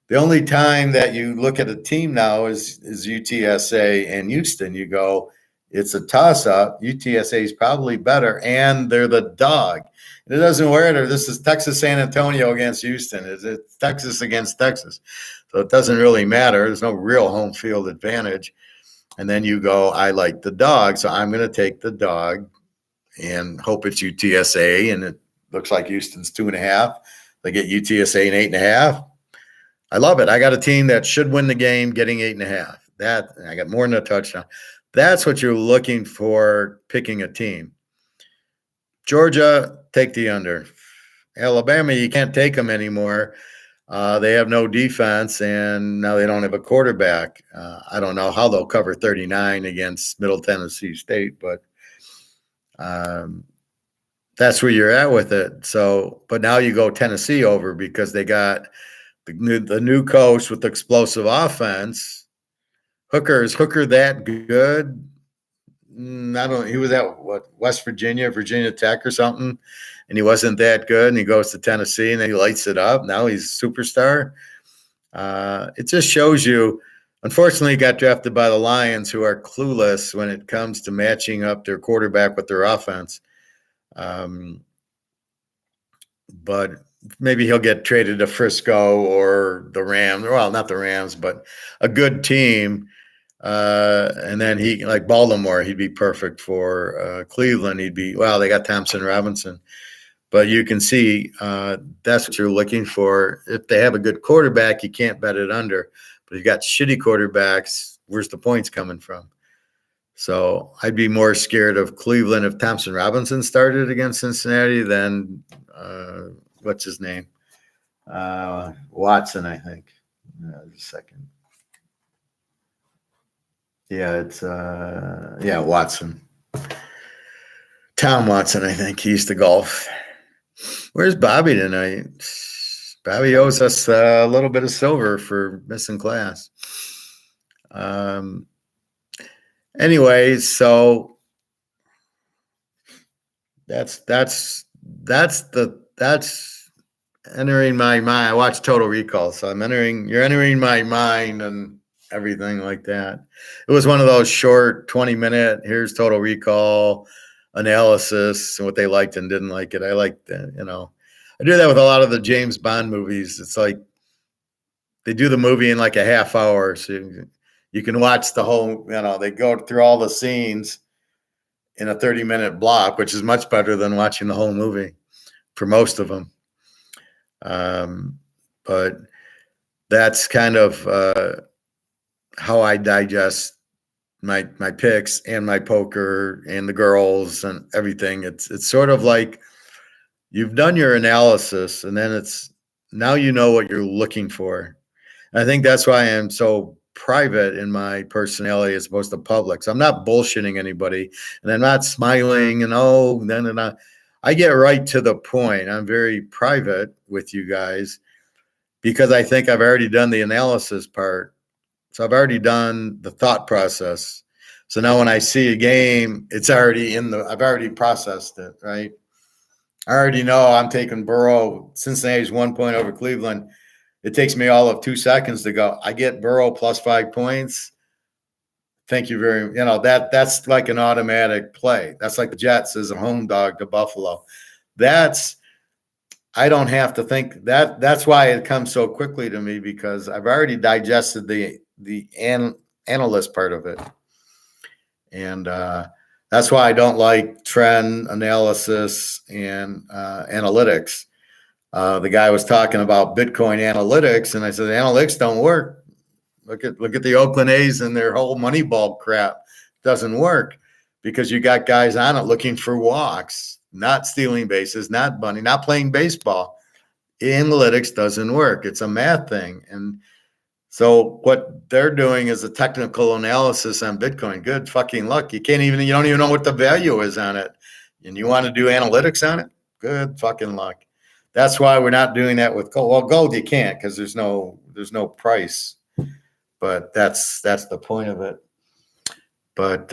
The only time that you look at a team now is UTSA and Houston. You go, it's a toss-up. UTSA is probably better, and they're the dog. And it doesn't matter. This is Texas San Antonio against Houston. It's Texas against Texas. So it doesn't really matter. There's no real home field advantage. And then you go, I like the dog, so I'm going to take the dog and hope it's UTSA. And it looks like Houston's 2.5. They get UTSA an 8.5. I love it. I got a team that should win the game getting 8.5. That I got more than a touchdown. That's what you're looking for picking a team. Georgia, take the under. Alabama, you can't take them anymore. They have no defense, and now they don't have a quarterback. I don't know how they'll cover 39 against Middle Tennessee State, but that's where you're at with it. So, but now you go Tennessee over because they got the new coach with the explosive offense. Is Hooker that good? I don't. He was at West Virginia Tech or something, and he wasn't that good. And he goes to Tennessee, and then he lights it up. Now he's a superstar. It just shows you. Unfortunately, he got drafted by the Lions, who are clueless when it comes to matching up their quarterback with their offense. But maybe he'll get traded to Frisco or the Rams. Well, not the Rams, but a good team. And then he, like Baltimore, he'd be perfect for Cleveland. They got Thompson Robinson. But you can see that's what you're looking for. If they have a good quarterback, you can't bet it under. But if you got shitty quarterbacks, where's the points coming from? So I'd be more scared of Cleveland if Thompson Robinson started against Cincinnati than what's his name? Watson, I think. Just a second. Yeah, it's Watson. Tom Watson, I think. He used to golf. Where's Bobby tonight? Bobby owes us a little bit of silver for missing class. Anyways, so that's entering my mind. I watch Total Recall, so you're entering my mind and everything like that. It was one of those short 20-minute, here's Total Recall analysis and what they liked and didn't like it. I like that, I do that with a lot of the James Bond movies. It's like they do the movie in like a half hour. So you can watch the whole, they go through all the scenes in a 30-minute block, which is much better than watching the whole movie for most of them. But that's kind of how I digest my picks and my poker and the girls and everything. It's sort of like you've done your analysis and then now you know what you're looking for. And I think that's why I am so private in my personality as opposed to public. So I'm not bullshitting anybody and I'm not smiling and I get right to the point. I'm very private with you guys because I think I've already done the analysis part. So I've already done the thought process. So now when I see a game, it's already I've already processed it, right? I already know I'm taking Burrow. Cincinnati's 1 point over Cleveland. It takes me all of 2 seconds to go. I get Burrow plus 5 points. Thank you very much. That's like an automatic play. That's like the Jets as a home dog to Buffalo. I don't have to think that. That's why it comes so quickly to me because I've already digested the analyst part of it, and that's why I don't like trend analysis and analytics. The guy was talking about Bitcoin analytics, and I said analytics don't work. Look at the Oakland A's and their whole Moneyball crap. Doesn't work because you got guys on it looking for walks, not stealing bases, not bunting, not playing baseball. Analytics doesn't work. It's a math thing. And so what they're doing is a technical analysis on Bitcoin. Good fucking luck. You don't even know what the value is on it. And you want to do analytics on it? Good fucking luck. That's why we're not doing that with gold. Well, gold you can't because there's no price. But that's the point of it. But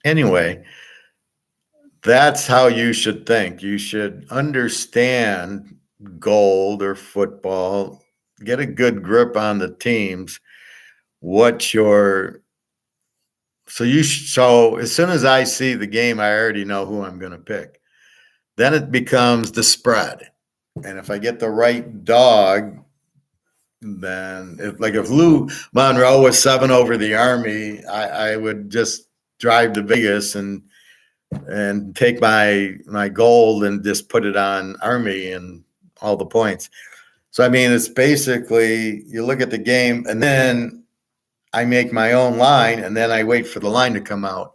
anyway, that's how you should think. You should understand gold or football, get a good grip on the teams. So as soon as I see the game, I already know who I'm going to pick. Then it becomes the spread. And if I get the right dog, then if Lou Monroe was 7 over the Army, I would just drive to Vegas and take my gold and just put it on Army and all the points. So I mean, it's basically you look at the game and then I make my own line and then I wait for the line to come out.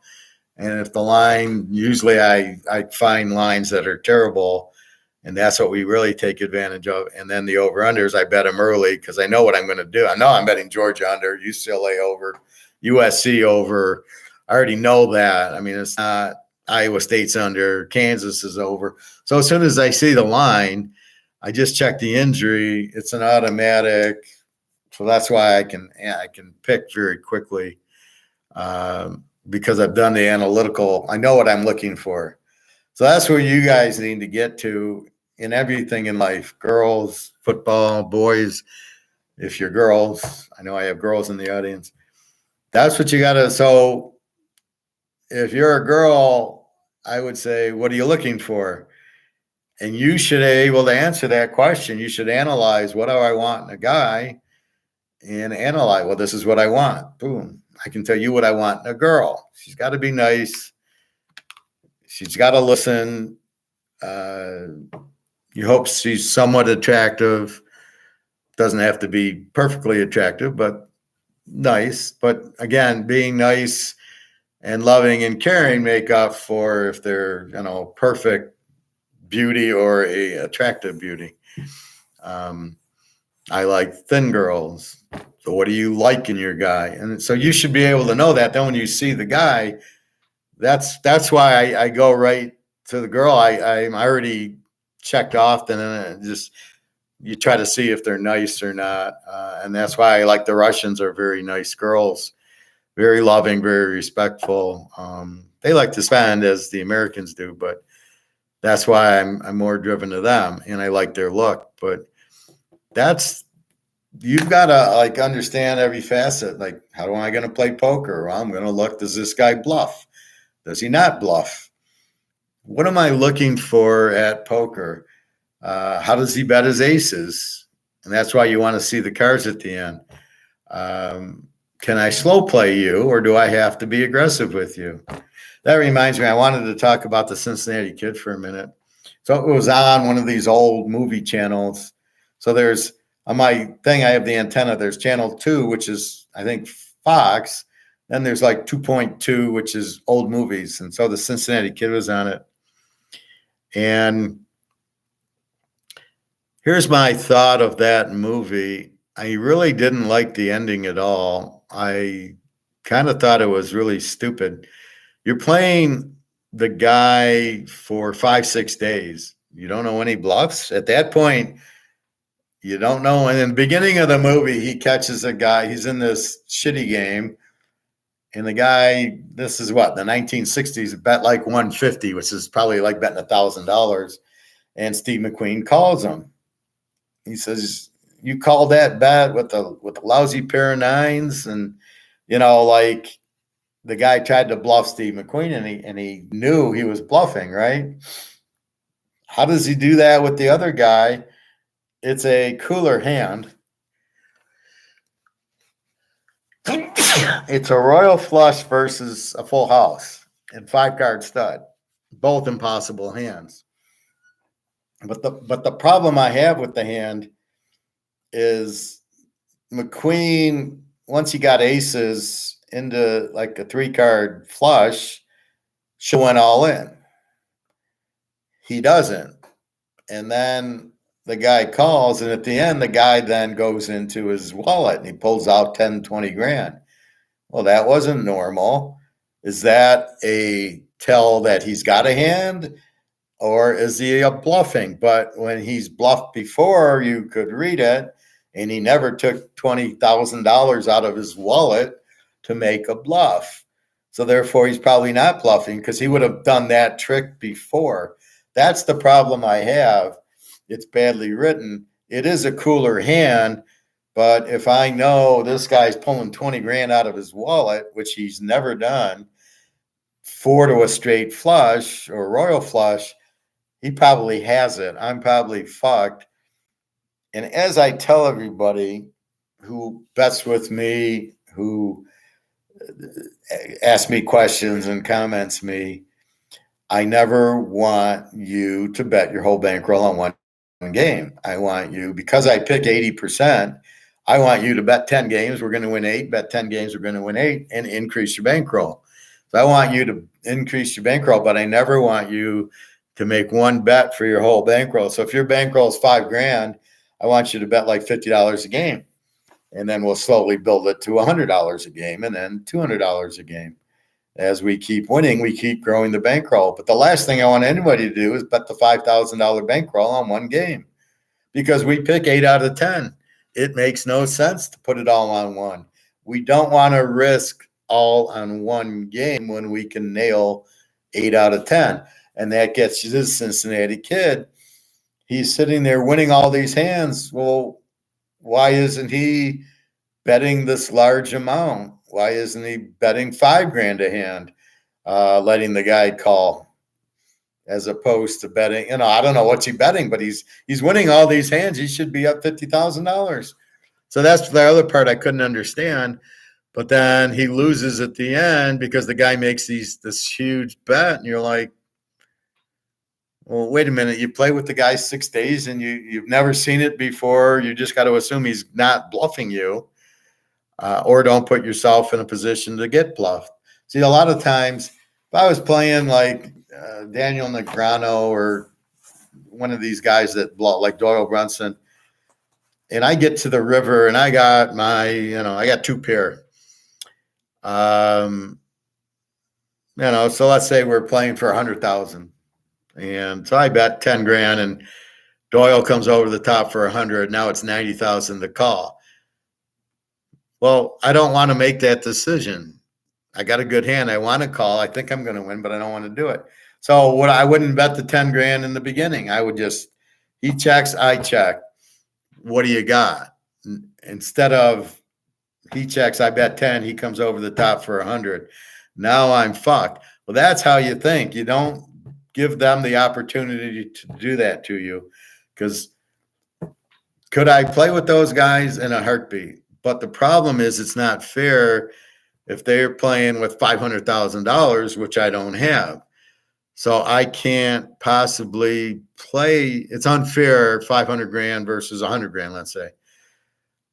And if the line, usually I find lines that are terrible. And that's what we really take advantage of. And then the over-unders, I bet them early because I know what I'm going to do. I know I'm betting Georgia under, UCLA over, USC over. I already know that. I mean, it's not Iowa State's under, Kansas is over. So as soon as I see the line, I just check the injury. It's an automatic. So that's why I can pick very quickly because I've done the analytical. I know what I'm looking for. So that's where you guys need to get to in everything in life. Girls, football, boys. If you're girls, I know I have girls in the audience. That's what you got to. So if you're a girl, I would say, what are you looking for? And you should be able to answer that question. You should analyze, what do I want in a guy? And analyze, well, this is what I want. Boom. I can tell you what I want in a girl. She's got to be nice. She's got to listen. You hope she's somewhat attractive. Doesn't have to be perfectly attractive, but nice. But again, being nice and loving and caring make up for if they're, perfect beauty or a attractive beauty. I like thin girls. So what do you like in your guy? And so you should be able to know that. Then when you see the guy, that's why I go right to the girl. I'm already checked off, and then just you try to see if they're nice or not. And that's why I like the Russians are very nice girls, very loving, very respectful. They like to spend as the Americans do, but that's why I'm more driven to them, and I like their look. But you've got to understand every facet. Like, how am I going to play poker? Well, I'm going to look, does this guy bluff? Does he not bluff? What am I looking for at poker? How does he bet his aces? And that's why you want to see the cards at the end. Can I slow play you, or do I have to be aggressive with you? That reminds me, I wanted to talk about the Cincinnati Kid for a minute. So it was on one of these old movie channels. So there's, on my thing, I have the antenna. There's channel 2, which is, I think, Fox. Then there's like 2.2, which is old movies. And so the Cincinnati Kid was on it. And here's my thought of that movie. I really didn't like the ending at all. I kind of thought it was really stupid. You're playing the guy for 5-6 days. You don't know any bluffs. At that point, you don't know. And in the beginning of the movie, he catches a guy. He's in this shitty game. And the guy, this is what, the 1960s, bet like 150, which is probably like betting $1,000. And Steve McQueen calls him. He says, "You called that bet with a lousy pair of nines," and like the guy tried to bluff Steve McQueen, and he knew he was bluffing, right? How does he do that with the other guy? It's a cooler hand. It's a royal flush versus a full house and 5-card stud, both impossible hands. But the problem I have with the hand is McQueen, once he got aces into like a 3-card flush, she went all in. He doesn't. And then the guy calls, and at the end, the guy then goes into his wallet and he pulls out 10, 20 grand. Well, that wasn't normal. Is that a tell that he's got a hand, or is he a bluffing? But when he's bluffed before, you could read it, and he never took $20,000 out of his wallet to make a bluff. So therefore, he's probably not bluffing because he would have done that trick before. That's the problem I have. It's badly written. It is a cooler hand, but if I know this guy's pulling 20 grand out of his wallet, which he's never done, 4 to a straight flush or royal flush, he probably has it. I'm probably fucked. And as I tell everybody who bets with me, who asks me questions and comments me, I never want you to bet your whole bankroll on one game. I want you, because I pick 80%, I want you to bet 10 games, we're going to win 8, bet 10 games, we're going to win 8, and increase your bankroll. So I want you to increase your bankroll, but I never want you to make one bet for your whole bankroll. So if your bankroll is $5 grand, I want you to bet like $50 a game. And then we'll slowly build it to $100 a game and then $200 a game. As we keep winning, we keep growing the bankroll. But the last thing I want anybody to do is bet the $5,000 bankroll on one game, because we pick 8 out of 10. It makes no sense to put it all on one. We don't want to risk all on one game when we can nail 8 out of 10. And that gets you this Cincinnati kid. He's sitting there winning all these hands. Well, why isn't he betting this large amount? Why isn't he betting $5 grand a hand, letting the guy call, as opposed to betting? I don't know what's he betting, but he's winning all these hands. He should be up $50,000. So that's the other part I couldn't understand. But then he loses at the end because the guy makes this huge bet, and you're like, well, wait a minute. You play with the guy 6 days, and you've never seen it before. You just got to assume he's not bluffing you. Or don't put yourself in a position to get bluffed. See, a lot of times, if I was playing like Daniel Negreanu or one of these guys that bluff, like Doyle Brunson, and I get to the river and I got I got 2 pair. So let's say we're playing for 100,000, and so I bet 10 grand, and Doyle comes over the top for 100. Now it's 90,000 to call. Well, I don't want to make that decision. I got a good hand. I want to call. I think I'm going to win, but I don't want to do it. So I wouldn't bet the 10 grand in the beginning. I would just, he checks, I check. What do you got? Instead of he checks, I bet 10, he comes over the top for 100. Now I'm fucked. Well, that's how you think. You don't give them the opportunity to do that to you. Because could I play with those guys in a heartbeat? But the problem is it's not fair if they're playing with $500,000, which I don't have. So I can't possibly play. It's unfair, 500 grand versus 100 grand, let's say.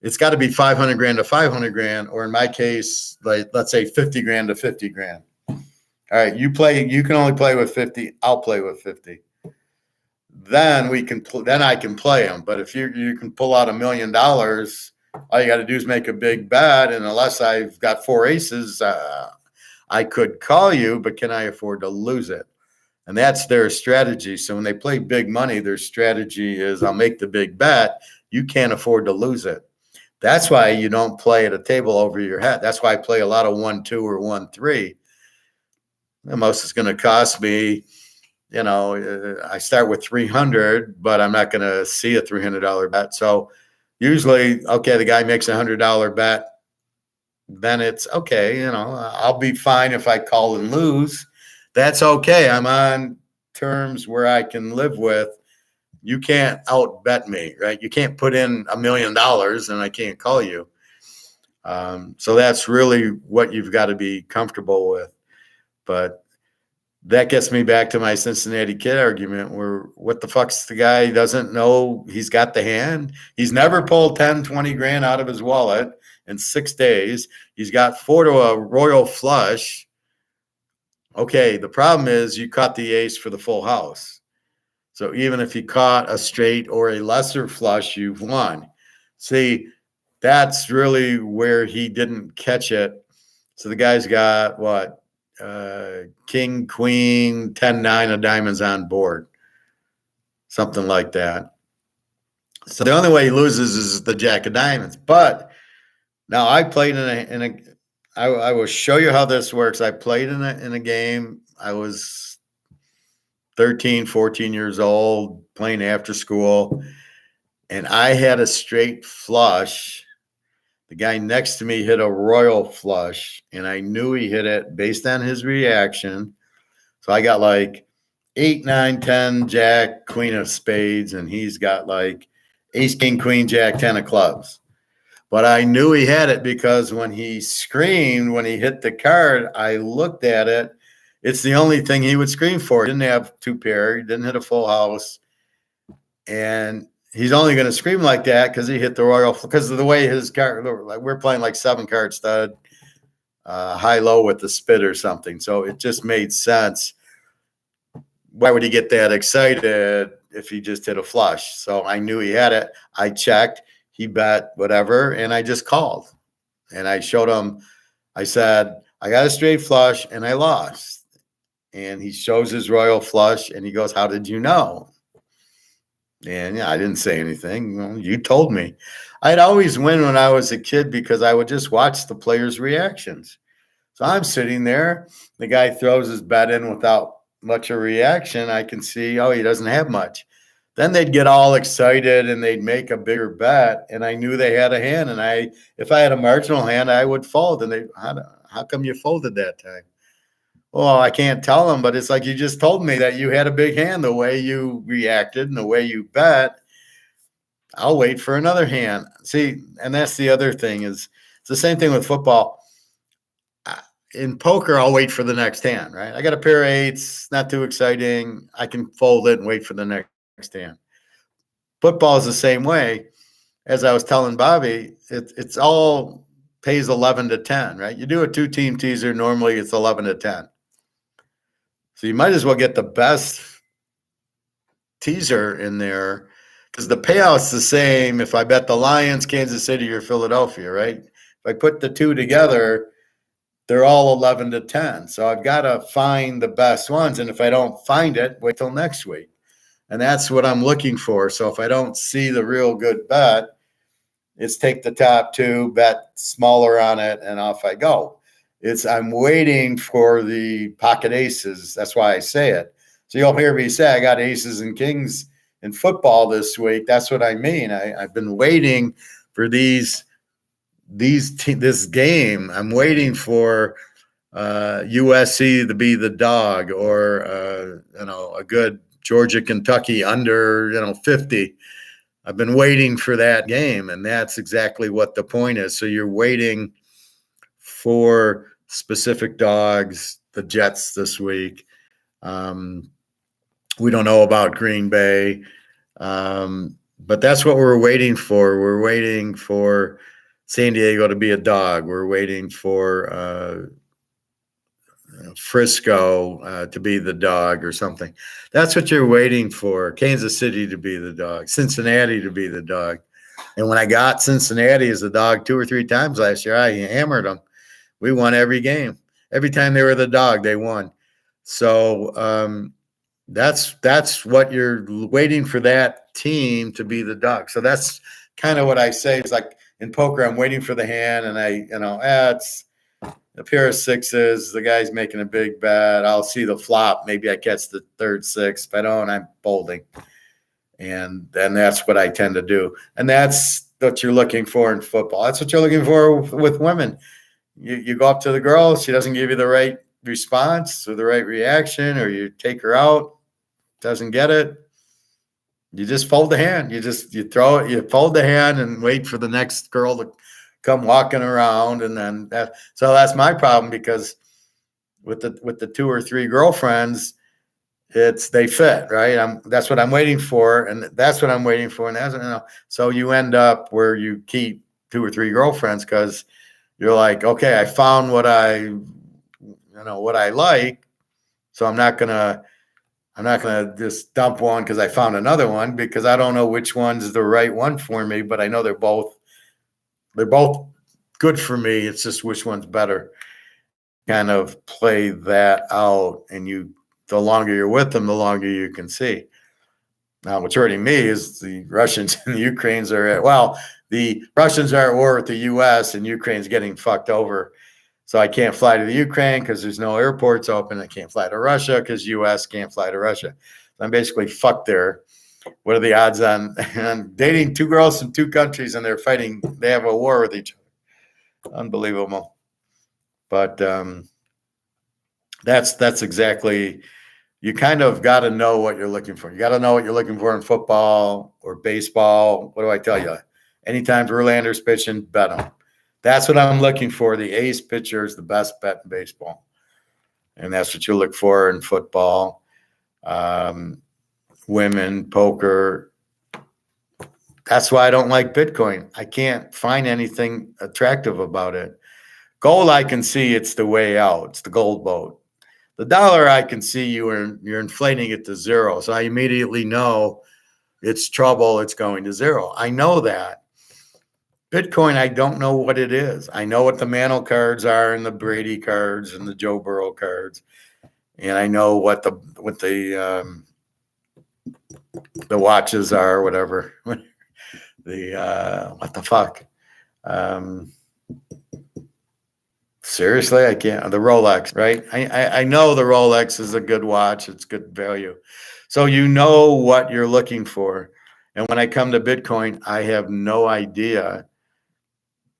It's got to be 500 grand to 500 grand, or in my case, like, let's say 50 grand to 50 grand. All right, you can only play with 50. I'll play with 50. Then I can play them. But if you can pull out $1 million, all you got to do is make a big bet, and unless I've got 4 aces, I could call you, but can I afford to lose it? And that's their strategy. So when they play big money, their strategy is I'll make the big bet. You can't afford to lose it. That's why you don't play at a table over your head. That's why I play a lot of 1-2 or 1-3. The most it's going to cost me, I start with 300, but I'm not going to see a $300 bet. So usually, okay, the guy makes $100 bet. Then it's okay. I'll be fine if I call and lose. That's okay. I'm on terms where I can live with. You can't outbet me, right? You can't put in $1 million and I can't call you. So that's really what you've got to be comfortable with. But that gets me back to my Cincinnati Kid argument where what the fuck's the guy doesn't know he's got the hand? He's never pulled 10, 20 grand out of his wallet in 6 days. He's got 4 to a royal flush. Okay, the problem is you caught the ace for the full house. So even if you caught a straight or a lesser flush, you've won. See, that's really where he didn't catch it. So the guy's got what? King, queen, 10-9 of diamonds on board. Something like that. So the only way he loses is the jack of diamonds. But now I played I will show you how this works. I played in a game. I was 13, 14 years old, playing after school, and I had a straight flush. The guy next to me hit a royal flush, and I knew he hit it based on his reaction. So I got like 8, 9, 10, jack, queen of spades, and he's got like ace, king, queen, jack, 10 of clubs. But I knew he had it because when he screamed, when he hit the card, I looked at it. It's the only thing he would scream for. He didn't have 2 pair. He didn't hit a full house. And he's only going to scream like that because he hit the royal, because of the way his card, like we're playing like 7-card stud, high-low with the spit or something. So it just made sense. Why would he get that excited if he just hit a flush? So I knew he had it. I checked. He bet whatever, and I just called. And I showed him, I said, I got a straight flush, and I lost. And he shows his royal flush, and he goes, how did you know? And yeah, I didn't say anything. Well, you told me. I'd always win when I was a kid because I would just watch the players' reactions. So I'm sitting there. The guy throws his bet in without much of a reaction. I can see, oh, he doesn't have much. Then they'd get all excited and they'd make a bigger bet. And I knew they had a hand. And if I had a marginal hand, I would fold. And how come you folded that time? Well, I can't tell them, but it's like you just told me that you had a big hand, the way you reacted and the way you bet. I'll wait for another hand. See, and that's the other thing is it's the same thing with football. In poker, I'll wait for the next hand, right? I got a pair of 8s, not too exciting. I can fold it and wait for the next hand. Football is the same way. As I was telling Bobby, it's all pays 11 to 10, right? You do a 2-team teaser, normally it's 11 to 10. So you might as well get the best teaser in there because the payout's the same if I bet the Lions, Kansas City, or Philadelphia, right? If I put the 2 together, they're all 11 to 10. So I've got to find the best ones. And if I don't find it, wait till next week. And that's what I'm looking for. So if I don't see the real good bet, it's take the top 2, bet smaller on it, and off I go. I'm waiting for the pocket aces. That's why I say it. So you'll hear me say I got aces and kings in football this week. That's what I mean. I've been waiting for this game. I'm waiting for USC to be the dog, or a good Georgia, Kentucky under 50. I've been waiting for that game, and that's exactly what the point is. So you're waiting for specific dogs, the Jets this week. We don't know about Green Bay, but that's what we're waiting for. We're waiting for San Diego to be a dog. We're waiting for Frisco to be the dog or something. That's what you're waiting for. Kansas City to be the dog, Cincinnati to be the dog. And when I got Cincinnati as a dog 2 or 3 times last year, I hammered them. We won every game. Every time they were the dog, they won. So that's what you're waiting for, that team to be the dog. So that's kind of what I say. It's like in poker, I'm waiting for the hand, and it's a pair of sixes. The guy's making a big bet. I'll see the flop. Maybe I catch the third six. If I don't, I'm folding. And then that's what I tend to do. And that's what you're looking for in football. That's what you're looking for with women. You go up to the girl, she doesn't give you the right response or the right reaction, or you take her out, doesn't get it. You just fold the hand. You throw it, you fold the hand and wait for the next girl to come walking around. And then so that's my problem, because with the 2 or 3 girlfriends, they fit, right? That's what I'm waiting for, and that's what I'm waiting for. And so you end up where you keep 2 or 3 girlfriends, because you're like, okay, I found what I like. So I'm not gonna just dump one because I found another one, because I don't know which one's the right one for me, but I know they're both good for me. It's just which one's better. Kind of play that out, and the longer you're with them, the longer you can see. Now, what's hurting me is the Russians and the Ukrainians the Russians are at war with the U.S. and Ukraine's getting fucked over. So I can't fly to the Ukraine because there's no airports open. I can't fly to Russia because U.S. can't fly to Russia. So I'm basically fucked there. What are the odds on dating 2 girls from 2 countries, and they're fighting? They have a war with each other. Unbelievable. But that's exactly. You kind of got to know what you're looking for. You got to know what you're looking for in football or baseball. What do I tell you? Anytime Verlander's pitching, bet him. That's what I'm looking for. The ace pitcher is the best bet in baseball. And that's what you look for in football. Women, poker. That's why I don't like Bitcoin. I can't find anything attractive about it. Gold, I can see it's the way out. It's the gold boat. The dollar, I can see you're inflating it to 0. So I immediately know it's trouble. It's going to 0. I know that. Bitcoin, I don't know what it is. I know what the Mantle cards are, and the Brady cards, and the Joe Burrow cards, and I know what the watches are, whatever. What the fuck? Seriously, I can't. The Rolex, right? I know the Rolex is a good watch. It's good value. So you know what you're looking for. And when I come to Bitcoin, I have no idea.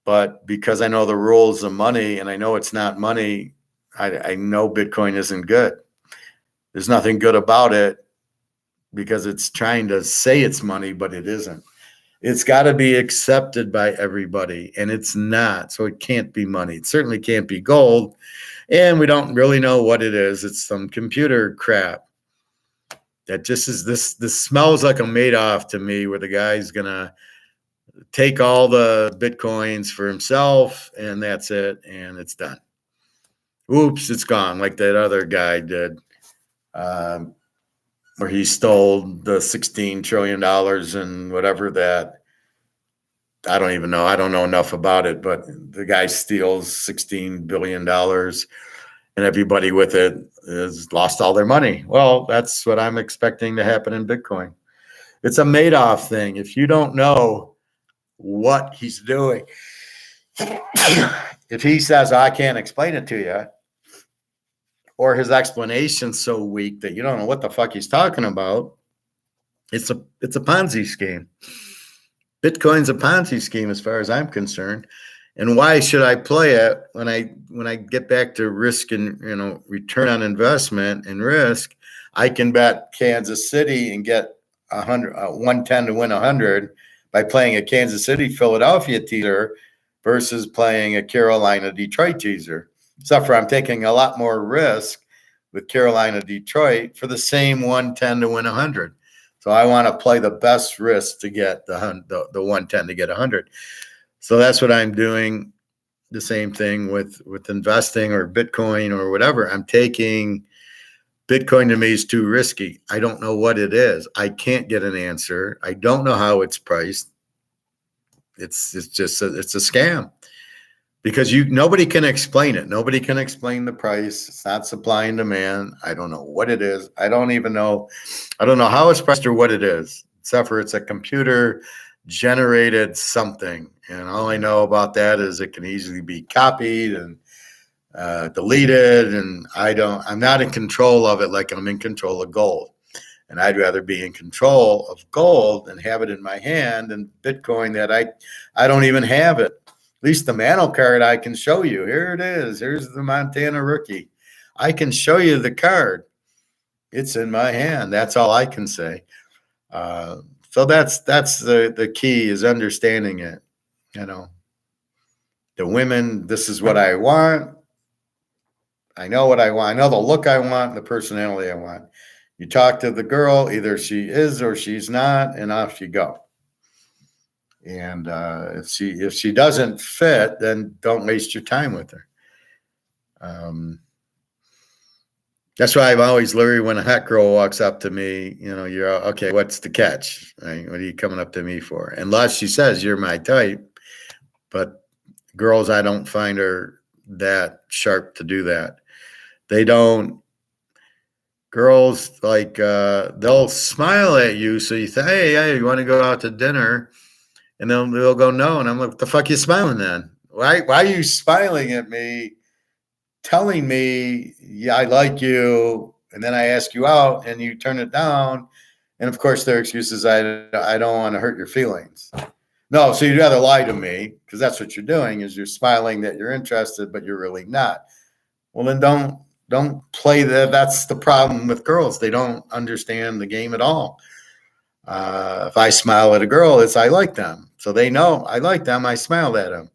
But because I know the rules of money, and I know it's not money, I know Bitcoin isn't good. There's nothing good about it, because it's trying to say it's money, but it isn't. It's got to be accepted by everybody, and it's not. So it can't be money. It certainly can't be gold, and we don't really know what it is. It's some computer crap that just is this smells like a Madoff to me, where the guy's gonna take all the Bitcoins for himself, and that's it, and it's done. Oops, it's gone, like that other guy did, where he stole the $16 trillion and whatever that. I don't even know. I don't know enough about it, but the guy steals $16 billion, and everybody with it has lost all their money. Well, that's what I'm expecting to happen in Bitcoin. It's a Madoff thing. If you don't know what he's doing, if he says, I can't explain it to you, or his explanation's so weak that you don't know what the fuck he's talking about, it's a Ponzi scheme. Bitcoin's a Ponzi scheme as far as I'm concerned. And why should I play it when I get back to risk and return on investment and risk? I can bet Kansas City and get 110 to win 100 by playing a Kansas City Philadelphia teaser versus playing a Carolina Detroit teaser. Except for I'm taking a lot more risk with Carolina Detroit for the same 110 to win 100. So I want to play the best risk to get the 110 to get 100. So that's what I'm doing. The same thing with investing or Bitcoin or whatever. I'm taking Bitcoin. To me is too risky. I don't know what it is. I can't get an answer. I don't know how it's priced. It's a scam. because nobody can explain it. Nobody can explain the price. It's not supply and demand. I don't know what it is. I don't know how it's priced or what it is, except for it's a computer generated something. And all I know about that is it can easily be copied and deleted. And I'm not in control of it like I'm in control of gold. And I'd rather be in control of gold and have it in my hand than Bitcoin that I don't even have it. At least the Mano card I can show you. Here it is. Here's the Montana rookie. I can show you the card. It's in my hand. That's all I can say. So that's the key, is understanding it. The women, this is what I want. I know what I want. I know the look I want, the personality I want. You talk to the girl, either she is or she's not, and off you go. And if she doesn't fit, then don't waste your time with her. That's why I'm always leery when a hot girl walks up to me. You're okay. What's the catch? Right? What are you coming up to me for? Unless she says you're my type, but girls, I don't find her that sharp to do that. They don't. Girls, like, they'll smile at you. So you say, hey, you want to go out to dinner? And then they'll go, no. And I'm like, what the fuck are you smiling then? Why are you smiling at me, telling me, yeah, I like you, and then I ask you out and you turn it down? And of course, their excuse is, I don't want to hurt your feelings. No, so you'd rather lie to me, because that's what you're doing, is you're smiling that you're interested, but you're really not. Well, then don't play that. That's the problem with girls. They don't understand the game at all. If I smile at a girl, it's I like them. So they know I like them. I smiled at them.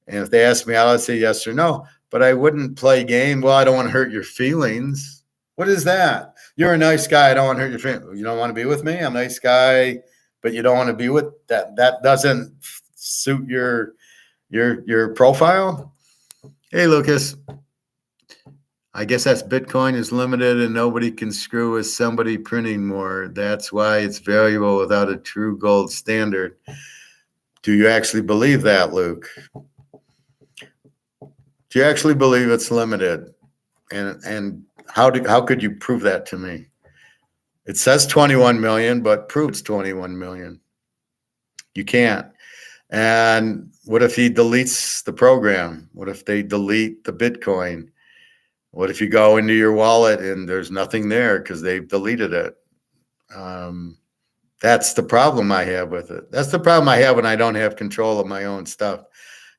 And if they ask me out, I'd say yes or no. But I wouldn't play game. Well, I don't want to hurt your feelings. What is that? You're a nice guy. I don't want to hurt your feelings. You don't want to be with me? I'm a nice guy, but you don't want to be with that. That doesn't suit your profile. Hey, Lucas. I guess that's Bitcoin is limited and nobody can screw with somebody printing more. That's why it's valuable without a true gold standard. Do you actually believe that, Luke? Do you actually believe it's limited? And how could you prove that to me? It says 21 million, but prove it's 21 million. You can't. And what if he deletes the program? What if they delete the Bitcoin? What if you go into your wallet and there's nothing there because they've deleted it? That's the problem I have with it. That's the problem I have when I don't have control of my own stuff.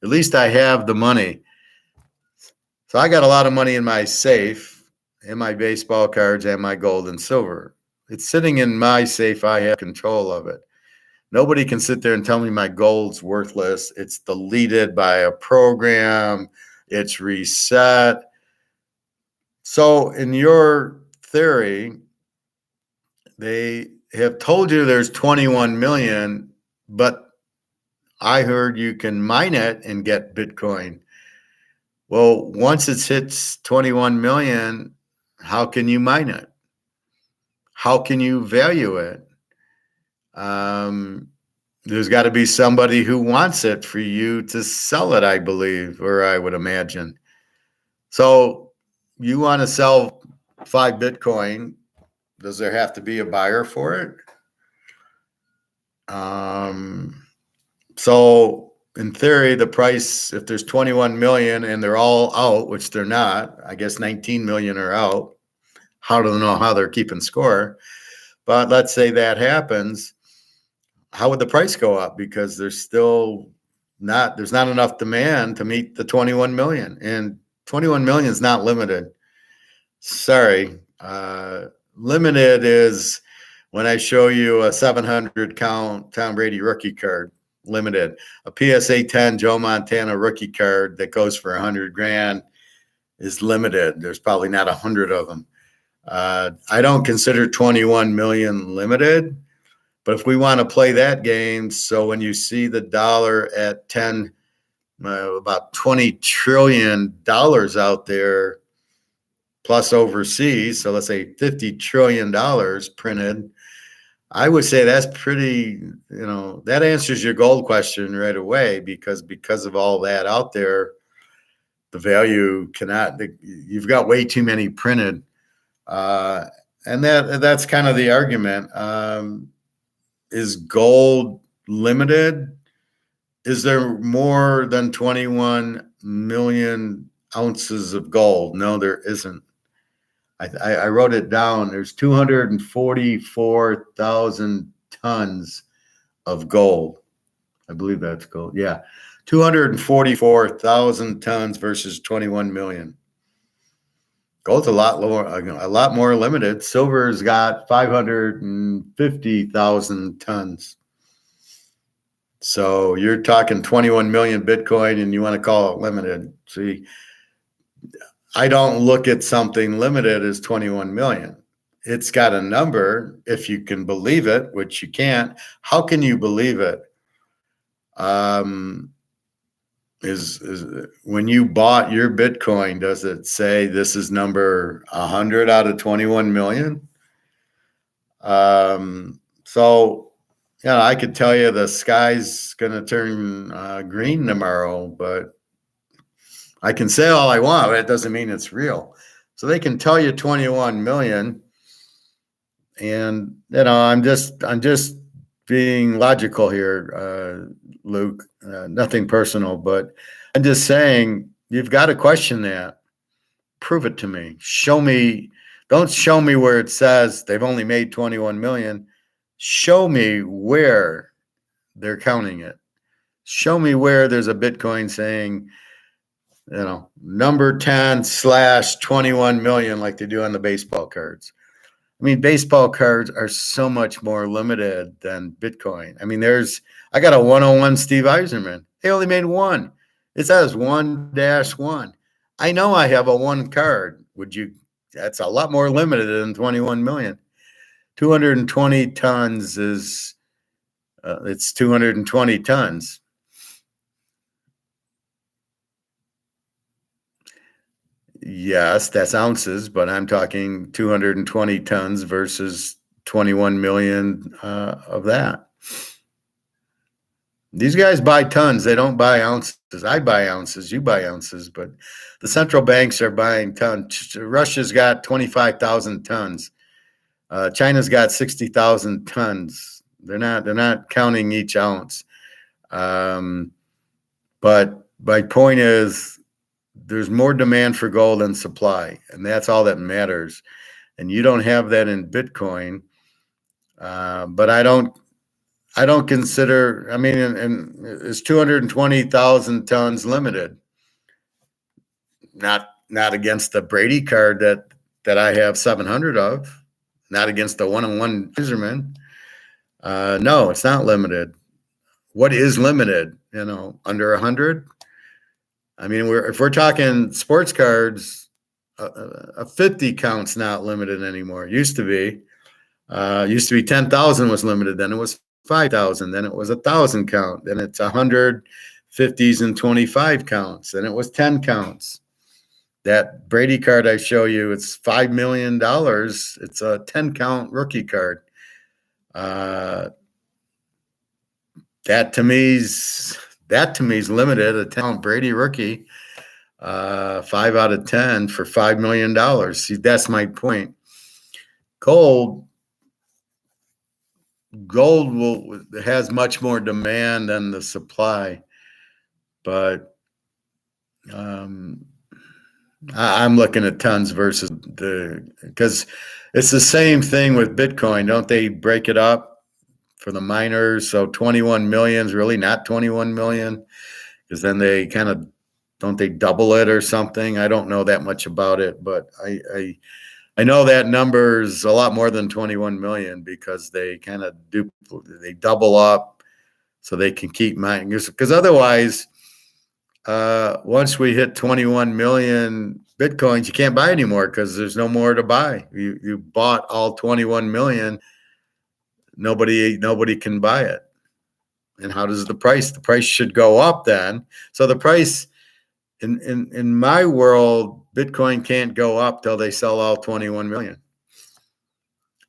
At least I have the money. So I got a lot of money in my safe, and my baseball cards, and my gold and silver. It's sitting in my safe. I have control of it. Nobody can sit there and tell me my gold's worthless. It's deleted by a program. It's reset. So in your theory, they have told you there's 21 million, but I heard you can mine it and get Bitcoin. Well, once it hits 21 million, how can you mine it? How can you value it? There's got to be somebody who wants it for you to sell it, I believe, or I would imagine. So you want to sell 5 Bitcoin, does there have to be a buyer for it? So in theory, the price, if there's 21 million and they're all out, which they're not, I guess 19 million are out. I don't know how they're keeping score, but let's say that happens. How would the price go up? Because there's not enough demand to meet the 21 million, and 21 million is not limited. Sorry. Limited is when I show you a 700 count Tom Brady rookie card, limited. A PSA 10 Joe Montana rookie card that goes for $100,000 is limited. There's probably not 100 of them. I don't consider 21 million limited, but if we want to play that game, so when you see the dollar at about $20 trillion out there, plus overseas, so let's say $50 trillion printed, I would say that's pretty, that answers your gold question right away because of all that out there, the value you've got way too many printed. And that's kind of the argument. Is gold limited? Is there more than 21 million ounces of gold? No, there isn't. I wrote it down. There's 244,000 tons of gold. I believe that's gold. Yeah. 244,000 tons versus 21 million. Gold's a lot lower, a lot more limited. Silver's got 550,000 tons. So you're talking 21 million Bitcoin and you want to call it limited. See, I don't look at something limited as 21 million. It's got a number, if you can believe it, which you can't. How can you believe it? Is when you bought your Bitcoin, does it say this is number 100 out of 21 million? So, I could tell you the sky's going to turn green tomorrow, but I can say all I want, but it doesn't mean it's real. So they can tell you 21 million, and I'm just being logical here, Luke. Nothing personal, but I'm just saying you've got to question that. Prove it to me. Show me. Don't show me where it says they've only made 21 million. Show me where they're counting it. Show me where there's a Bitcoin saying, number 10/21 million, like they do on the baseball cards. I mean, baseball cards are so much more limited than Bitcoin. I mean, I got a 101 Steve Eiserman. They only made one. It says 1-1. I know I have a one card. That's a lot more limited than 21 million. 220 tons it's 220 tons. Yes, that's ounces, but I'm talking 220 tons versus 21 million of that. These guys buy tons. They don't buy ounces. I buy ounces. You buy ounces, but the central banks are buying tons. Russia's got 25,000 tons. China's got 60,000 tons. They're not counting each ounce. But my point is, there's more demand for gold than supply, and that's all that matters. And you don't have that in Bitcoin. But I don't consider. I mean, and is 220,000 tons limited? Not against the Brady card that I have 700 of. Not against the 101 Iserman. No, it's not limited. What is limited? Under 100. I mean, if we're talking sports cards, a 50 count's not limited anymore. It used to be 10,000 was limited. Then it was 5,000. Then it was 1,000 count. Then it's 100, 50s, and 25 counts. Then it was 10 counts. That Brady card I show you, it's $5 million. It's a 10 count rookie card. That to me is limited. A 10 count Brady rookie, 5 out of 10 for $5 million. See, that's my point. Gold has much more demand than the supply, but I'm looking at tons versus because it's the same thing with Bitcoin. Don't they break it up for the miners? So 21 million is really not 21 million, because then they don't they double it or something? I don't know that much about it, but I know that number is a lot more than 21 million, because they they double up so they can keep mining. Because otherwise, once we hit 21 million Bitcoins, you can't buy anymore because there's no more to buy. You bought all 21 million. Nobody can buy it. And how does the price? The price should go up then. So the price in my world, Bitcoin can't go up till they sell all 21 million.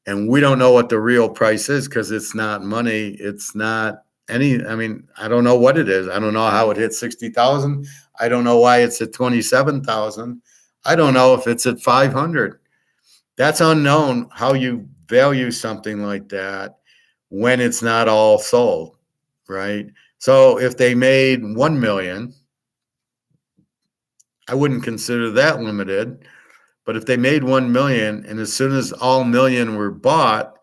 And we don't know what the real price is because it's not money. It's not any, I mean, I don't know what it is. I don't know how it hit 60,000. I don't know why it's at 27,000. I don't know if it's at 500. That's unknown how you value something like that when it's not all sold, right? So if they made 1 million, I wouldn't consider that limited. But if they made 1 million and as soon as all million were bought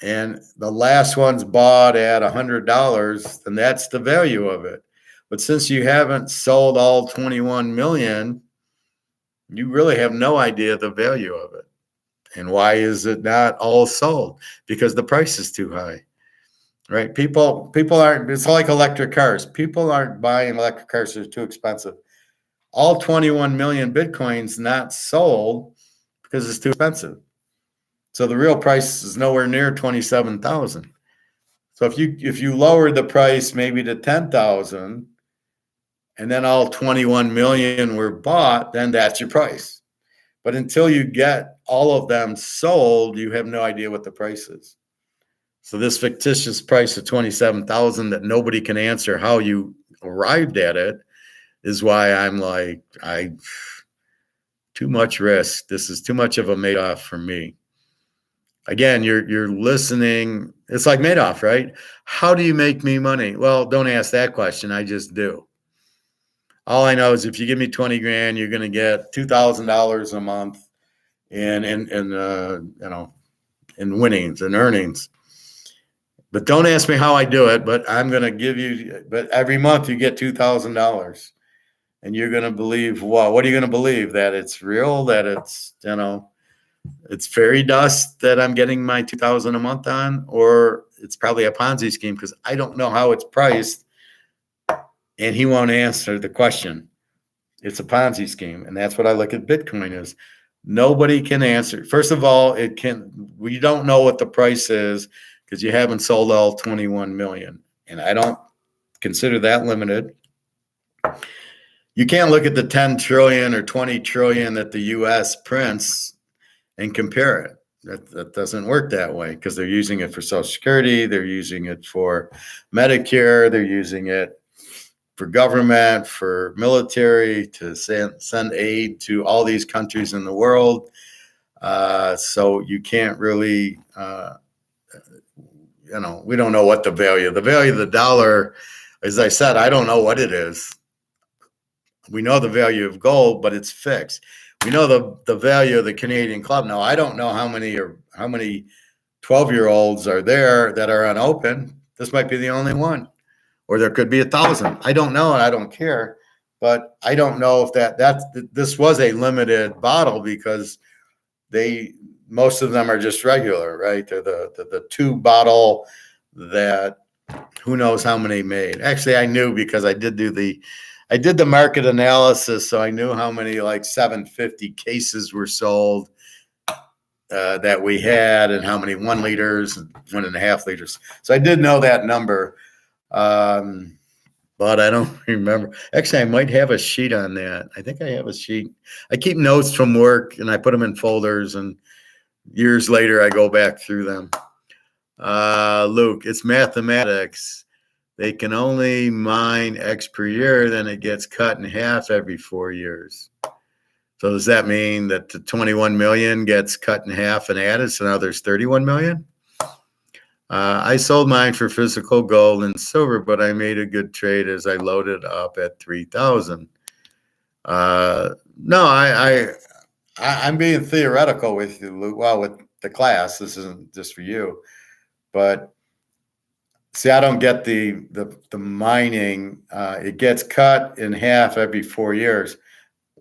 and the last one's bought at $100, then that's the value of it. But since you haven't sold all 21 million, you really have no idea the value of it. And why is it not all sold? Because the price is too high, right? People aren't, it's like electric cars. People aren't buying electric cars, they're too expensive. All 21 million Bitcoins not sold because it's too expensive. So the real price is nowhere near 27,000. So if you lowered the price maybe to 10,000 and then all 21 million were bought, then that's your price. But until you get all of them sold, you have no idea what the price is. So this fictitious price of 27,000 that nobody can answer how you arrived at it is why I'm like, too much risk. This is too much of a Madoff for me. Again, you're listening. It's like Madoff, right? How do you make me money? Well, don't ask that question. I just do. All I know is if you give me 20 grand, you're going to get $2,000 a month in winnings and earnings. But don't ask me how I do it. But I'm going to give you. But every month you get $2,000, and you're going to believe what? What are you going to believe? That it's real? That it's it's fairy dust that I'm getting my 2,000 a month on, or it's probably a Ponzi scheme because I don't know how it's priced, and he won't answer the question. It's a Ponzi scheme, and that's what I look at Bitcoin as. Nobody can answer. First of all, we don't know what the price is because you haven't sold all 21 million, and I don't consider that limited. You can't look at the 10 trillion or 20 trillion that the U.S. prints and compare it. That doesn't work that way because they're using it for Social Security, they're using it for Medicare, they're using it for government, for military, to send aid to all these countries in the world. So you can't really, we don't know what the value of the dollar, as I said, I don't know what it is. We know the value of gold, but it's fixed. We know the value of the Canadian club. Now, I don't know how many 12-year-olds are there that are unopened. This might be the only one, or there could be 1,000. I don't know, and I don't care. But I don't know if this was a limited bottle because most of them are just regular, right? They're the 2 bottle that who knows how many made. Actually, I knew because I did the market analysis, so I knew how many 750 cases were sold that we had and how many 1 liters and 1.5 liters. So I did know that number, but I don't remember. Actually, I might have a sheet on that. I think I have a sheet. I keep notes from work and I put them in folders, and years later I go back through them. Luke, it's mathematics. They can only mine X per year, then it gets cut in half every 4 years. So does that mean that the 21 million gets cut in half and added, so now there's 31 million? I sold mine for physical gold and silver, but I made a good trade as I loaded up at 3,000. No, I'm being theoretical with you, Luke. Well, with the class, this isn't just for you, but see, I don't get the mining. It gets cut in half every 4 years.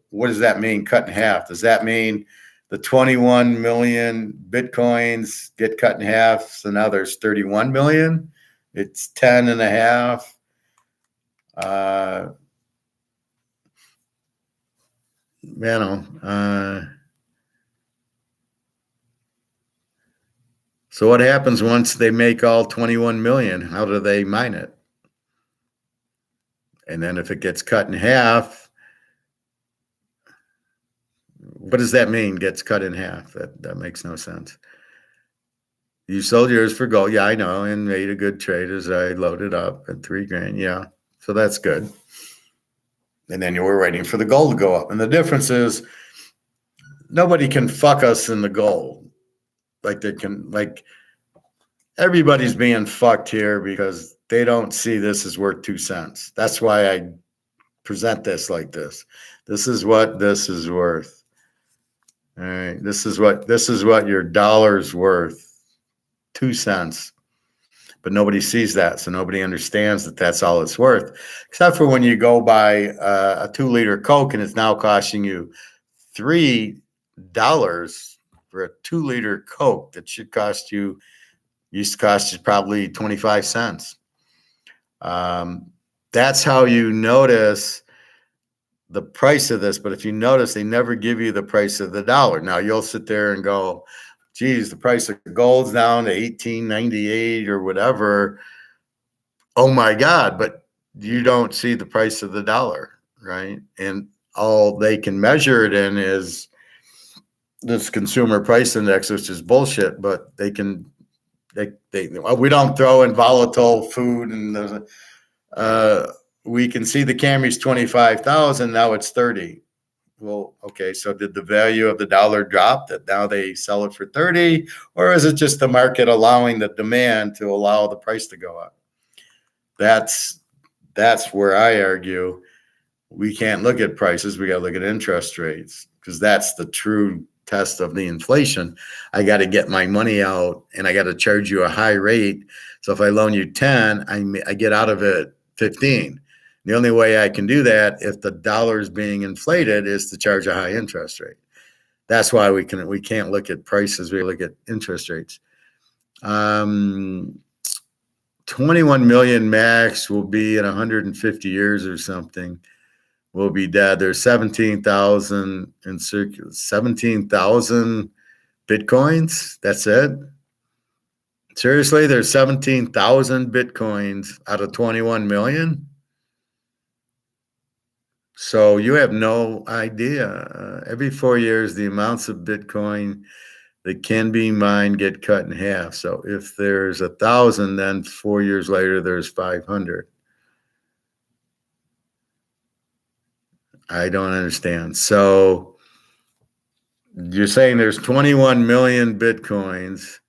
What does that mean, cut in half? Does that mean the 21 million Bitcoins get cut in half, so now there's 31 million? It's 10 and a half. So what happens once they make all 21 million? How do they mine it? And then if it gets cut in half, what does that mean, gets cut in half? That makes no sense. You sold yours for gold. Yeah, I know, and made a good trade as I loaded up at $3,000. Yeah, so that's good. And then you were waiting for the gold to go up. And the difference is nobody can fuck us in the gold. Like everybody's being fucked here because they don't see this as worth 2 cents. That's why I present this like this. This is what this is worth. All right. This is what your dollar's worth. 2 cents. But nobody sees that. So nobody understands that that's all it's worth. Except for when you go buy a 2-liter Coke and it's now costing you $3 for a 2-liter Coke that used to cost you probably 25 cents. That's how you notice the price of this. But if you notice, they never give you the price of the dollar. Now you'll sit there and go, geez, the price of gold's down to $18.98 or whatever. Oh my God. But you don't see the price of the dollar, right? And all they can measure it in is this consumer price index, which is bullshit, but we don't throw in volatile food, and we can see the Camry's 25,000, now it's 30. Well, okay, so did the value of the dollar drop that now they sell it for 30, or is it just the market allowing the demand to allow the price to go up? That's where I argue we can't look at prices, we got to look at interest rates, because that's the true test of the inflation. I got to get my money out and I got to charge you a high rate. So if I loan you 10, I get out of it 15. The only way I can do that if the dollar is being inflated is to charge a high interest rate. That's why we can't look at prices, we look at interest rates. 21 million max will be in 150 years or something. Will be dead. There's 17,000 in circulation. 17,000 Bitcoins. That's it. Seriously, there's 17,000 Bitcoins out of 21 million. So you have no idea. Every 4 years, the amounts of Bitcoin that can be mined get cut in half. So if there's 1,000, then 4 years later, there's 500. I don't understand. So you're saying there's 21 million Bitcoins.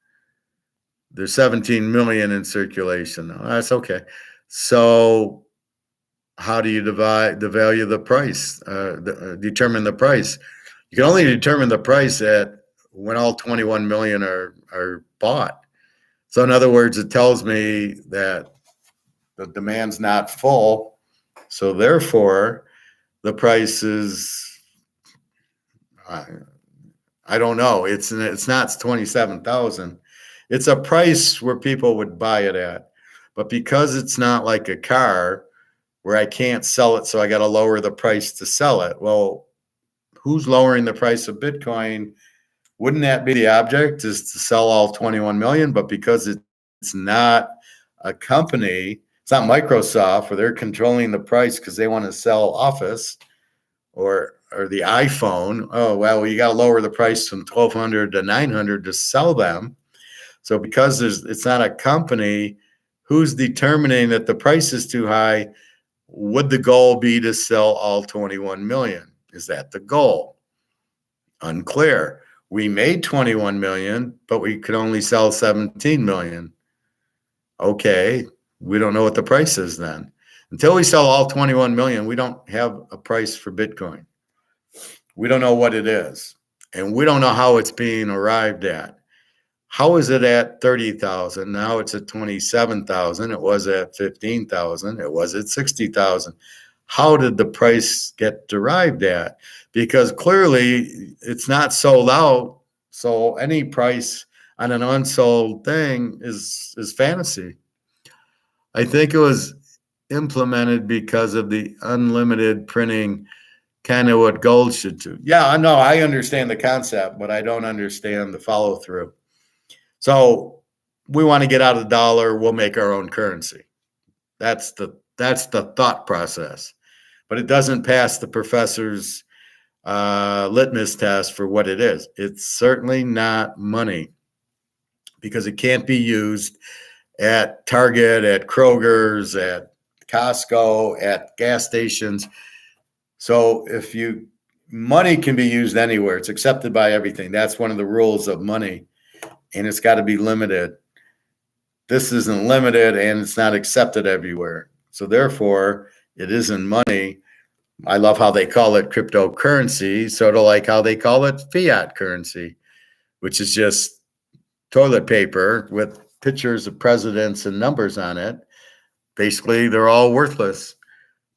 There's 17 million in circulation. No, that's okay. So how do you divide the value of the price, determine the price? You can only determine the price when all 21 million are bought. So in other words, it tells me that the demand's not full. So therefore, the price is, I don't know. It's not 27,000. It's a price where people would buy it at. But because it's not like a car where I can't sell it, so I got to lower the price to sell it. Well, who's lowering the price of Bitcoin? Wouldn't that be the object, is to sell all 21 million? But because it's not a company, it's not Microsoft where they're controlling the price because they want to sell Office or the iPhone. Oh, well, you got to lower the price from 1,200 to 900 to sell them. So because it's not a company, who's determining that the price is too high? Would the goal be to sell all 21 million? Is that the goal? Unclear. We made 21 million, but we could only sell 17 million. Okay, we don't know what the price is then. Until we sell all 21 million, we don't have a price for Bitcoin. We don't know what it is, and we don't know how it's being arrived at. How is it at 30,000? Now it's at 27,000. It was at 15,000. It was at 60,000. How did the price get derived at? Because clearly it's not sold out. So any price on an unsold thing is fantasy. I think it was implemented because of the unlimited printing, kind of what gold should do. Yeah, I know. I understand the concept, but I don't understand the follow through. So we want to get out of the dollar. We'll make our own currency. That's the thought process, but it doesn't pass the professor's litmus test for what it is. It's certainly not money. because it can't be used at Target, at Kroger's, at Costco, at gas stations. So money can be used anywhere. It's accepted by everything. That's one of the rules of money, and it's got to be limited. This isn't limited, and it's not accepted everywhere. So therefore, it isn't money. I love how they call it cryptocurrency, sort of like how they call it fiat currency, which is just toilet paper with pictures of presidents and numbers on it. Basically, they're all worthless.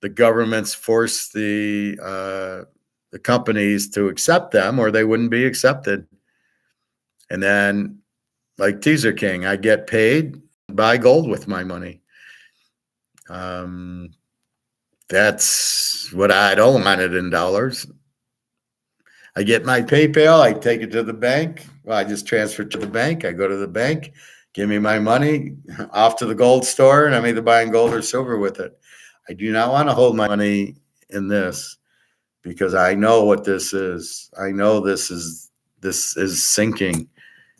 The governments force the companies to accept them, or they wouldn't be accepted. And then, like Teaserking, I get paid, buy gold with my money. That's what I don't want it in dollars. I get my PayPal, I take it to the bank. Well, I just transfer it to the bank. I go to the bank, give me my money, off to the gold store, and I'm either buying gold or silver with it. I do not want to hold my money in this because I know what this is. I know this is sinking.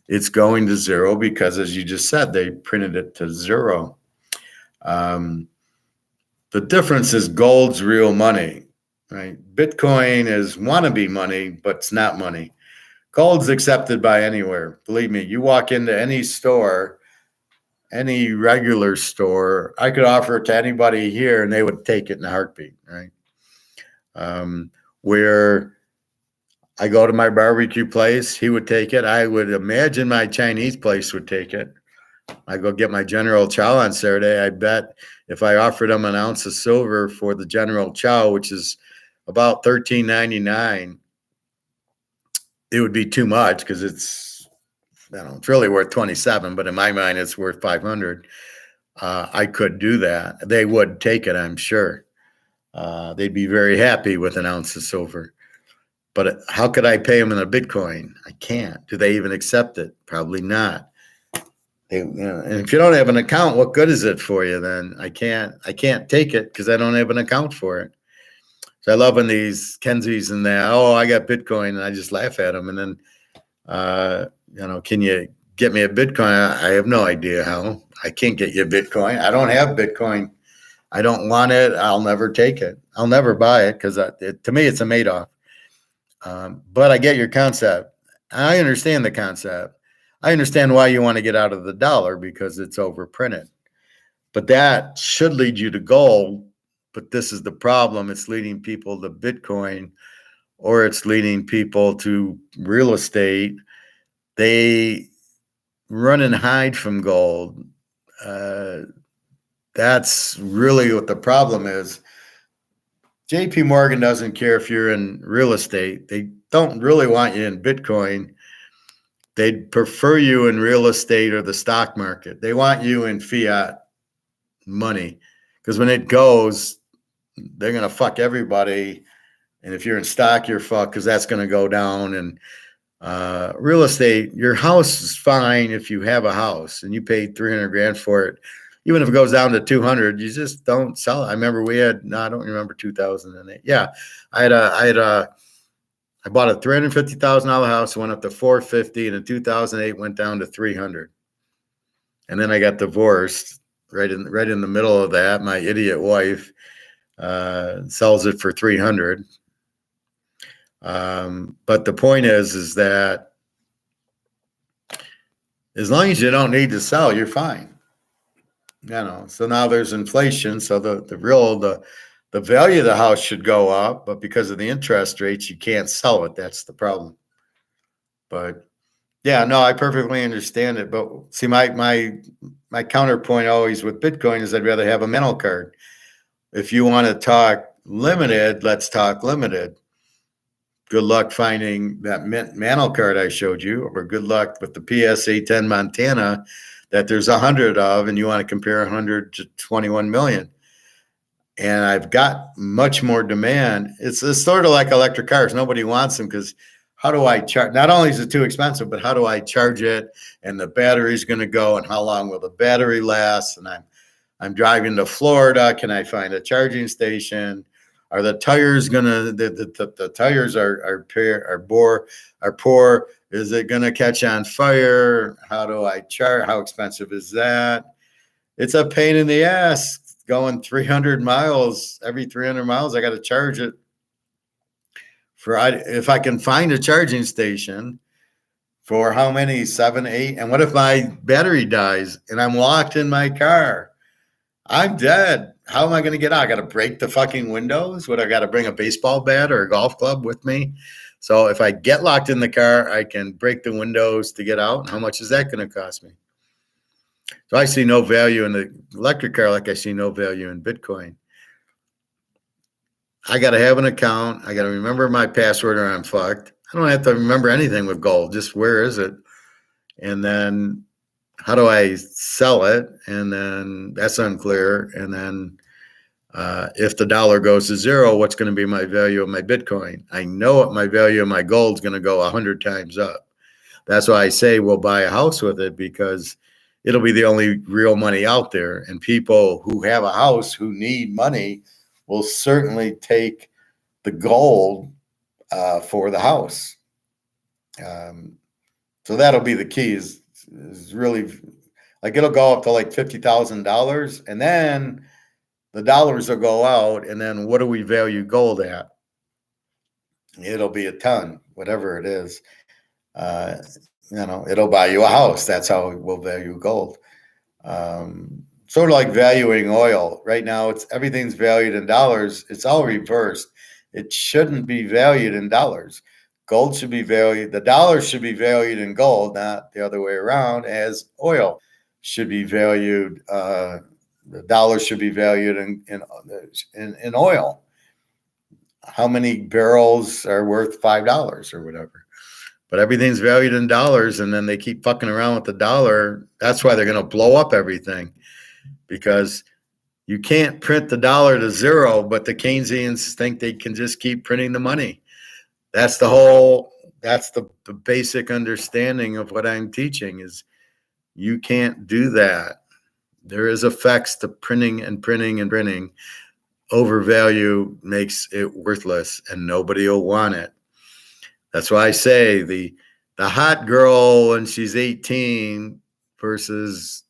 It's going to zero because, as you just said, they printed it to zero. The difference is gold's real money. Right? Bitcoin is wannabe money, but it's not money. Gold's accepted by anywhere. Believe me, you walk into any store, any regular store, I could offer it to anybody here and they would take it in a heartbeat, right? Where I go to my barbecue place, he would take it. I would imagine my Chinese place would take it. I go get my General Chow on Saturday. I bet if I offered them an ounce of silver for the General Chow, which is about $13.99, it would be too much because it's really worth 27, but in my mind it's worth 500. I could do that. They would take it, I'm sure. They'd be very happy with an ounce of silver. But how could I pay them in a Bitcoin? I can't. Do they even accept it? Probably not. And if you don't have an account, what good is it for you then? I can't take it because I don't have an account for it. So I love when these Kenzies and that, I got Bitcoin, and I just laugh at them. And then, can you get me a Bitcoin? I have no idea how. I can't get you a Bitcoin. I don't have Bitcoin. I don't want it. I'll never take it. I'll never buy it because to me, it's a Madoff. But I get your concept. I understand the concept. I understand why you want to get out of the dollar because it's overprinted. But that should lead you to gold. But this is the problem. It's leading people to Bitcoin, or it's leading people to real estate. They run and hide from gold. That's really what the problem is. JP Morgan doesn't care if you're in real estate. They don't really want you in Bitcoin. They'd prefer you in real estate or the stock market. They want you in fiat money because when it goes, they're going to fuck everybody. And if you're in stock, you're fucked because that's going to go down. And real estate, your house is fine if you have a house and you paid $300,000 for it. Even if it goes down to 200, you just don't sell it. I remember I don't remember 2008. Yeah, I bought a $350,000 house, went up to $450,000, and in 2008 went down to $300,000. And then I got divorced right in the middle of that. My idiot wife sells it for $300,000. But the point is that as long as you don't need to sell, you're fine. So now there's inflation. So the value of the house should go up, but because of the interest rates, you can't sell it. That's the problem. But yeah, no, I perfectly understand it. But see, my counterpoint always with Bitcoin is I'd rather have a mental card. If you want to talk limited, let's talk limited. Good luck finding that mantle card I showed you, or good luck with the PSA 10 Montana that there's 100 of, and you want to compare 100 to 21 million. And I've got much more demand. It's sort of like electric cars. Nobody wants them because how do I charge? Not only is it too expensive, but how do I charge it? And the battery's going to go, and how long will the battery last? And I'm driving to Florida. Can I find a charging station? Are the tires gonna the tires are poor? Is it gonna catch on fire? How do I charge? How expensive is that? It's a pain in the ass going 300 miles. Every 300 miles, I got to charge it. If I can find a charging station for how many, 7, 8, and what if my battery dies and I'm locked in my car? I'm dead. How am I going to get out? I got to break the fucking windows. What, I got to bring a baseball bat or a golf club with me? So if I get locked in the car, I can break the windows to get out. How much is that going to cost me? So I see no value in the electric car like I see no value in Bitcoin. I got to have an account. I got to remember my password or I'm fucked. I don't have to remember anything with gold. Just where is it? And then how do I sell it? And then that's unclear. And then if the dollar goes to zero, what's going to be my value of my Bitcoin? I know what my value of my gold is going to go 100 times up. That's why I say we'll buy a house with it, because it'll be the only real money out there. And people who have a house who need money will certainly take the gold for the house. So that'll be the key, is really, like, it'll go up to like $50,000, and then the dollars will go out, and then what do we value gold at? It'll be a ton, whatever it is. It'll buy you a house. That's how we'll value gold. Sort of like valuing oil. Right now, everything's valued in dollars. It's all reversed. It shouldn't be valued in dollars. Gold should be valued. The dollar should be valued in gold, not the other way around. As oil should be valued, the dollar should be valued in oil. How many barrels are worth $5 or whatever? But everything's valued in dollars, and then they keep fucking around with the dollar. That's why they're going to blow up everything, because you can't print the dollar to zero, but the Keynesians think they can just keep printing the money. That's the basic understanding of what I'm teaching, is you can't do that. There is effects to printing and printing and printing. Overvalue makes it worthless, and nobody will want it. That's why I say the hot girl when she's 18 versus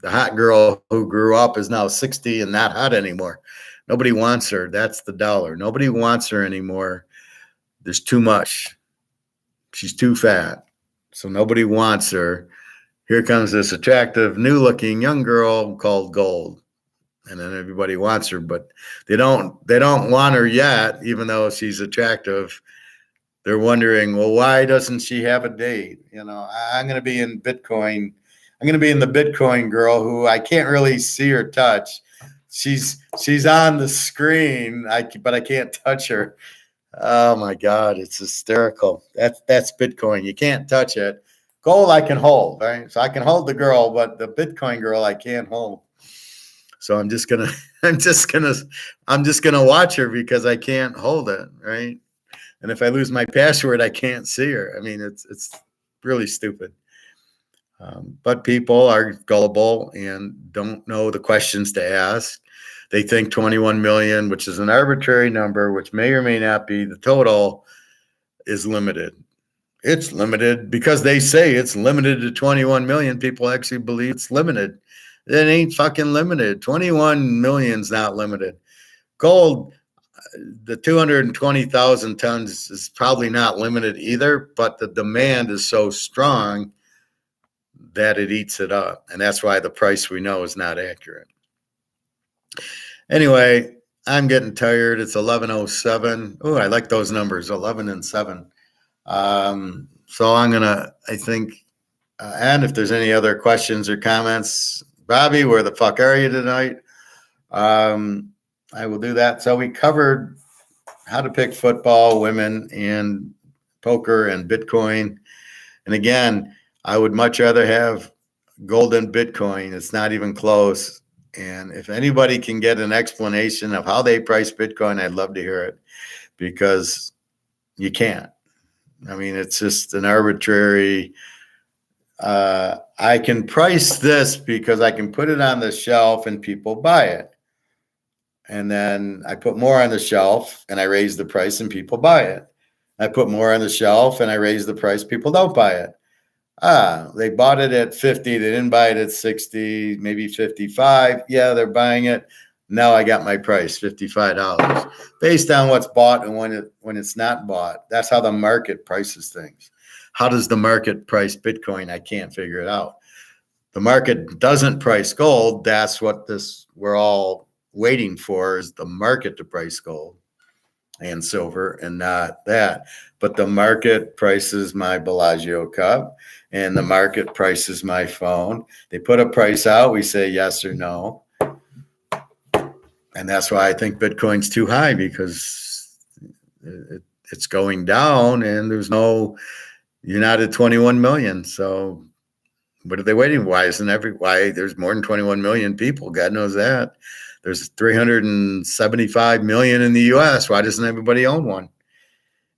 the hot girl who grew up is now 60 and not hot anymore. Nobody wants her. That's the dollar. Nobody wants her anymore. There's too much. She's too fat. So nobody wants her. Here comes this attractive, new-looking young girl called gold. And then everybody wants her, but they don't want her yet, even though she's attractive. They're wondering, well, why doesn't she have a date? I'm going to be in Bitcoin. I'm going to be in the Bitcoin girl who I can't really see or touch. She's on the screen, but I can't touch her. Oh my God, it's hysterical. That's Bitcoin. You can't touch it. Gold I can hold, right? So I can hold the girl, but the Bitcoin girl I can't hold. So I'm just gonna watch her because I can't hold it, right? And if I lose my password, I can't see her. I mean, it's really stupid. But people are gullible and don't know the questions to ask. They think 21 million, which is an arbitrary number, which may or may not be the total, is limited. It's limited because they say it's limited to 21 million. People actually believe it's limited. It ain't fucking limited. 21 million's not limited. Gold, the 220,000 tons is probably not limited either, but the demand is so strong that it eats it up. And that's why the price we know is not accurate. Anyway, I'm getting tired. It's 11:07. Oh, I like those numbers, 11 and 7. So I'm going to, I think, and if there's any other questions or comments, Bobby, where the fuck are you tonight? I will do that. So we covered how to pick football, women, and poker and Bitcoin. And again, I would much rather have gold and Bitcoin. It's not even close. And if anybody can get an explanation of how they price Bitcoin, I'd love to hear it, because you can't. I mean, it's just an arbitrary. I can price this because I can put it on the shelf and people buy it. And then I put more on the shelf and I raise the price and people buy it. I put more on the shelf and I raise the price, people don't buy it. They bought it at 50, they didn't buy it at 60, maybe 55. Yeah, they're buying it. Now I got my price, $55, based on what's bought and when it's not bought. That's how the market prices things. How does the market price Bitcoin? I can't figure it out. The market doesn't price gold. That's what we're all waiting for, is the market to price gold and silver, and not that. But the market prices my Bellagio cup, and the market prices my phone. They put a price out, we say yes or no. And that's why I think Bitcoin's too high, because it's going down and you're not at 21 million. So what are they waiting? Why there's more than 21 million people? God knows that. There's 375 million in the US. Why doesn't everybody own one?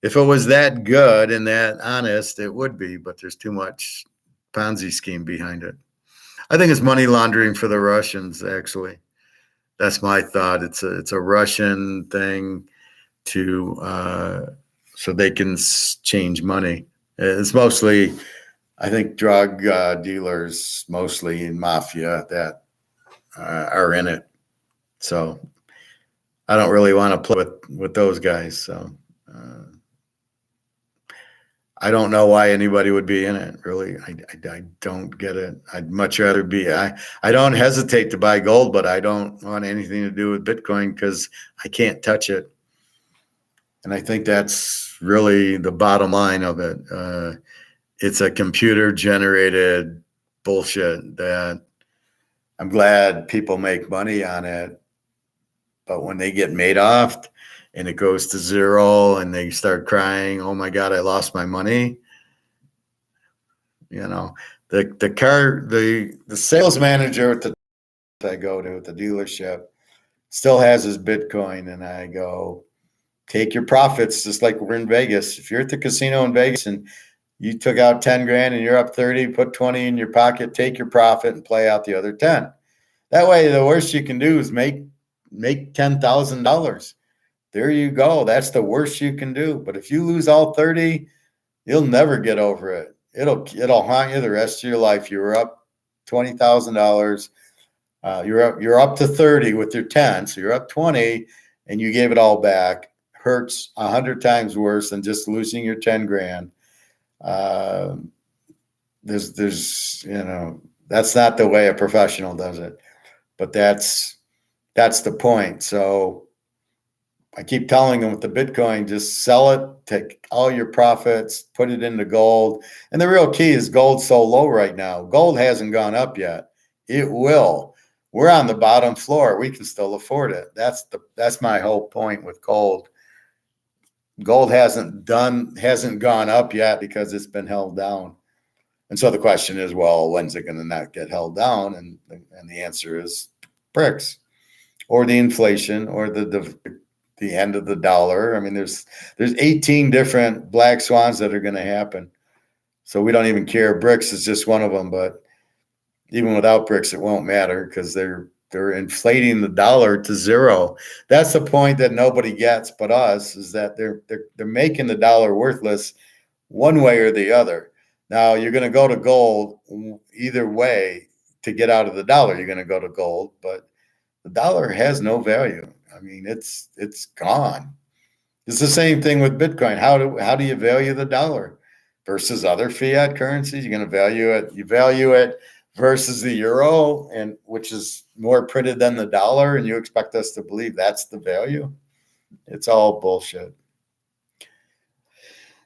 If it was that good and that honest, it would be, but there's too much Ponzi scheme behind it. I think it's money laundering for the Russians, actually. That's my thought. It's a Russian thing so they can change money. It's mostly, I think, drug dealers, mostly in mafia, that are in it. So I don't really want to play with those guys. So I don't know why anybody would be in it, really. I don't get it. I'd much rather be. I don't hesitate to buy gold, but I don't want anything to do with Bitcoin because I can't touch it. And I think that's really the bottom line of it. It's a computer-generated bullshit that I'm glad people make money on it. But when they get made off and it goes to zero and they start crying, oh my God, I lost my money. The sales manager at I go to at the dealership still has his Bitcoin, and I go, take your profits, just like we're in Vegas. If you're at the casino in Vegas and you took out 10 grand and you're up 30, put 20 in your pocket, take your profit and play out the other 10. That way, the worst you can do is make $10,000. There you go. That's the worst you can do. But if you lose all 30, you'll never get over it. It'll haunt you the rest of your life. You were up $20,000. You're up to 30 with your 10, so you're up 20, and you gave it all back. Hurts 100 times worse than just losing your 10 grand. There's that's not the way a professional does it. But that's the point. So I keep telling them with the Bitcoin, just sell it, take all your profits, put it into gold. And the real key is gold's so low right now. Gold hasn't gone up yet. It will. We're on the bottom floor. We can still afford it. That's my whole point with gold. Gold hasn't gone up yet because it's been held down. And so the question is, well, when's it going to not get held down? And the answer is BRICS, or the inflation, or the end of the dollar. I mean, there's 18 different black swans that are going to happen. So we don't even care. BRICS is just one of them. But even without BRICS, it won't matter because they're inflating the dollar to zero. That's the point that nobody gets but us, is that they're making the dollar worthless one way or the other. Now, you're going to go to gold either way to get out of the dollar. You're going to go to gold, but the dollar has no value. I mean, it's gone. It's the same thing with Bitcoin. How do you value the dollar versus other fiat currencies? You're going to value it. You value it versus the euro, and which is more printed than the dollar, and you expect us to believe that's the value? It's all bullshit.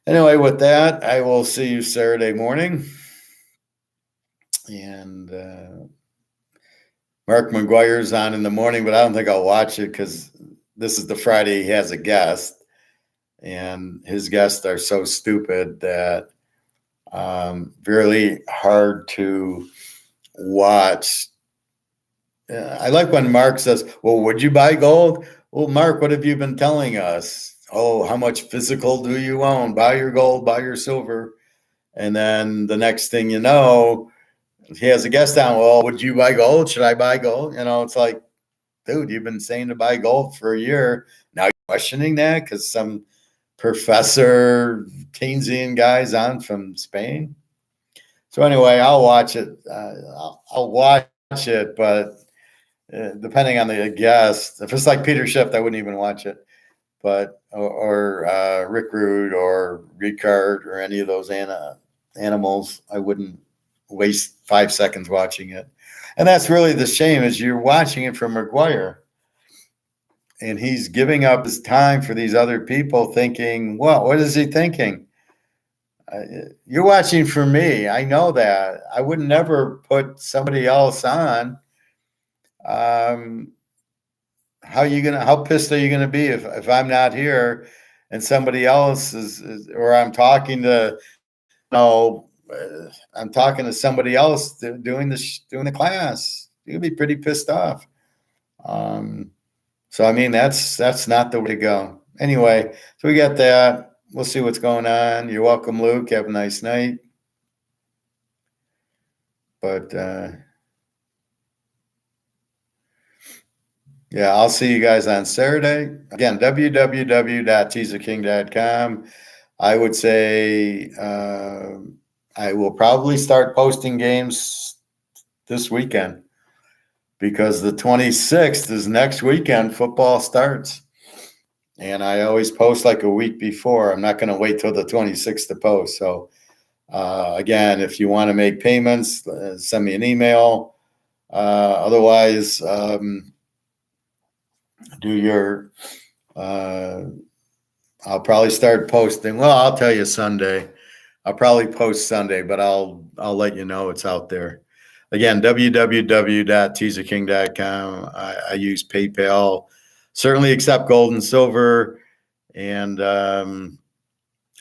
Anyway, with that, I will see you Saturday morning. And Mark McGuire's on in the morning, but I don't think I'll watch it because this is the Friday he has a guest. And his guests are so stupid that really hard to watch. I like when Mark says, well, would you buy gold? Well, Mark, what have you been telling us? Oh, how much physical do you own? Buy your gold, buy your silver. And then the next thing you know, he has a guest on. Well, would you buy gold? Should I buy gold? It's like, dude, you've been saying to buy gold for a year. Now you're questioning that because some professor Keynesian guy's on from Spain. So anyway, I'll watch it. I'll watch it, but depending on the guest, if it's like Peter Schiff, I wouldn't even watch it. But or Rick Rude or Ricard or any of those animals, I wouldn't waste 5 seconds watching it. And that's really the shame, is you're watching it from McGuire, and he's giving up his time for these other people, thinking, well, what is he thinking? You're watching for me. I know that. I would never put somebody else on. How pissed are you gonna be if I'm not here and somebody else is or I'm talking to, I'm talking to somebody else doing the class. You'll be pretty pissed off. So I mean, that's not the way to go. Anyway, so we got that. We'll see what's going on. You're welcome, Luke. Have a nice night. But yeah, I'll see you guys on Saturday. Again, www.teaserking.com. I would say I will probably start posting games this weekend, because the 26th is next weekend. Football starts. And I always post like a week before. I'm not going to wait till the 26th to post. So again, if you want to make payments, send me an email. Otherwise, do your I'll probably start posting. Well, I'll tell you Sunday. I'll probably post Sunday, but I'll let you know it's out there. Again, www.teaserking.com. I use PayPal. Certainly accept gold and silver. And I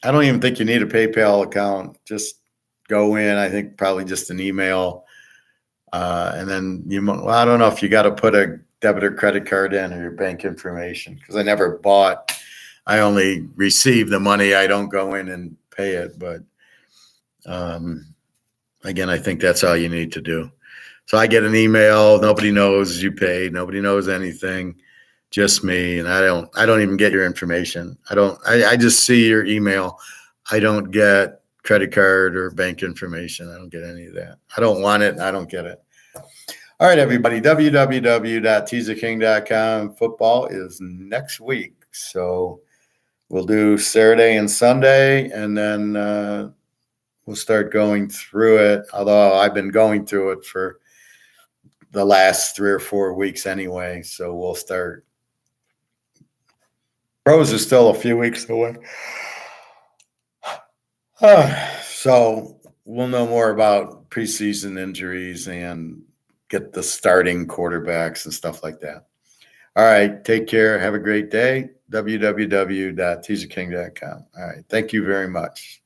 don't even think you need a PayPal account. Just go in. I think probably just an email. And then I don't know if you got to put a debit or credit card in, or your bank information, because I never bought. I only receive the money. I don't go in and pay it. But again, I think that's all you need to do. So I get an email. Nobody knows you paid. Nobody knows anything. Just me. And I don't even get your information. I just see your email. I don't get credit card or bank information. I don't get any of that. I don't want it. I don't get it. All right, everybody, www.teaserking.com. Football is next week. So we'll do Saturday and Sunday, and then we'll start going through it. Although I've been going through it for the last 3 or 4 weeks anyway. So we'll start. Pros is still a few weeks away. So we'll know more about preseason injuries and get the starting quarterbacks and stuff like that. All right. Take care. Have a great day. www.teaserking.com. All right. Thank you very much.